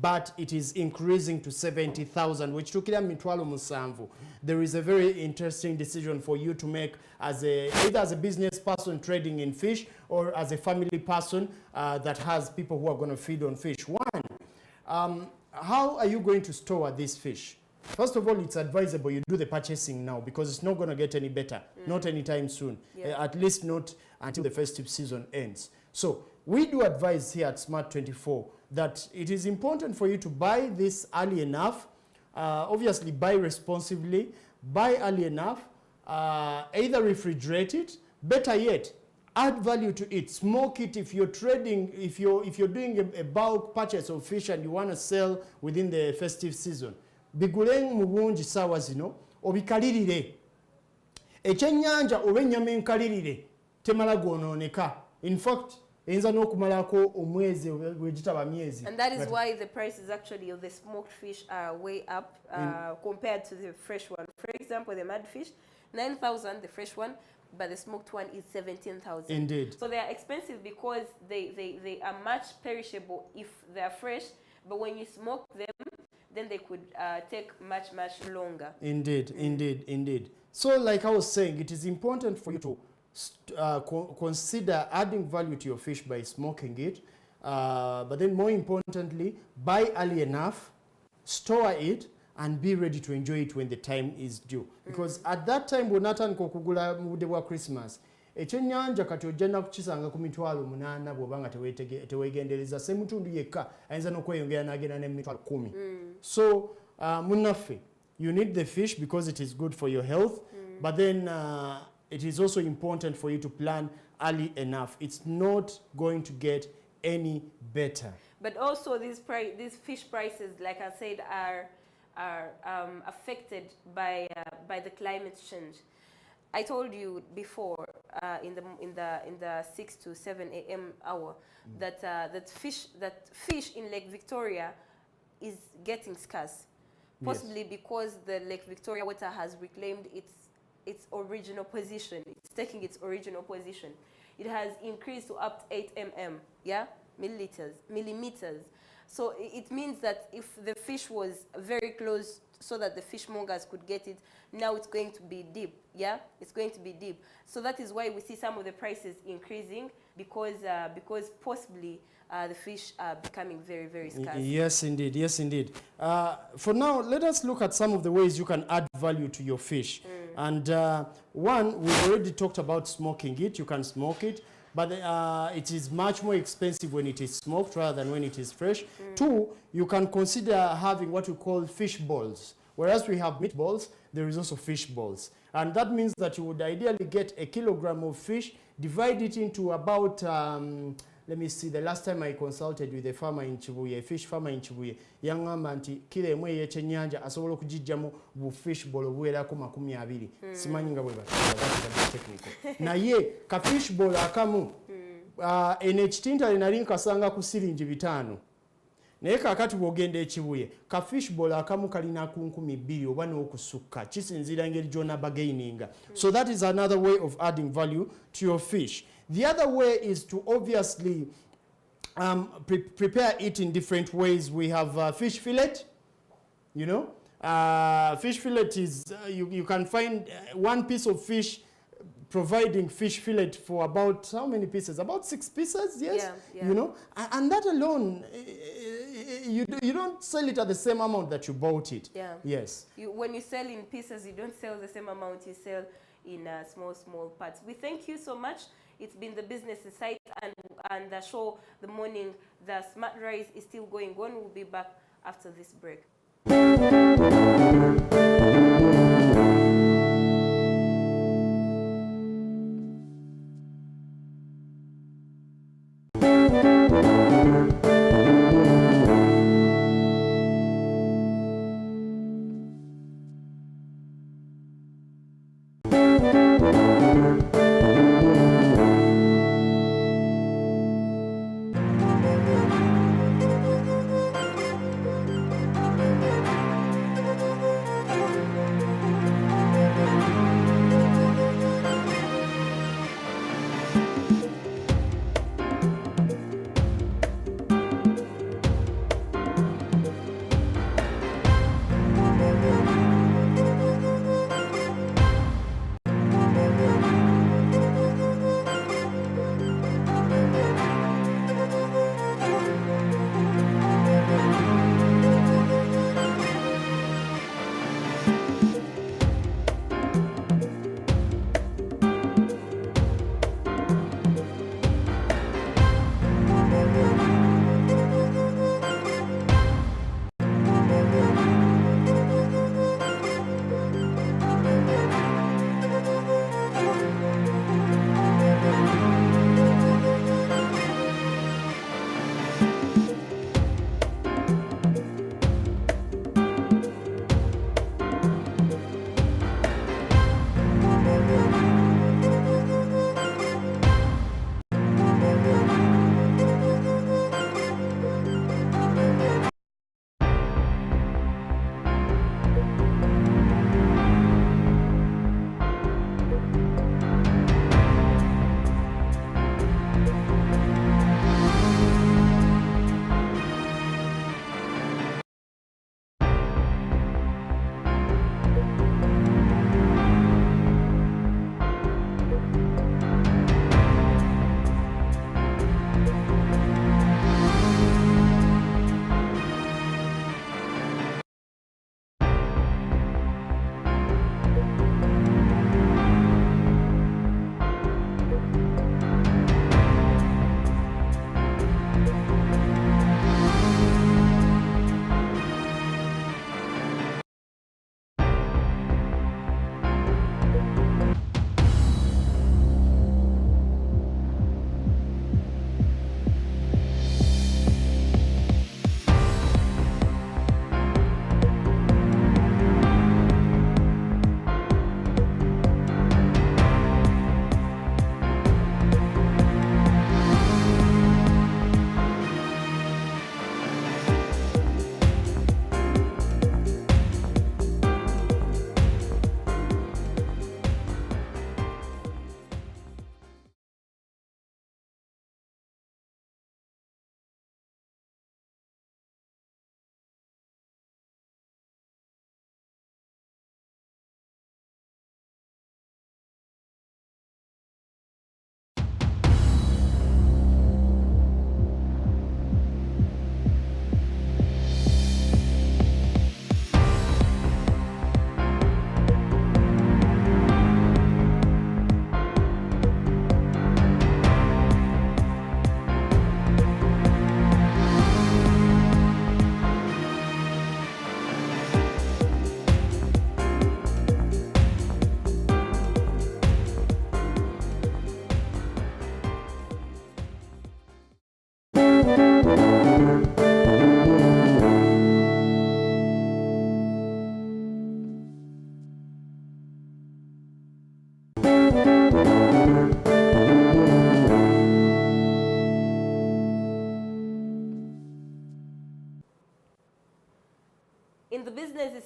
but it is increasing to 70,000, which took musamvu. There is a very interesting decision for you to make as either as a business person trading in fish, or as a family person that has people who are going to feed on fish. One, how are you going to store this fish? First of all, it's advisable you do the purchasing now, because it's not going to get any better, not anytime soon, at least not until the festive season ends. So we do advise here at Smart24 that it is important for you to buy this early enough, obviously buy responsibly, buy early enough, either refrigerate it, better yet, add value to it, smoke it if you're trading, if you're doing a bulk purchase of fish and you want to sell within the festive season. Biguleng mubungi sawa zino obikalirire ekyennyanja oba ennyama enkalirire temala gwononeka. In fact, eyinza n'okumalako omwezi wegitaba myezi.
And that is why the prices actually of the smoked fish are way up compared to the fresh one. For example, the madfish, 9,000, the fresh one, but the smoked one is 17,000.
Indeed.
So they are expensive because they are much perishable if they are fresh, but when you smoke them, then they could take much longer. Indeed,
indeed. So like I was saying, it is important for you to consider adding value to your fish by smoking it, but then more importantly, buy early enough, store it, and be ready to enjoy it when the time is due. Because at that time, when Nathan kokugula mude wa Christmas, ekyennyanja kati ojja kukisanga ku mitwalo 8 bw'obanga teweegendereza semutundu yekka ayinza n'okweyongera n'agenda n'emitwalo 10. So munnaffe, you need the fish because it is good for your health, but then it is also important for you to plan early enough. It's not going to get any better.
But also these fish prices, like I said, are affected by the climate change. I told you before in the 6 to 7 a.m. hour that fish in Lake Victoria is getting scarce, possibly because the Lake Victoria water has reclaimed its original position. It's taking its original position. It has increased to up to 8 millimeters. So it means that if the fish was very close so that the fishmongers could get it, now it's going to be deep. It's going to be deep. So that is why we see some of the prices increasing, because possibly the fish are becoming very, very scarce.
Yes, indeed. Yes, indeed. For now, let us look at some of the ways you can add value to your fish. And one, we've already talked about smoking it. You can smoke it, but it is much more expensive when it is smoked rather than when it is fresh. Two, you can consider having what we call fish balls. Whereas we have meatballs, there is also fish balls. And that means that you would ideally get a kilogram of fish, divide it into about, let me see, the last time I consulted with a farmer in Chibuye, a fish farmer in Chibuye, yangamba nti kile emwe y'ekyennyanja asobola okugijjamu bu fish ball obuwerako 20. Simanyi nga bwe batunda technical. Naye ka fish ball akamu eno ekitintale nali nkasanga ku siringi 5. Naye kakati bw'ogenda ekibuye ka fish ball akamu kalina ku 200 oba n'okusukka, kisinziira engeri gy'onaba gaininga. So that is another way of adding value to your fish. The other way is to obviously prepare it in different ways. We have fish fillet, you know. Fish fillet is, you can find one piece of fish providing fish fillet for about how many pieces? About 6 pieces, yes? You know, and that alone, you don't sell it at the same amount that you bought it. Yes.
When you sell in pieces, you don't sell the same amount you sell in small parts. We thank you so much. It's been the Business Insight and the show, The Morning. The Smart Rise is still going on. We'll be back after this break.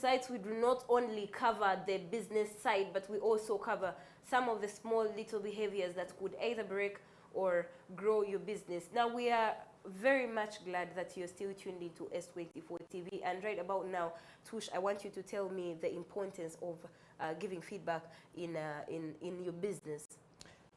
Insights, we do not only cover the business side, but we also cover some of the small little behaviors that could either break or grow your business. Now, we are very much glad that you're still tuned into S24 TV. And right about now, Tush, I want you to tell me the importance of giving feedback in your business.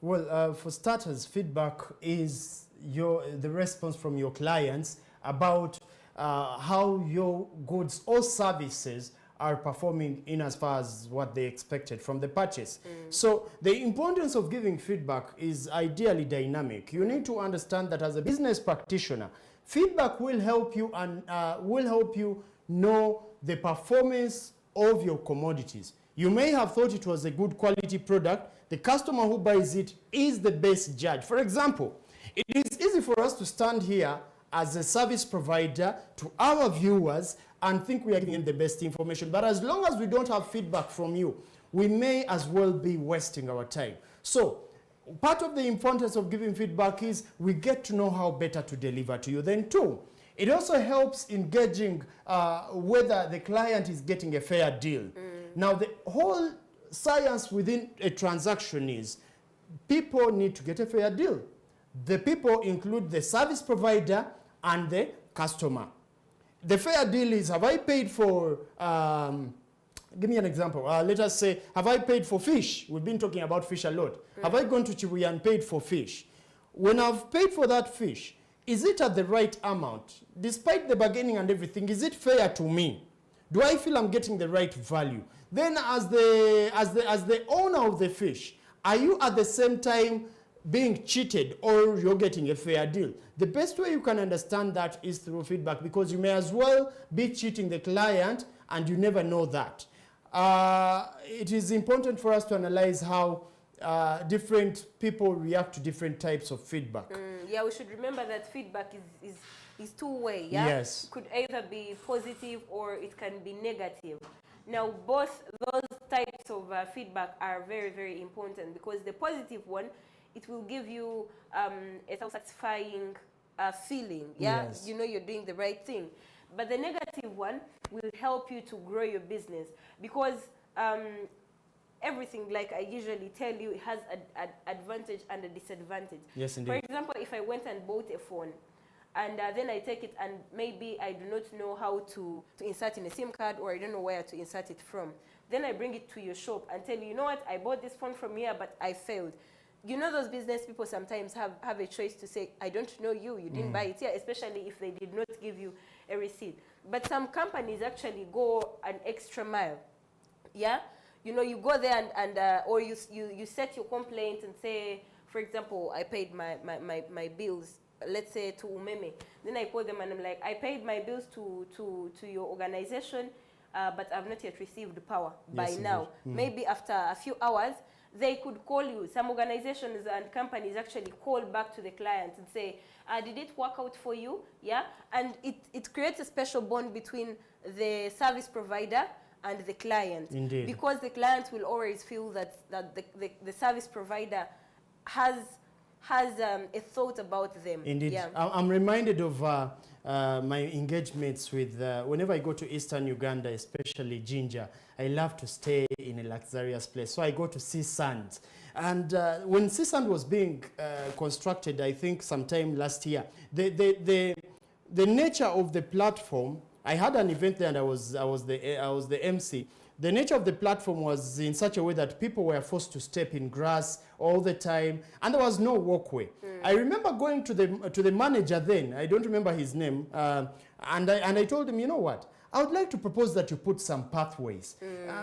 Well, for starters, feedback is the response from your clients about how your goods or services are performing in as far as what they expected from the purchase. So the importance of giving feedback is ideally dynamic. You need to understand that as a business practitioner, feedback will help you and will help you know the performance of your commodities. You may have thought it was a good quality product. The customer who buys it is the best judge. For example, it is easy for us to stand here as a service provider to our viewers and think we are giving them the best information. But as long as we don't have feedback from you, we may as well be wasting our time. So part of the importance of giving feedback is we get to know how better to deliver to you. Then two, it also helps in gauging whether the client is getting a fair deal. Now, the whole science within a transaction is people need to get a fair deal. The people include the service provider and the customer. The fair deal is, have I paid for, give me an example. Let us say, have I paid for fish? We've been talking about fish a lot. Have I gone to Chibuya and paid for fish? When I've paid for that fish, is it at the right amount? Despite the bargaining and everything, is it fair to me? Do I feel I'm getting the right value? Then as the owner of the fish, are you at the same time being cheated or you're getting a fair deal? The best way you can understand that is through feedback, because you may as well be cheating the client and you never know that. It is important for us to analyze how different people react to different types of feedback.
Yeah, we should remember that feedback is two-way, yeah?
Yes.
It could either be positive or it can be negative. Now, both those types of feedback are very, very important, because the positive one, it will give you a satisfying feeling, yeah?
Yes.
You know you're doing the right thing. But the negative one will help you to grow your business, because everything, like I usually tell you, it has an advantage and a disadvantage.
Yes, indeed.
For example, if I went and bought a phone, and then I take it and maybe I do not know how to insert in a SIM card, or I don't know where to insert it from. Then I bring it to your shop and tell you, you know what, I bought this phone from here, but I failed. You know, those business people sometimes have a choice to say, I don't know you didn't buy it here, especially if they did not give you a receipt. But some companies actually go an extra mile, yeah? You know, you go there or you set your complaint and say, for example, I paid my bills, let's say to Umeme. Then I call them and I'm like, I paid my bills to your organization, but I've not yet received the power by now. Maybe after a few hours, they could call you. Some organizations and companies actually call back to the client and say, did it work out for you? Yeah, and it creates a special bond between the service provider and the client.
Indeed. Because
the client will always feel that the service provider has a thought about them.
Indeed.
Yeah.
I'm reminded of my engagements with, whenever I go to Eastern Uganda, especially Jinja, I love to stay in a luxurious place. So I go to Sea Sand. And when Sea Sand was being constructed, I think sometime last year, the nature of the platform, I had an event there and I was the MC. The nature of the platform was in such a way that people were forced to step in grass all the time, and there was no walkway. I remember going to the manager then, I don't remember his name, and I told him, you know what, I would like to propose that you put some pathways.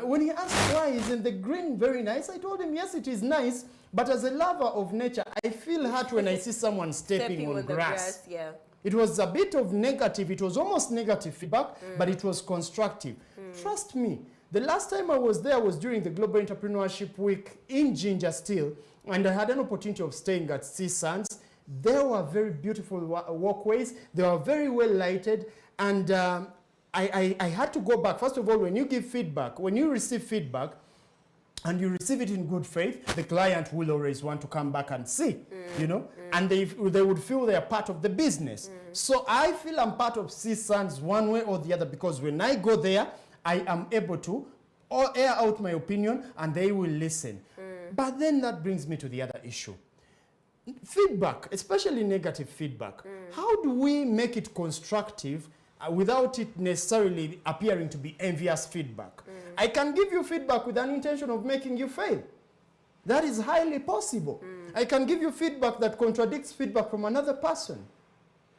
When he asked why, isn't the green very nice? I told him, yes, it is nice, but as a lover of nature, I feel hurt when I see someone stepping on grass.
Yeah.
It was a bit of negative, it was almost negative feedback, but it was constructive. Trust me, the last time I was there was during the Global Entrepreneurship Week in Jinja still, and I had an opportunity of staying at Sea Sands. There were very beautiful walkways, they were very well lighted, and I had to go back. First of all, when you give feedback, when you receive feedback, and you receive it in good faith, the client will always want to come back and see, you know, and they would feel they are part of the business. So I feel I'm part of Sea Sands one way or the other, because when I go there, I am able to air out my opinion and they will listen. But then that brings me to the other issue. Feedback, especially negative feedback. How do we make it constructive without it necessarily appearing to be envious feedback? I can give you feedback with an intention of making you fail. That is highly possible. I can give you feedback that contradicts feedback from another person.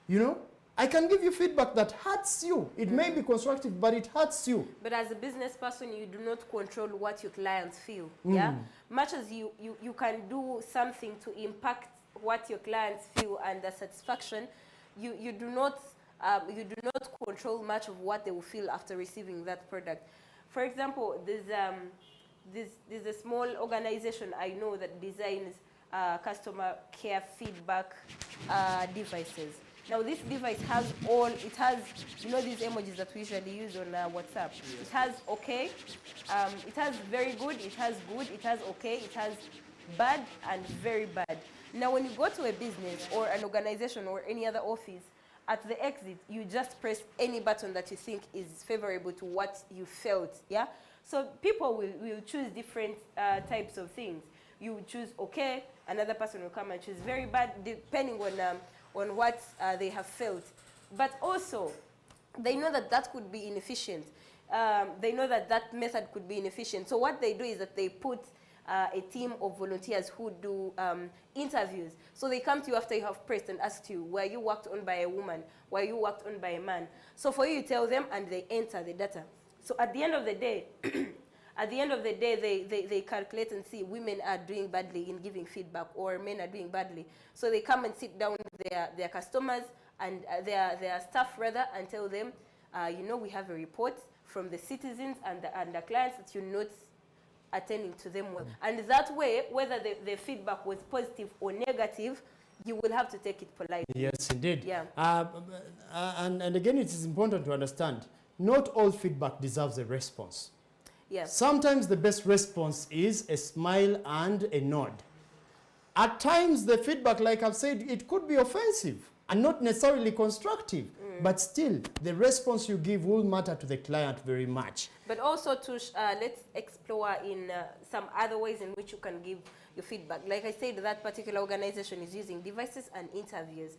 You know? I can give you feedback that hurts you. It may be constructive, but it hurts you.
But as a business person, you do not control what your clients feel. Yeah? Much as you can do something to impact what your clients feel and the satisfaction, you do not control much of what they will feel after receiving that product. For example, there's a small organization I know that designs customer care feedback devices. Now this device has you know these emojis that we usually use on WhatsApp. It has okay, it has very good, it has good, it has okay, it has bad and very bad. Now when you go to a business or an organization or any other office, at the exit, you just press any button that you think is favorable to what you felt, yeah? So people will choose different types of things. You will choose okay, another person will come and choose very bad, depending on what they have felt. But also, they know that that could be inefficient. They know that that method could be inefficient. So what they do is that they put a team of volunteers who do interviews. So they come to you after you have pressed and ask you, were you worked on by a woman? Were you worked on by a man? So for you, tell them and they enter the data. So at the end of the day, they calculate and see women are doing badly in giving feedback or men are doing badly. So they come and sit down with their customers and their staff rather and tell them, you know, we have a report from the citizens and the clients that you're not attending to them well. And that way, whether the feedback was positive or negative, you will have to take it politely.
Yes, indeed.
Yeah.
And again, it is important to understand, not all feedback deserves a response.
Yeah.
Sometimes the best response is a smile and a nod. At times, the feedback, like I've said, it could be offensive and not necessarily constructive. But still, the response you give will matter to the client very much.
But also, let's explore in some other ways in which you can give your feedback. Like I said, that particular organization is using devices and interviews.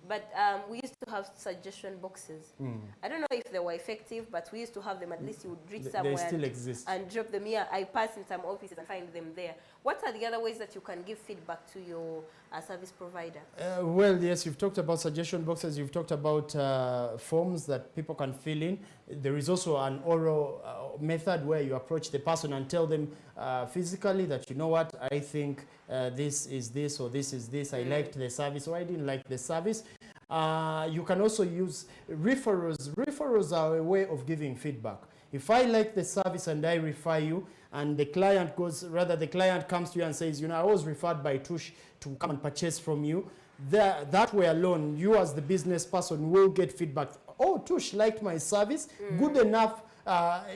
But we used to have suggestion boxes. I don't know if they were effective, but we used to have them. At least you would reach somewhere
They still exist.
And drop them here. I pass in some offices and find them there. What are the other ways that you can give feedback to your service provider?
Well, yes, you've talked about suggestion boxes. You've talked about forms that people can fill in. There is also an oral method where you approach the person and tell them physically that, you know what, I think this is this or this is this. I liked the service or I didn't like the service. You can also use referrals. Referrals are a way of giving feedback. If I like the service and I refer you, and the client comes to you and says, you know, I was referred by Tush to come and purchase from you, that way alone, you as the business person will get feedback. Oh, Tush liked my service, good enough.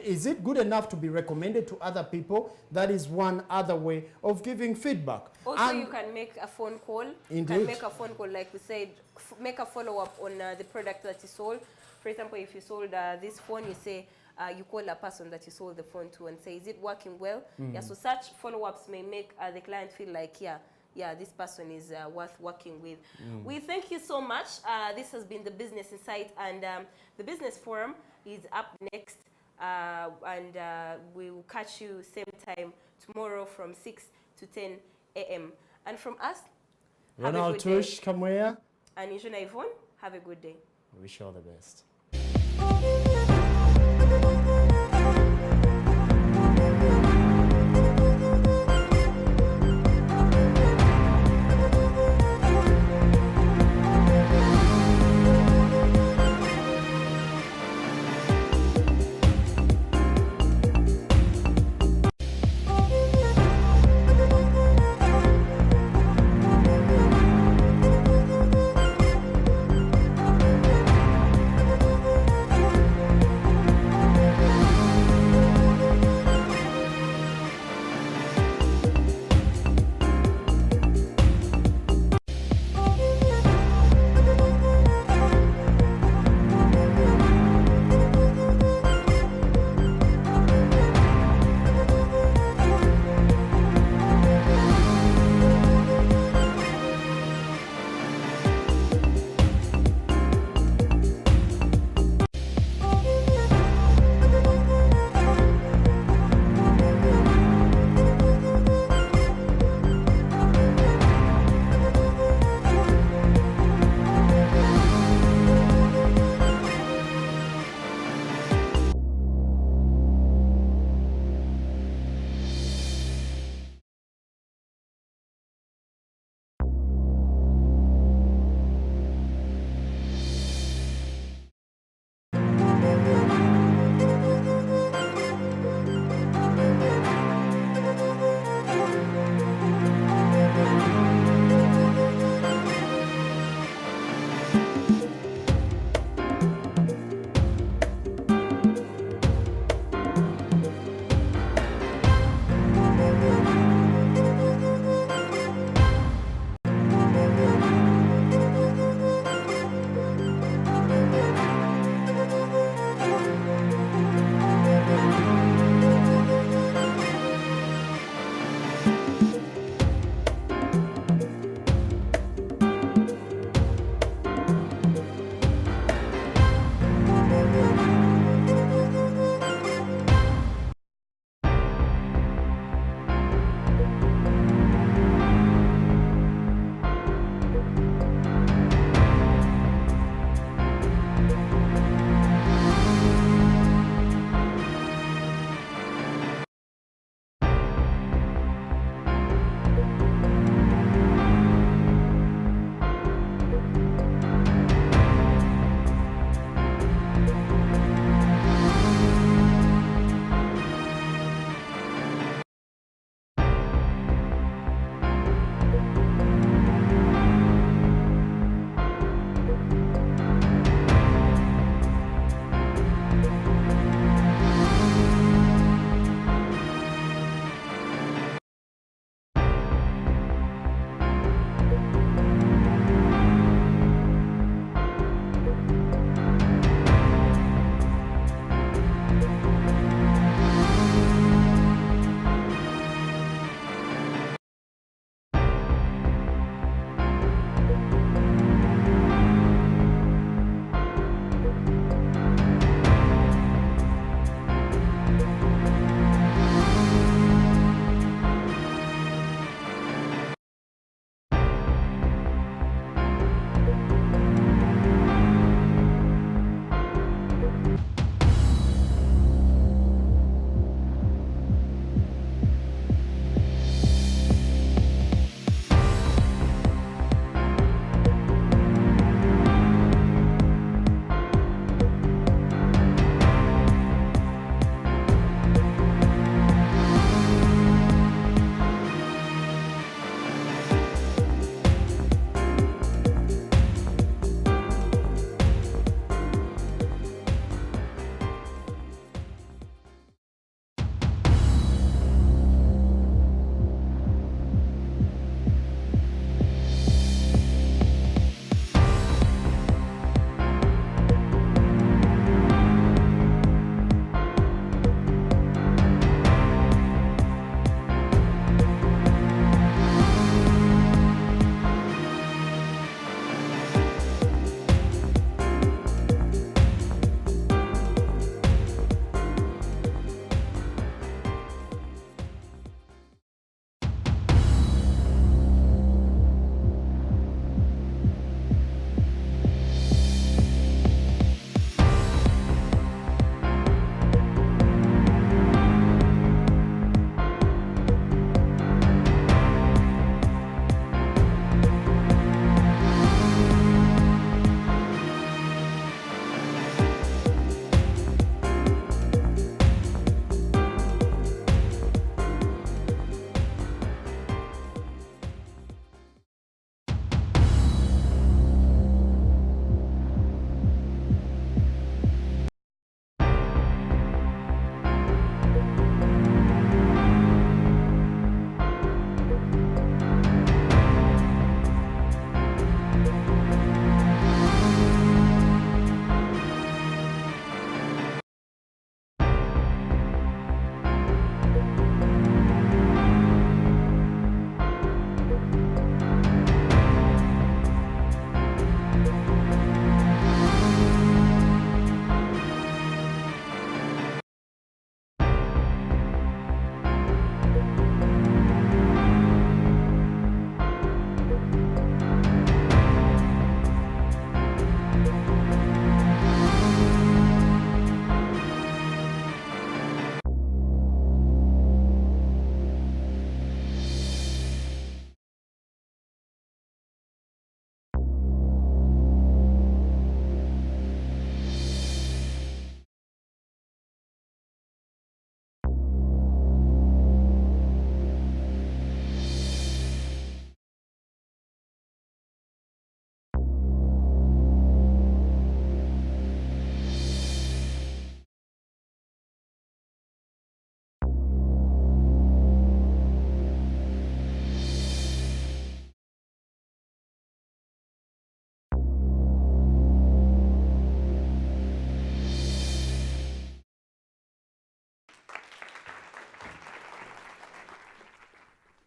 Is it good enough to be recommended to other people? That is one other way of giving feedback.
Also,
and
you can make a phone call.
Indeed.
You can make a phone call, like we said, make a follow-up on the product that you sold. For example, if you sold this phone, you say, you call a person that you sold the phone to and say, is it working well? Yeah, so such follow-ups may make the client feel like, yeah, this person is worth working with. We thank you so much. This has been the Business Insight, and the Business Forum is up next. We will catch you same time tomorrow from 6 to 10 a.m. And from us,
Ronald Tush, Kamwea,
and Ijuna Yvonne, have a good day.
I wish you all the best.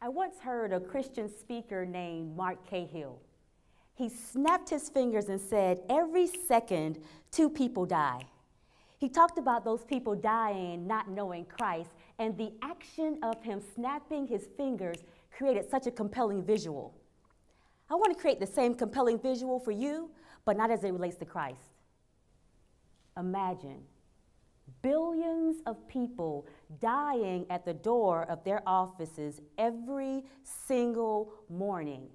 I once heard a Christian speaker named Mark Cahill. He snapped his fingers and said, every second, 2 people die. He talked about those people dying, not knowing Christ, and the action of him snapping his fingers created such a compelling visual. I want to create the same compelling visual for you, but not as it relates to Christ. Imagine billions of people dying at the door of their offices every single morning.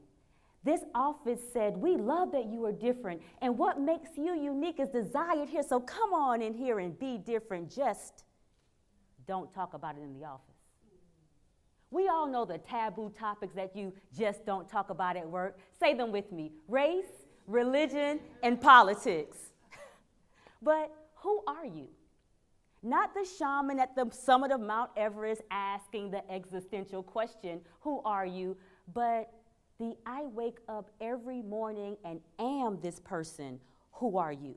This office said, we love that you are different, and what makes you unique is desired here, so come on in here and be different. Just don't talk about it in the office. We all know the taboo topics that you just don't talk about at work. Say them with me: race, religion, and politics. But who are you? Not the shaman at the summit of Mount Everest asking the existential question, who are you? But the I wake up every morning and am this person, who are you?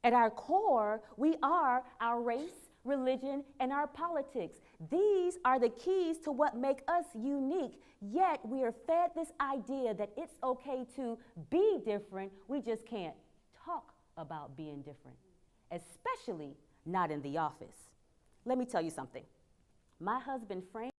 At our core, we are our race, religion, and our politics. These are the keys to what make us unique, yet we are fed this idea that it's okay to be different, we just can't talk about being different, especially not in the office. Let me tell you something. My husband Frank